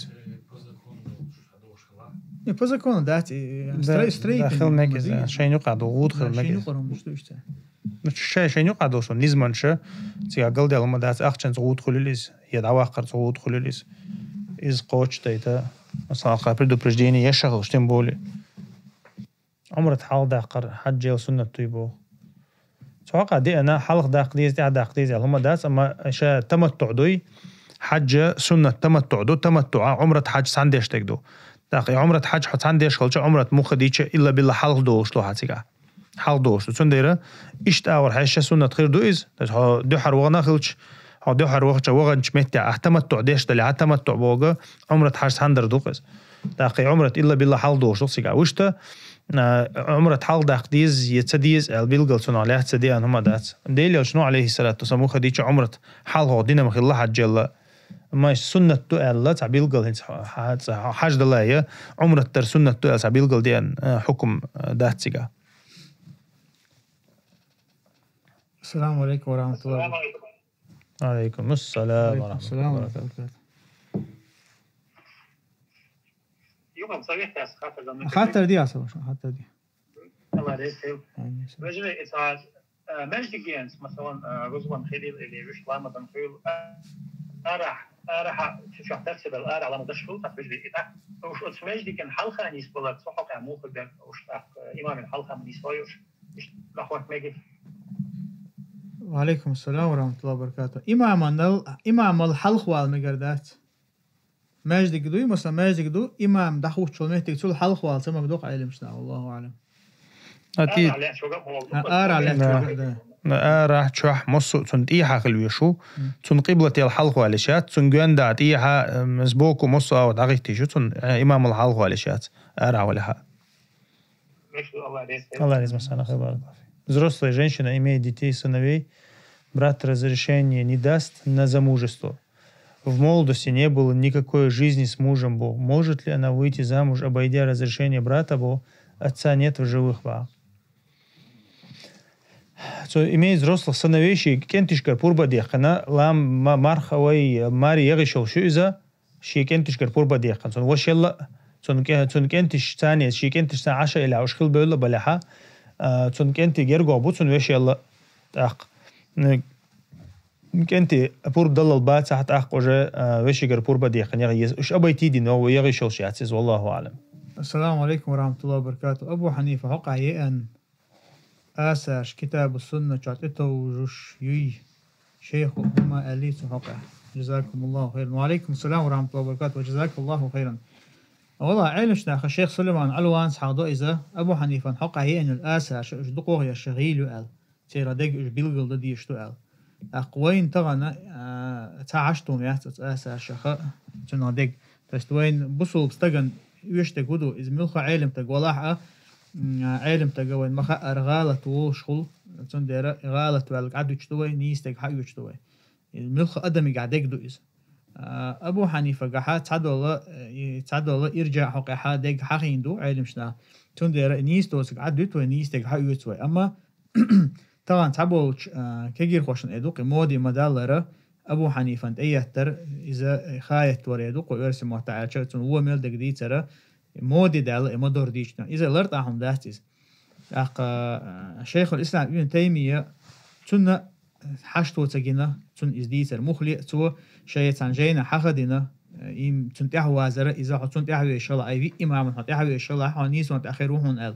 Не по закону дать стрейт. داخل مكز شيء يقعد وغود خل مكز. شيء يقرم مش تويشته. شيء يقعد وصل نزمن شة تيجا قل ده لما دات أخشن غود خلوليس يدعواقر غود خلوليس إز قوتش تيتا مثلا قبل предупреждение يشغل شتم بولي عمرت حال داقر حج وسنة طيبو. توقع دي أنا حلق داقديز دي داقديز لما دات أما شا تمتع دوي حج سنة تمتع دو تمتع عمرت حج سانديش تكدو. داقي عمرت حج حت سانديش خلش عمرت مخديش إلا بالله حلق دوش لو هاتيجا حلق دوش تنديره إشت أول حاجة سنة خير دويز دو حروغنا خلش دو حروغ وغنش متع احتمتع ديش دلي احتمتع بوغا عمرت حج ساندر دوقز داقي عمرت إلا بالله حلق دوش لسيجا وشتا عمرت حلق داقديز يتسديز البيلغل سنة عليه تسديان هما دات ديلي شنو عليه الصلاة والسلام خديش عمرت حلق دينا مخ الله حج الله ما سنة تؤل تعبيلقل حاج دلاية عمر التر سنة تؤل تعبيلقل ديان حكم داتسيقا. السلام عليكم ورحمة الله وبركاته. عليكم السلام ورحمة الله وبركاته. يوم صريح يا خاطر خاطر دي أصلا خاطر دي. الله يسلمك. رجل إسعاد مجد جينس مثلا رزقا خليل اللي يروح لامة تنقيل راح تشوف تحسب الآر على مدشفل تفرج بيتا وش اسمش دي كان حلقة نيسبلت صحق عموخ ده وش إمام الحلقة من يسويش مش لخوات مجد. وعليكم السلام ورحمة الله وبركاته. إمام الحلقة والمجردات ماجد قدوي مثلا ماجد قدو إمام دخوش شو مهتك شو الحلقة والسما قدوق علم شنا والله أعلم. أكيد. على راح تشوح مصو تنتيها خلويشو تنقبلة الحلقة والشات تنجندا تيها مسبوك ومصو أو دقيقتي شو تن إمام الحلقة والشات ولا الله يسمع سنة خبر. Взрослая женщина имеет детей сыновей, брат разрешения не даст на замужество. В молодости не было никакой жизни с мужем, бо может ли она выйти замуж, обойдя разрешение брата, бо отца нет в живых ба. имеет взрослых сыновей, кентишкар пурба дехана, лам мархавай мари ягишел шуиза, ши кентишкар пурба дехан. сон вошелла, сон кентиш ثانية شي كنتش ساعة 10 إلى 20 بيلا بلحة. сон كنتي جرجع بوت сон وشيللا تأق. كنتي پور دلل بات ساعة تأق وجه وشيجر پوربا ديخن يعني إيش أبي تيدي نو يغيشل شيء والله أعلم. السلام عليكم ورحمة الله وبركاته. أبو حنيفة حق عيان آساش كتاب السنة شعتته وجوش يي شيخ هما أليس حقه جزاكم الله خيرا. وعليكم السلام ورحمة الله وبركاته وجزاك الله خيرا. والله علمش ناخ الشيخ سليمان علوان سحضو إذا أبو حنيفة حق عيان الآساش إيش دقوه يا شغيل وقال تيرا دق إيش بيلقل دي إيش تقال أقوين تغنى تعشتهم يحتس آساش خا تنا دق تستوين بصل بستجن ويش تقولوا إذا ملخ علم تقولاحة علم تجوين مخا أرغالة وشغل تندير غالة والقعد يشتوي نيستك حق يشتوي الملخ أدمي قاعد يقدوز أبو حنيفة قحا تعد الله يرجع حق حادق حقيندو علم شنا تندير نيستوس قعد يتوي نيستك حق يتوي أما طبعا تعبوش كجير خوشن إدوق مودي مدالرة أبو حنيفة أيهتر إذا خايت وريدوق ويرسم وتعالى شرطن هو ميل دقدي ترى مودي دال مدور ديشنا إذا لرتاهم داستيز شيخ الإسلام ابن تيمية تنا حشتو تجينا تن إزديتر مخلي تو شيطان جينا حقدنا إم تنتحوا وازرة إذا حطون تحوي إن شاء الله أي في إمام حتحوي إن شاء الله حنيس وتأخروهن ال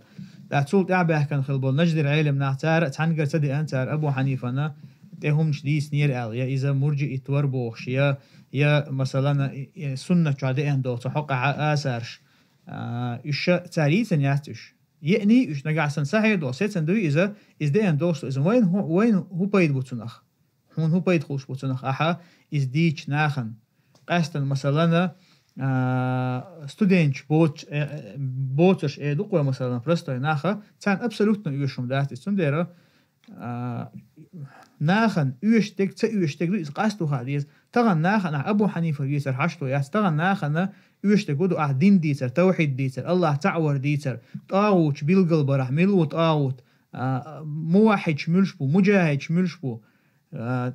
لا تقول تعبه كان خلبون نجدر علم نعتار تعنقر تدي أنتار أبو حنيفة تهم شدي سنير ال يا إذا مرجع يتور بوخش يا مثلا سنة شعدي أندو تحقق آثارش إيش تاريثن ياتش يعني إيش نجع سن صحيح دوسيت سن دوي إذا إزدين دوست إذا وين هو بيد بتنخ هو بيد خوش بتنخ أحا إزديش ناخن قاستن مثلا ستودنتش بوتش إدوقوا مثلا برستو ناخا تان أبسولوتنا يوشم داتي سنديرا ناخن يوشتك تيوشتك إذا قاستو هذه تغن ناخن أبو حنيفة يسر حشتو ياس تغن ناخن يوشتك ودو دين ديتر توحيد ديتر الله تعور ديتر طاوت بالقلب برح ملو طاوت موحد شملشبو مجاهد شملشبو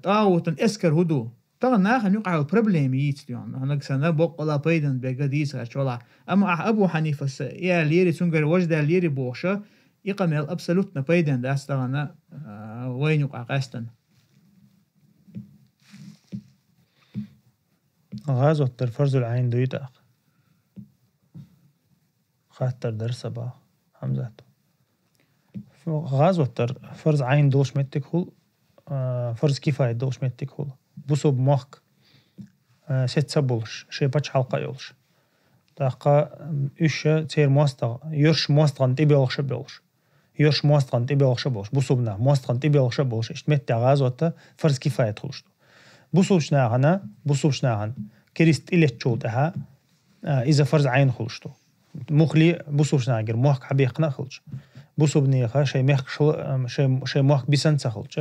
طاوت اسكر هدو طبعا ناخن يقع البروبليم يتيون هناك سنة بقلا بيدن بقديس أشولا أما أبو حنيفة يا ليري تنقر وجد ليري بوشة يقمل أبسولوتنا بيدن داس طبعا وين يقع قاستن غازو الفرز العين دويتا خاطر درس با همزات غازو فرز عين دوش متك هو فرز كفاية دوش متك هو بوسوب مخك ست سبولش شيء بتش حلقة يولش تاقا إيش تير ماستر يرش ماستر تبيلش بيلش يرش ماستر تبيلش بيلش بوسوبنا ماستر تبيلش بيلش اشتمت غازو فرز كفاية تخلش بوسوبشنا عن كريست إلى تشوتها إذا فرز عين خلشتو مخلي بوسوبشنا غير مخك حبيقنا خلش بوسوبني خا شيء مخ شيء مخك بيسنت خلش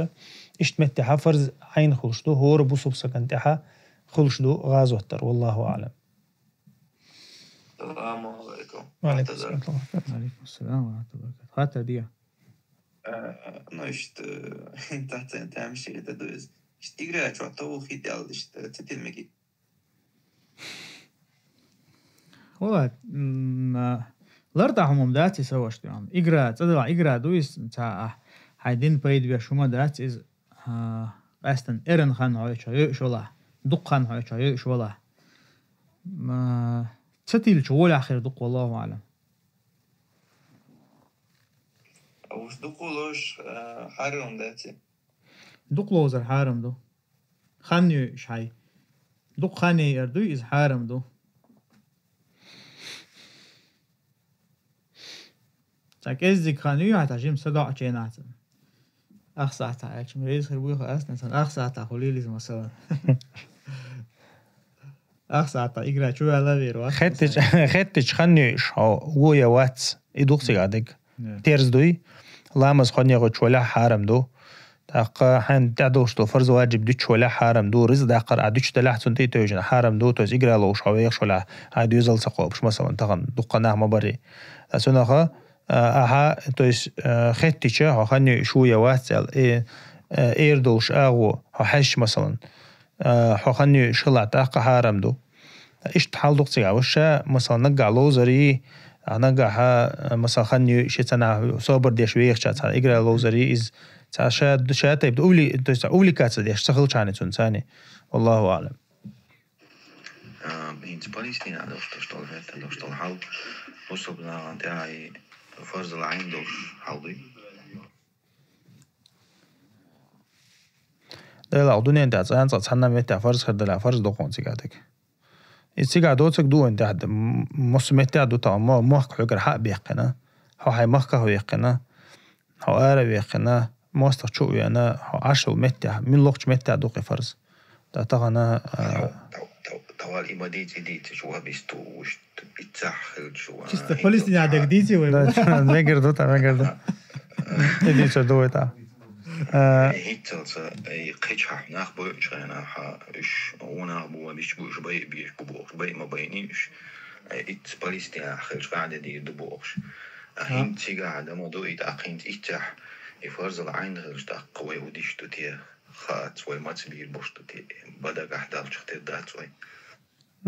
اشتمتها فرز عين خلشتو هو بوسوب سكنتها خلشتو غازوتر والله أعلم. السلام عليكم. وعليكم السلام. وعليكم السلام ورحمة الله وبركاته. خاطر دي. نشت تحت تعمل شيء تدوز. اشتغل شو تو خيط على اشت تتلمكي. والله لرتاحهم داتي سواشتو يعني إجراء دويس تاع هايدين بيد بيشوما دات إز أستن إيرن خان عايشة شولا دق خان عايشة شولا ما تستيل شغول آخر دق والله أعلم. وش دقولوش حارم داتي. دق لوزر حارم دو خاني شاي دق خاني أردو إز حارم دو. تاكيزك خانيو هتعجم صدع جينات أخسع تعيش مريض خربوي خاصنا أخسع تأخليلي مثلا أخسع تأجر شو على غيره خدتش خانيو هو يا واتس يدوقسي عادك تيرز دوي لامز خانيو قد شولا حارم دو تاقا حين تعدوش تو فرز واجب دوش ولا حارم دو رز داقر عدوش تلاح تنتي توجن حارم دو توز إجرا لو شوية ولا هادو يزل سقوبش مثلا تغن دقناه مبري أسونها أها تويس خدتشة هخني شوية واتسال إيردوش أغو هحش مثلا هخني شلع تاقا حارم دو إيش تحال دقتي عوشة مثلا نقع لوزري نقعها مثلا خني شتنا صابر ديش ويخ شات إجرا لوزري إز شاد شات يبدو أولي كاتس ديش تخل شاني تنساني والله أعلم. بينت باليستينا دوشتال حال وصلنا عند أي فرز العين دوش حالي. ده لا أدوني أنت أصلاً صنّا متى فرز خد لا فرز دقون سيجاتك. السيجات دوتك دو أنت حد متى دو تا ما حقر حق بيقنا هاي ما هو يقنا هو أرى بيقنا ما استشو أنا عشر متى من لوقت متى دوق فرز ده تغنا طوال إماديتي شو بيستو وش بتسحل شو Чисто Палестина عندك ديتي وين؟ ما قردت إديتش دويتا. هيتلز قيتش حناخ بوش أنا إيش وأنا بيش بوش ما بينيش إت باليستيا خلش قاعدة دي دبوش هين تيجا هذا موضوع يتأقينت إتح يفرز العين خلش تقوي وديش تطيع خات وي ما تبير بوش تطيع بدأ قاعد شختي دات وي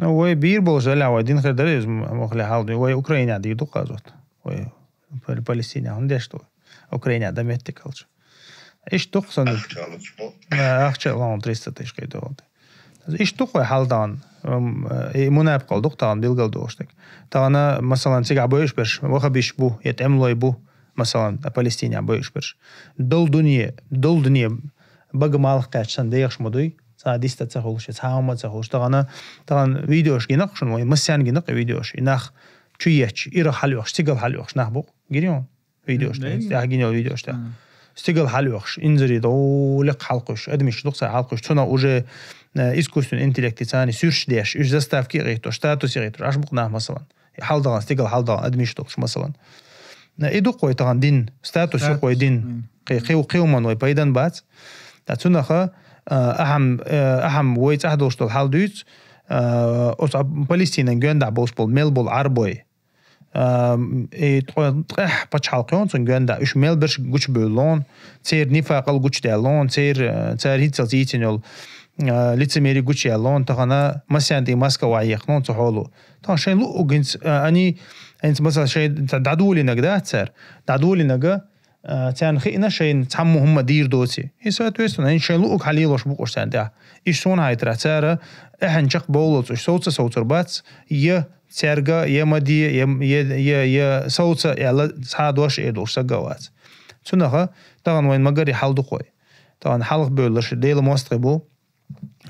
وي بير بوش لا وادين خير دريز مخلي حالدي وي أوكرانيا دي دوقازوت وي باليستيا هندش تو أوكرانيا ده متكلش إيش تقصن أخشى لون 300 تشكي دولت إيش تقوي حالدان مناب قلدق طبعا بيلقل دوشتك طبعا مثلا تيجي عبويش برش وخبيش بو يتعملوا يبو مثلا فلسطينيا عبويش برش دول دنيا بقى مالك كاتشان ديش مدوي ساديستا تسهولش تساهم تسهولش طبعا فيديوش جنقشون وي مسيان جنق فيديوش إنخ تشيش إيرا حلوش تيجل حلوش نخبو جريون فيديوش تاعجينيو فيديوش تاع стигал халюхш инзери долек халкуш адмиш докса халкуш цона уже искусственный интеллект тани сюршдеш уж заставки рейто статус рейто аж букна масалан халдаган стигал халдаган адмиш докш масалан иду койтаган дин статус кой дин қиуман ой пайдан бац тацунаха ахам войц ахдоштол халдуц ос палестина гönda болшбол мелбол арбой تروح بتشالقون سنجندا إيش ميل برش قش بولون تصير نفاق القش دالون تصير هيتزيتينول لتسميري قش يالون تغنا مثلا دي ماسكا وعيقنون تحولو طبعا شيء لو جنس أنت مثلا شيء دعدولي نقدا تصير دعدولي نقا تان خينا شيء تحمو هم دير دوتي يسوي تويستون إن شيء لو حليل وش بقوش تان ده إيش سون هاي ترى تصير إحنا شق بولوس إيش صوت رباط ترجع يمدي ي صوت يلا صادوش إيدوش سجوات سنها طبعا وين مجري حال دقوي طبعا حلق بولش ديل مستقبو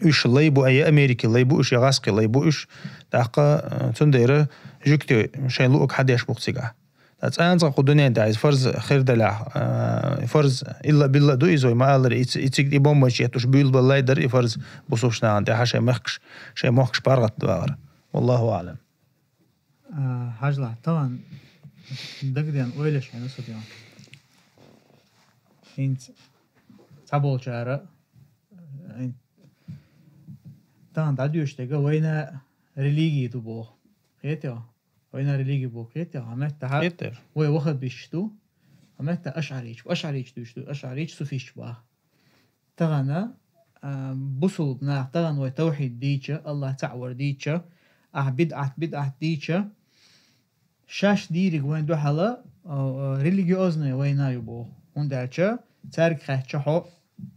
إيش ليبو أي أمريكي ليبو إيش يغاسقي ليبو إيش دقة تنديره جكتي شيء لوك حد يشبك سجاه تأنزق قدنيا دايز فرز خير دلع فرز إلا بالله دو إزوي ما قال يتيجي يبون ماشي يتوش بيل بالله يدر فرز بصوشنا عندي حشة مخش شيء مخش بارغت دوار والله أعلم حاجة طبعا دقديان أولش يعني صديان إنت تابول شارع طبعا داديوش تيجا وين ريليجي تبو خيتيا وين ريليجي بو خيتيا عملت تحت وين واخد بيشتو عملت أشعريش دوشتو أشعريش سوفيش باه طبعا بوصل بنا طبعا وتوحيد ديتشا الله تعور ديتشا بدعة ديتشا شاش ديري وين دو حلا ريليجيوزني وين يبو وندعشا تارك خاتشحو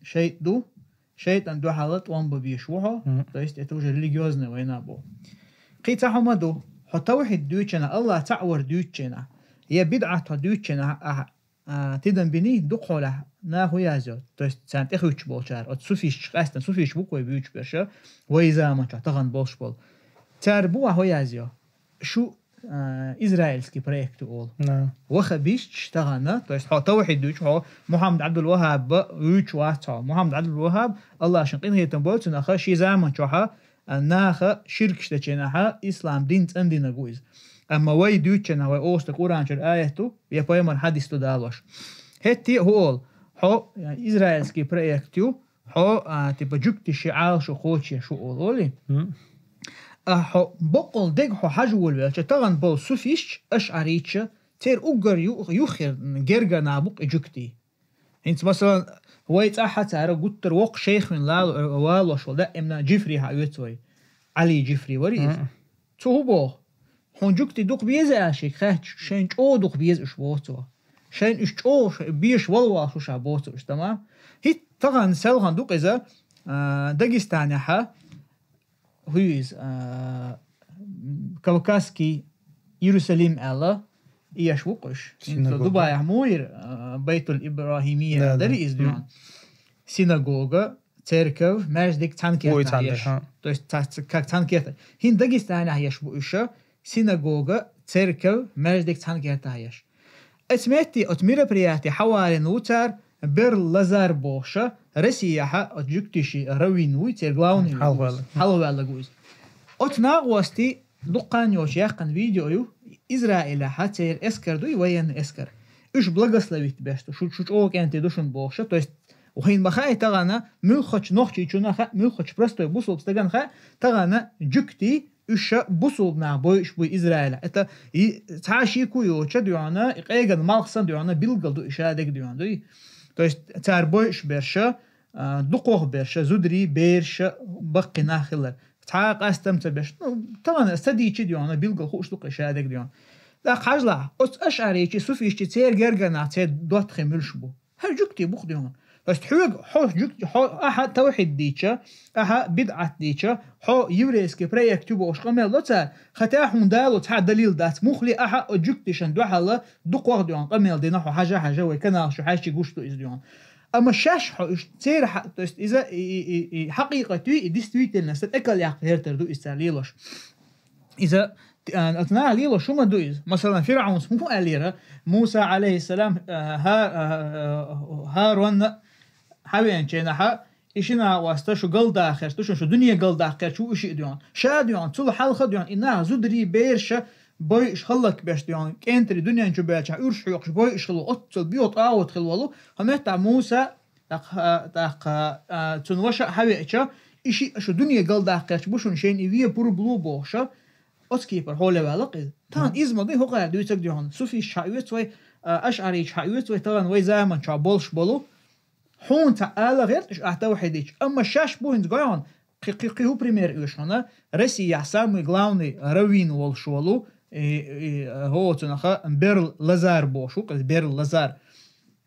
شيء دو حالات وان ببيشوحو то есть это уже религиозное война бо قيتا حمدو حتوحد دوتشنا الله تعور دوتشنا يا بدعة دوتشنا تدن بني دقوله ناهو يازو то есть سانت اخوش بولشار от суфиш قاستن суфиш بوكوي بيوش برشا ويزا ما تغن بولش بول تاربوه هو يازيو شو إسرائيلسكي проект أول وخبيش تشتغلنا то есть توحد دوتش هو محمد عبد الوهاب ويش واتها محمد عبد الوهاب الله شنقين هي تنبوت نخا شي زمان شوها ناخا شرك شتچنها إسلام دين عندنا جوز أما وي دوتشنا وي أوست القرآن شر آيته يبقى حديث تدالوش هتي هو يعني إسرائيلسكي проекту هو تبقى جوكتي شعار شو خوتشي شو أولي بقول دقحو حجول بيلش طبعا بول سوفيش أشعريتش تير أوجر يخير جرجا نابوك إجوكتي انت مثلا ويت أحد تعرف قلت وق شيخ من لا والوش ولا إمنا جيفري هايوتوي علي جيفري وريز تو بو هون جوكتي دوق بيزا شيء خاتش شين أو دوق بيز إيش بوتو شين إيش أو بيش والله شو شابوتو إيش تمام هي طبعا سالغان دوق إذا داغستان ها هويز كوكاسكي يروساليم الله إيش وقش دبي عموير بيت الإبراهيمية داري إزديان سيناغوغا церковь ماجدك تانكيت هيش то есть как تانكيت هين داغستان هيش بوشة سيناغوغا церковь ماجدك تانكيت هيش اسمتي اتمير برياتي حوالي نوتر بر لازار بوشة رسيحة اتجكتشي روينوي تير главный حلوة لاغوز أتنا وستي دقان يوش يقن فيديو إسرائيل حتى إسكر دوي وين إسكر إيش بلغسلويت بيشتو شو أوك أنت دوشن بوخشة то есть وحين بخاي تغانا ملخش نخشي چونا خا ملخش برستو بوسول بستغان خا تغانا جكتي إيش بوسول نا بويش بوي إسرائيل إتا تعاشي كويو چا ديوانا إيغان مالخسان ديوانا بيلغل دو إشادك ديوان دوي то есть تار بويش برشا دقوه برشا زودري برشا بقي ناخلر تعاق استمتع بش طبعا استدي چي ديوانا بيلغل خوش دق إشادك ديوان لا حاجلا أشعري چي سوفيش چي تير جرغنا تير دوت خملش بو هل جكتي بوخ ديوان بس حوق حو جكتي حو أها توحيد ديشة أها بدعة ديشة حو يوريسكي بريكتو بوش قمل لوتا ختاحون دالو تاع دليل دات مخلي أها جكتيشن دوحلا دقوه ديوان قمل دينا حو حاجة ويكنا شو حاجة قوشتو إز ديوان أما شاش حو تير إذا حقيقة توي ديستويت الناس تأكل يعقير تردو إستاليلوش إذا أثناء ليلة شو ما دويز مثلا فرعون اسمه أليرة موسى عليه السلام هارون حبيان كنا إيشنا واسطة شو قل داخل شو دنيا قل داخل شو إيش ديون شاديون طول حلقة ديون إنها زودري بيرشة بوي إيش خلك باش ديون كنتري دنيا نشوف بيرشة أرش يقش بوي إيش خلو أتصل بيوت أوت خلوه هم تاع موسى تنوش حبيتشة إيش شو دنيا قل داخل شو بوشون شين إيوه برو بلو بوشة أسكيبر هول بالقيد تان إزما دي هو قاعد يتك ديون سوفي شعيوت وي أشعري شعيوت وي تغن وي زمان شعبولش بولو حون تعالى غير إيش أحتوحديش أما شاش بوينت قايون قي هو بريمير إيش هنا رسي يحسام غلاوني روين والشولو هو تنخا بيرل لازار بوشو قصد بيرل لازار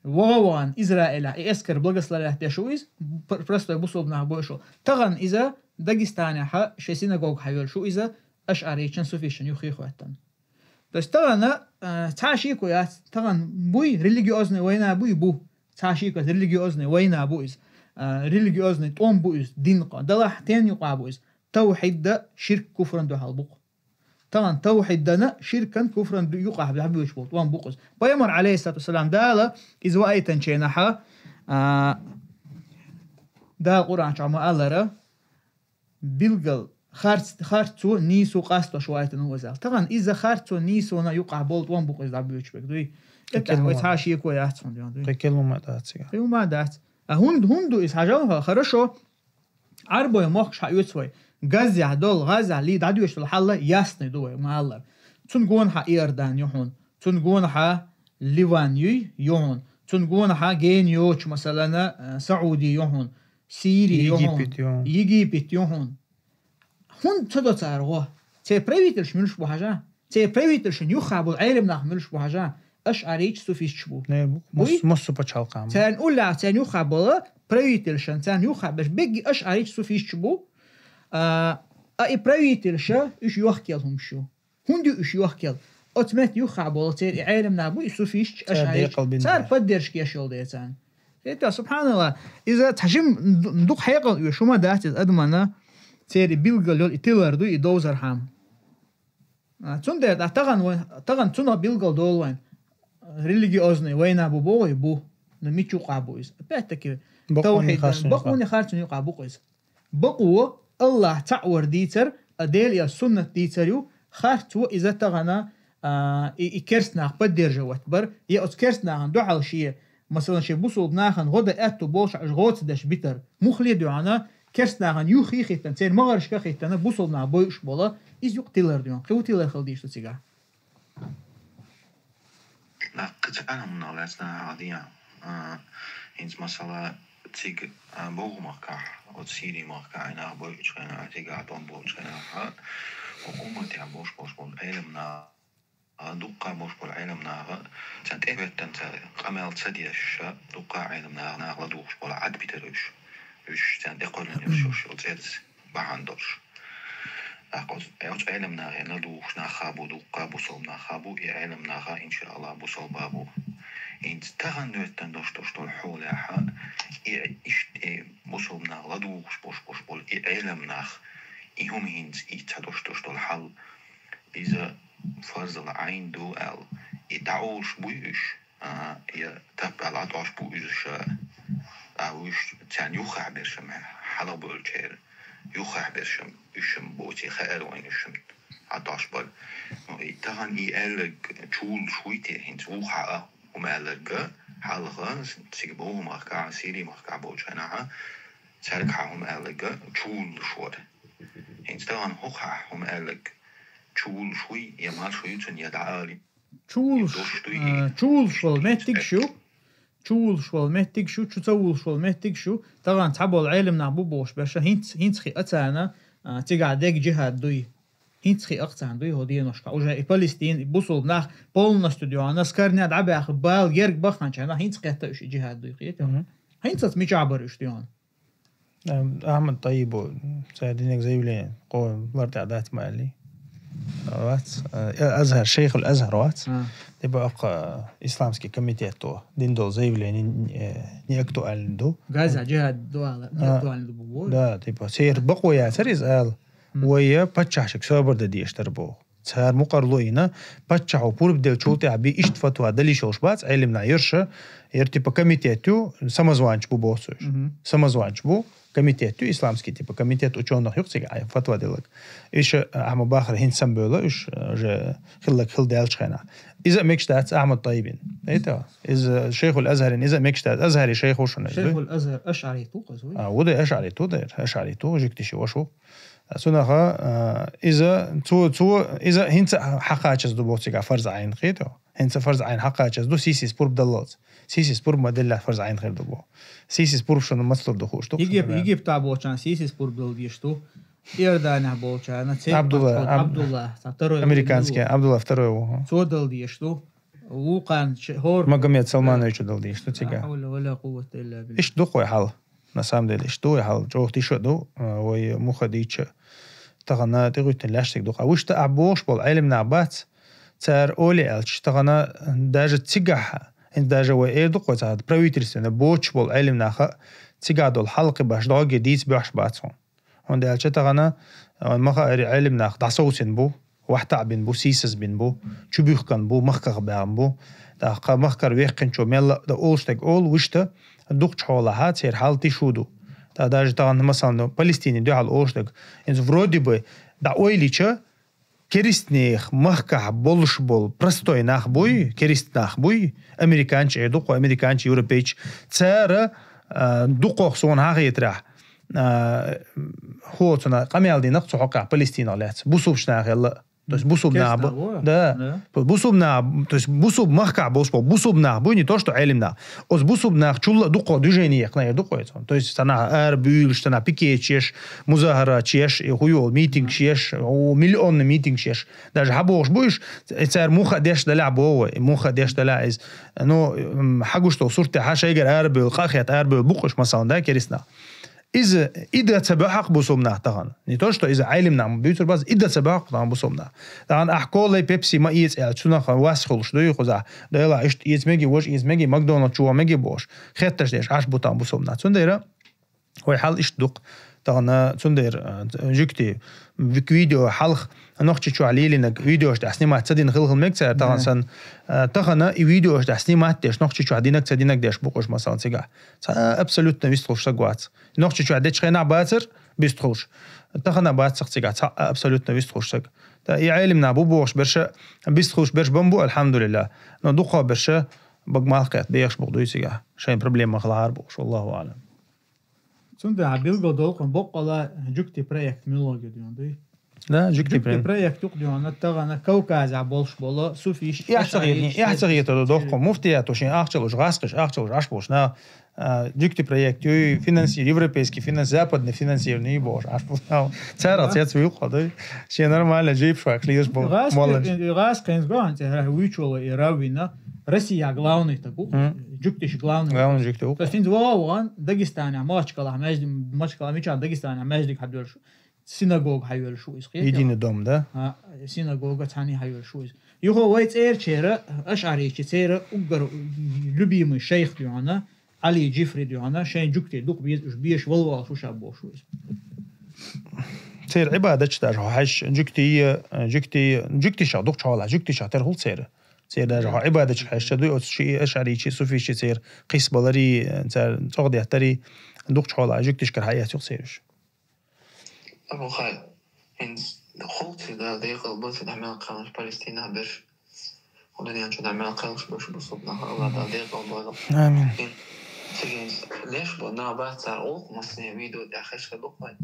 وغوان إسرائيل إسكر بلغس لا تشويز برستو يبصوا بنا بوشو تغن إذا داغستاني ح شي سيناغوغ حيول شو إذا أشعري كان سوفيشن يخي خواتن بس تغنا تعشي كويات تغن بوي ريليجيوزني وينا بوي بو تعشي كويات ريليجيوزني وينا بويز ريليجيوزني توم بويز دين قا دلح تاني قا بويز توحيد دا شرك كفرن دو حلبوق طبعا توحيد دنا شركا كفرا يقع بحب يشبط وان بوقز بيمر عليه الصلاه والسلام دالا اذ وايتن شينها دا قران شما الله بيلقل خارتو نيسو قاستو شويتن وزال طبعا اذا خارتو نيسو يقع بولت وان بوقز دبي يشبك دوي وتعاشي كويات فون كلمه دات كلمه دات هندو إز حاجة хорошо عربو يموخش حيوتسوي غازي دول غازي لي دادوش الحالة ياسني دوي معلر تنقون ح إيردان يحون تنقون ح ليفان يحون تنقون ح جين يوش مثلا سعودي يحون سيري يحون يجيبت يحون هون تدو تعرفه تي بريفيتلش منش بحاجة تي بريفيتلش يخابو العالم ناخ منش بحاجة اش اريج سوفيش بو مصو بچالقام تان اولا تان يخابو بريفيتلشن تان يخابش بيجي اش اريج سوفيش بو اي بريفيتلش ايش يوخكلهم شو هندو ايش يوخكل اوتمات يخابو تي عالم نابو سوفيش اش اريج صار قدرش كيشول ديتان انت سبحان الله اذا تحجم ندق حقيقه شو ما دات ادمنا تيري بيلغل يتلر دو يدوزر حام تندر تغن تنا بيلغل دول ريليجيوزني وين ابو بوي بو نميتشو قابويز باتك توحيد بقوني خارج نيو قابويز بقو الله تعور ديتر اديل يا سنه ديتريو خارتو اذا تغنا يكرسنا قدر جوات بر يا كرسنا عندو على شيء مثلا شي بوسو بناخن غدا اتو بوش غوت داش بيتر مخلي دعانا كرسنا عن يوخي خيتن سير مغرش كخيتن بوسو بنا بوش بولا از يقتلر ديون قوتيلر خلديش تسيغا لا قطعنا من علاسنا عادية إنت مثلا تيج بوغ مكح أو تسيري مكح أنا بوش أنا تيج عطون بوش أنا وقوم تعبوش بوش بول علمنا دقة بوش بول علمنا تنت إبت تنت قمل تسديش دقة علمنا ناغلا دوش بول عد بيتروش وش تنت إقول نفسوش وتزيد بعندوش أقول أوش علمنا غير ندوش نخابو دقة بوصل نخابو علمنا غا إن شاء الله بوصل بابو إنت تغنوت تندوش تشتول حولها إيش بوصل نغلا دوش بوش بول علمنا إيهم هنز إيتادوش تشتول حل إذا فرض العين دو يدعوش بويش يتبع العطاش بويش أوش تان يخع برشم حلا بولشير يخح برشم يشم بوتي خير وين يشم عطاش بال تهان يقلق شول شويتي هنت وخا ومقلق حلقة تسيبوه مركع سيري مركع بوجهنا تركعهم قلق شول شور هنت تهان هخا ومقلق شول شوي يمال شوي تن يدعالي شول شوال مهتك شو شول شوال مهتك شو تسول شوال مهتك شو طبعا تعبوا العلم نعبو بوش باشا هنت خي أتانا تيجا ديك جهاد دوي هنت خي أقطع دوي هودي نشكا وجه فلسطين بوصل بناخ بولنا استوديونا سكرنا دعبي أخ بال جرق بخان شانا هنت قيتا إيش جهاد دوي قيتا هنت تسميش عبر استوديونا أحمد طيب ساعدينك زي ولين قوم مرت عادات مالي وات أزهر شيخ الأزهر وات تبقى إسلامسكي كميتيتو دين دول زي ولين نيكتو ألندو غازا جهاد دوال نيكتو ألندو بقول دا تبقى سير بقويا سريز قال ويا بتشعشك سوبر ددي اشتربو صار مقرلوينا بتشعو بور بدل شولتي عبي إشت فتوى دلي شوش بات علمنا يرشة يرتبا كميتيتو سمزوانش بو بوسوش سمزوانش بو комитету исламский типа комитет ученых юксиг ай фатва делак иш Ахмад Бахр хин самбола иш же خلك خل دالشخنا اذا مكشتات احمد طيبين ايتا اذا شيخ الازهر اذا مكشتات ازهري شيخ وشنو شيخ الازهر اشعري تو قزوي وده اشعري تو دير اشعري تو جكتشي وشو سنها اذا تو اذا هنت حقاچز دو بوتيغا فرض عين خيتو هنت فرض عين حقاچز دو سيسي سبور بدلات سيسي سبور مدل فرض عين خير دو سيسي سبور شنو مصدر دخوش تو يجيب تاع بوچان سيسي سبور بدل ديشتو يردان بوچان عبد الله امريكانский عبد الله второй تو دل ديشتو وقان هور Магомед Салманович дал дишто тига ولا قوه الا بالله ايش دو حال на самом деле что я حال جو تيشو دو وي مخديچ تغنا تغوت لاштик دو وش تعبوش بول علم نعبات цар оли алч тагана даже тигаха إن даже وإيدو قصاد правительственный боч бол علم ناخا تيجادول حلقة باش داغي ديس باش باتون عند الشيء تغنا ما علم ناخ دعسوسن بو وحتى بين بو سيسس بين بو شبيخ كان بو مخكر بين بو دا مخكر ويخن شو ميل دا أولستك أول وشته دوق حولها تير حالتي شودو دا даже تغنا مثلا فلسطيني دو حال أولستك إنز вроде бы да ойлича керистних махках болш бол простой нах бой керист нах бой американч эдук американч европейч цара дуқох сон хагитра хотна камялди нах цоха палестина лет бусубшна гел то есть бусубна да бусубна то есть бусуб махка бусубна бой не то что элимна оз бусубна чула дуқо движение кна дуқо то есть она арбюл что на пике чеш музахара чеш и хуё митинг чеш о миллион митинг чеш даже хабош боиш цар муха деш дала бо муха деш дала из ну حاجه что صورتي حاشيجر арбюл خاخيت арбюл بقش مثلا ده كريسنا إذا تبعق بصومنا طبعا نيتوش تو إذا علمنا بيوتر باز إذا تبعق طبعا بصومنا طبعا أحكول بيبسي ما يس شنو خواص خلش دوي خذا ده لا إيش يسمعي وش يسمعي ماكدونالدز شو ماجي بوش خدتش ديش عش بطعم بصومنا تنديره هو حال إيش دق طبعا تندير جكتي فيديو حلق نوختي شو عليه لأنك فيديو تحسني ما تسدين خلق المكسر طبعا سن طبعا فيديو تحسني ما تدش نوختي شو عدينك تسدينك ديش بقوش مثلا سجع أبسولوت نبيستخش سجوات نوختي شو عديش خينا باتر بيستخش طبعا باتر سجع أبسولوت نبيستخش سج تا يعلمنا بوش برشة بيستخش برش بمبو الحمد لله ندوقه برشة بقمالقات بيش بقدوي سجع شيء بروبلم مخلار بوش والله أعلم سند عبيل قدولكم بقى جوكتي بروجكت ميلوجي دي لا جوكتي بروجكت يقدون تغنا كوكاز عبولش بولا سوفيش يحتاج تدوقكم مفتيات وشين أخشلوش غاسقش أخشلوش عشبوش نا جوكتي بروجكت يو فинансир европейский финанс западный финансирование бош عشبوش نا царат я свою قضي شيء нормально جيب швак лидер бол молодец غاسقين زغان ترى ويچولا иравина Россия главный такой جوكتيش главный جوكتي то есть индвалан Дагестане мачкала мечан Дагестане маждик хадурш синагог хайвел шо из единый дом да синагога тани хайвел шо из его вайц эрчера ашари чера угар любимый шейх дюана Али Джифри дюана шейн جوكتي дук беш волвал шо шабо шо из цер عبادة تاج هاش جوكتي شا دوك شالا جوكتي شا ترهل цер سير عبادة حش دو شيء أشعري شيء صوفي شيء سير قيس بلاري تار تقضي تري دوق حالا جوكتش كرهاية يصيرش أبو خالد إن خلطي ده دقيقة بس نعمل قانون فلسطين برش ودنيا نشوف نعمل قانون برش بصوبنا الله ده دقيقة وبعض آمين. تيجي ليش بدنا بعد صار أوق مصنع فيديو ده خش كدوقي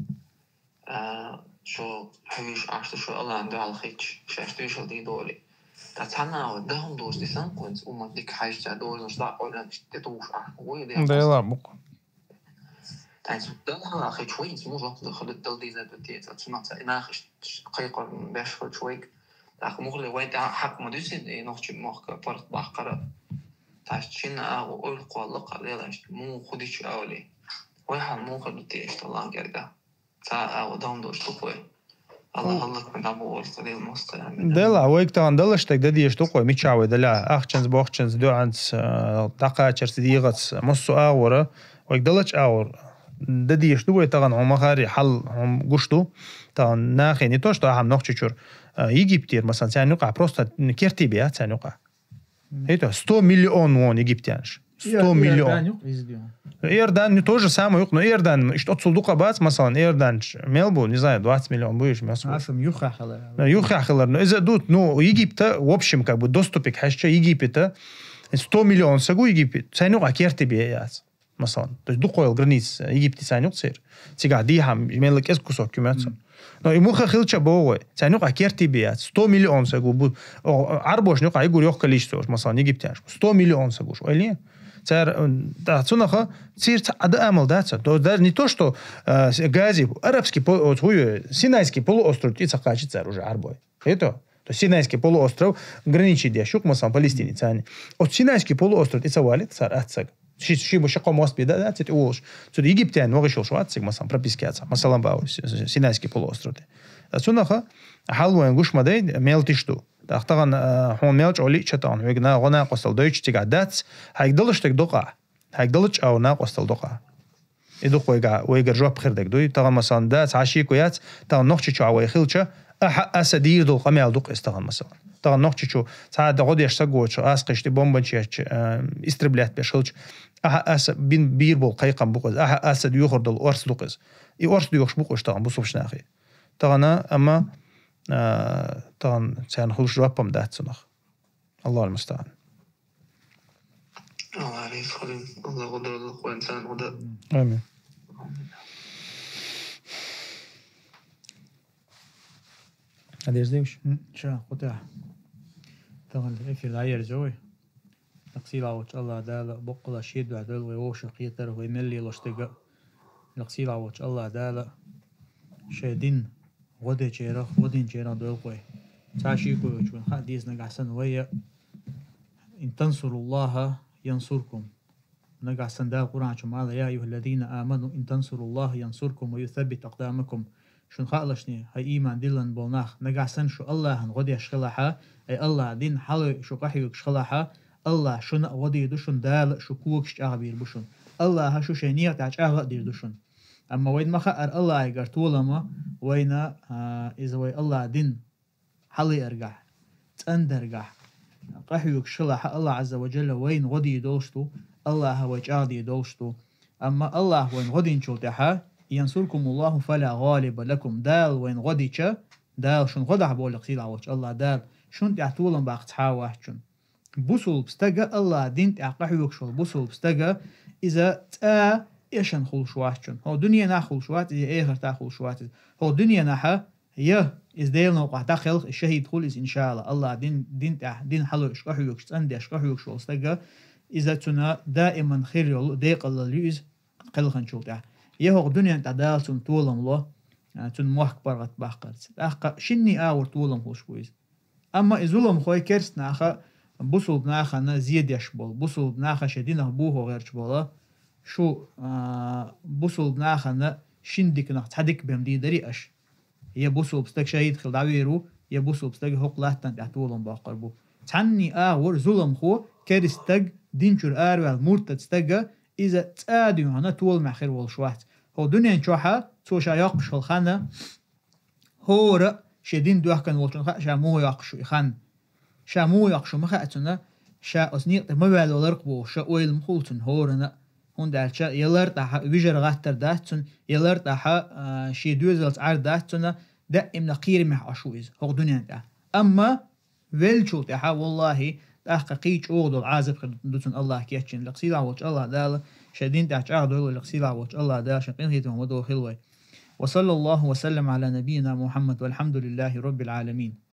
شو حويش عشت شو الله عنده على خيش شاشتوي شو دي دولي تتحنا ودهم دوش دي سانكونس وما ديك حاجة تدور نصدق ولا مش تتوش ويدي ده يلا بق تعرف ده على خيش شوي مو وقت دخل الدل زاد التيت أتصنع ناقش قيقة باش خد شوي أخ مغلي وين حق ما دوسد نخش مخك فرط بحقرة تعرف شين أو ألقى لقى ليلا مو خديش أولي واحد مو خدتي الله جرجع تا ودهم دوش تقوي الله كنت أبغى أستدي المستوى دلا ويك تان دلش تك دديش تقوي متشاوي دلا أخشنز بوخشنز دو عنس دقة شرسديغس مصو أورا ويك دلش أور دديش دوي تان هم خاري حل هم قشتو تان ناخي نتوش تا هم نخشور يجيبتير مثلا سانوقع بروستا كيرتيبيا سانوقع هيتو 100 مليون وون يجيبتيانش 100 مليون إيردان тоже самое, но Иордан, что отсюда бац, مثلا Иордан, Мелбу, не знаю, 20 миллионов будешь, мясо. Юхахалар. Но из-за тут, ну, Египта, в общем, как бы доступе к хаща Египта, 100 миллионов сагу Египет, сайнук акер тебе яц, مثلا. То есть духойл границ Египте сайнук сир. Сега дихам, мелк эс кусок кумятся. Но ему хахилча богой, сайнук акер тебе яц, 100 миллионов сагу. Арбош, ну, айгур ёх количество, مثلا, египтянш. 100 миллионов сагу, или да, цунаха цирц ада амал даца. То даже не то, что Гази, арабский Синайский полуостров, и цакачится уже арбой. Это то Синайский полуостров граничит яшук масам Палестине цани. От Синайский полуостров и цавалит цар ацак. Ши бушако мост беда да цит уж. Цуд египтян вогишел шо ацак масам пропискяца. Масалам бау Синайский полуостров. Цунаха халуэн гушмадей мелтишту. تختارن هون ميلج علي شتان ويجنا غنا قصل دويتش تقعدات هيقدلش تقدقع هيقدلش أو ناقص تقدقع يدق ويجا جواب خير دك دوي تغن مثلا دات عشيك ويات تغن نخش شو عوي خيلش أسدير دق قميل دق استغن مثلا تغن نخش شو ساعد غادي يشتغل شو أسقش تبومبن شيء استربلات بيشلش أس بين بيربول قيقم بقز أسد يخرج الأرس دقز يأرس ديوش بقش تغن بصوبش ناخي تغنا أما طبعا سنخلص رابم داتسنخ الله المستعان الله عليك خليل الله قدر الله إنسان قدر آمين هذا يزديوش شا قطع طبعا في العير زوي نقصي لعوش الله دالا بقلا شيد وعدل ويوش قيتر ويملي لشتقى نقصي لعوش الله دالا شادين غدا جيرا غدين جيرا دولقوي تاشي كويش من حديث نقعسن ويا إن تنصروا الله ينصركم نقعسن دا القرآن شمال يا أيها الذين آمنوا إن تنصروا الله ينصركم ويثبت أقدامكم شن خالشني هاي إيمان دلن بولناخ نقعسن شو الله غدي يشخلها أي الله دين حلو شو قحي يشخلها الله شن غدي يدشن دال شو كوكش أغبير بشن الله شو شنيع تعج أغدير دشن أما وين ما خأر الله يقر طولما وين إذا وين الله دين حلي أرجع تندرجع قحيوك شلح الله عز وجل وين غدي يدوشتو الله هو جادي يدوشتو أما الله وين غدي نشوتها ينصركم الله فلا غالب لكم دال وين غدي شا دال شن غدا بقول قصير عوج الله دال شن تعطولن باقت حاوه شن بوصل بستجا الله دين تعقحيوك شل بوصل بستجا إذا تا إيشان خل شواتشن هو دنيا ناخل شوات إيه آخر تاخل شوات هو دنيا ناحا يه إز ديل نوقع داخل الشهيد خلص إن شاء الله الله دين حلو إشقحيوك عندي إشقحيوك شو استجا إذا تنا دائما خير يلو ديق الله ليز قل خنشوف ده يه هو دنيا تعدال تن طولم الله تن موحك برغت باقرت أخ شني أور طولم خوش كويس أما إزولم خوي كرس ناخا بوصل ناخا نا زيد يشبول بوصل ناخا شدينه بوه غير شبوله شو بوصل بناخنا شندك نخت حدك بهم دي أش هي بوصل بستك شهيد خل دعويرو هي بوصل بستك حق لاتن تعتولهم باقربو تعني آور ظلم خو كرستك دينشور آروال مرتد ستك إذا تاديو هنا طول مع خير والشوات هو دنيا نشوحها توشا يقش الخانة هو شدين دوح كان والشون خا شامو يقشو يخان شامو يقشو مخاتنا شا أصنيق ما بالو لرقبو شا أويل مخولتن هورنا هون دالشا يلر تاع ويجر غاتر داتون يلر تاع شي دوزلز عرض داتون دائم نقير مح عشويز هو دنيا تاع اما ويلشو تاع والله تحقيق اوغدو عازب دوتون الله كيتشن لقسيلا وجه الله دال شدين تاع عقدو لقسيلا وجه الله دال شقين هيتو مدو خلوي وصلى الله وسلم على نبينا محمد والحمد لله رب العالمين.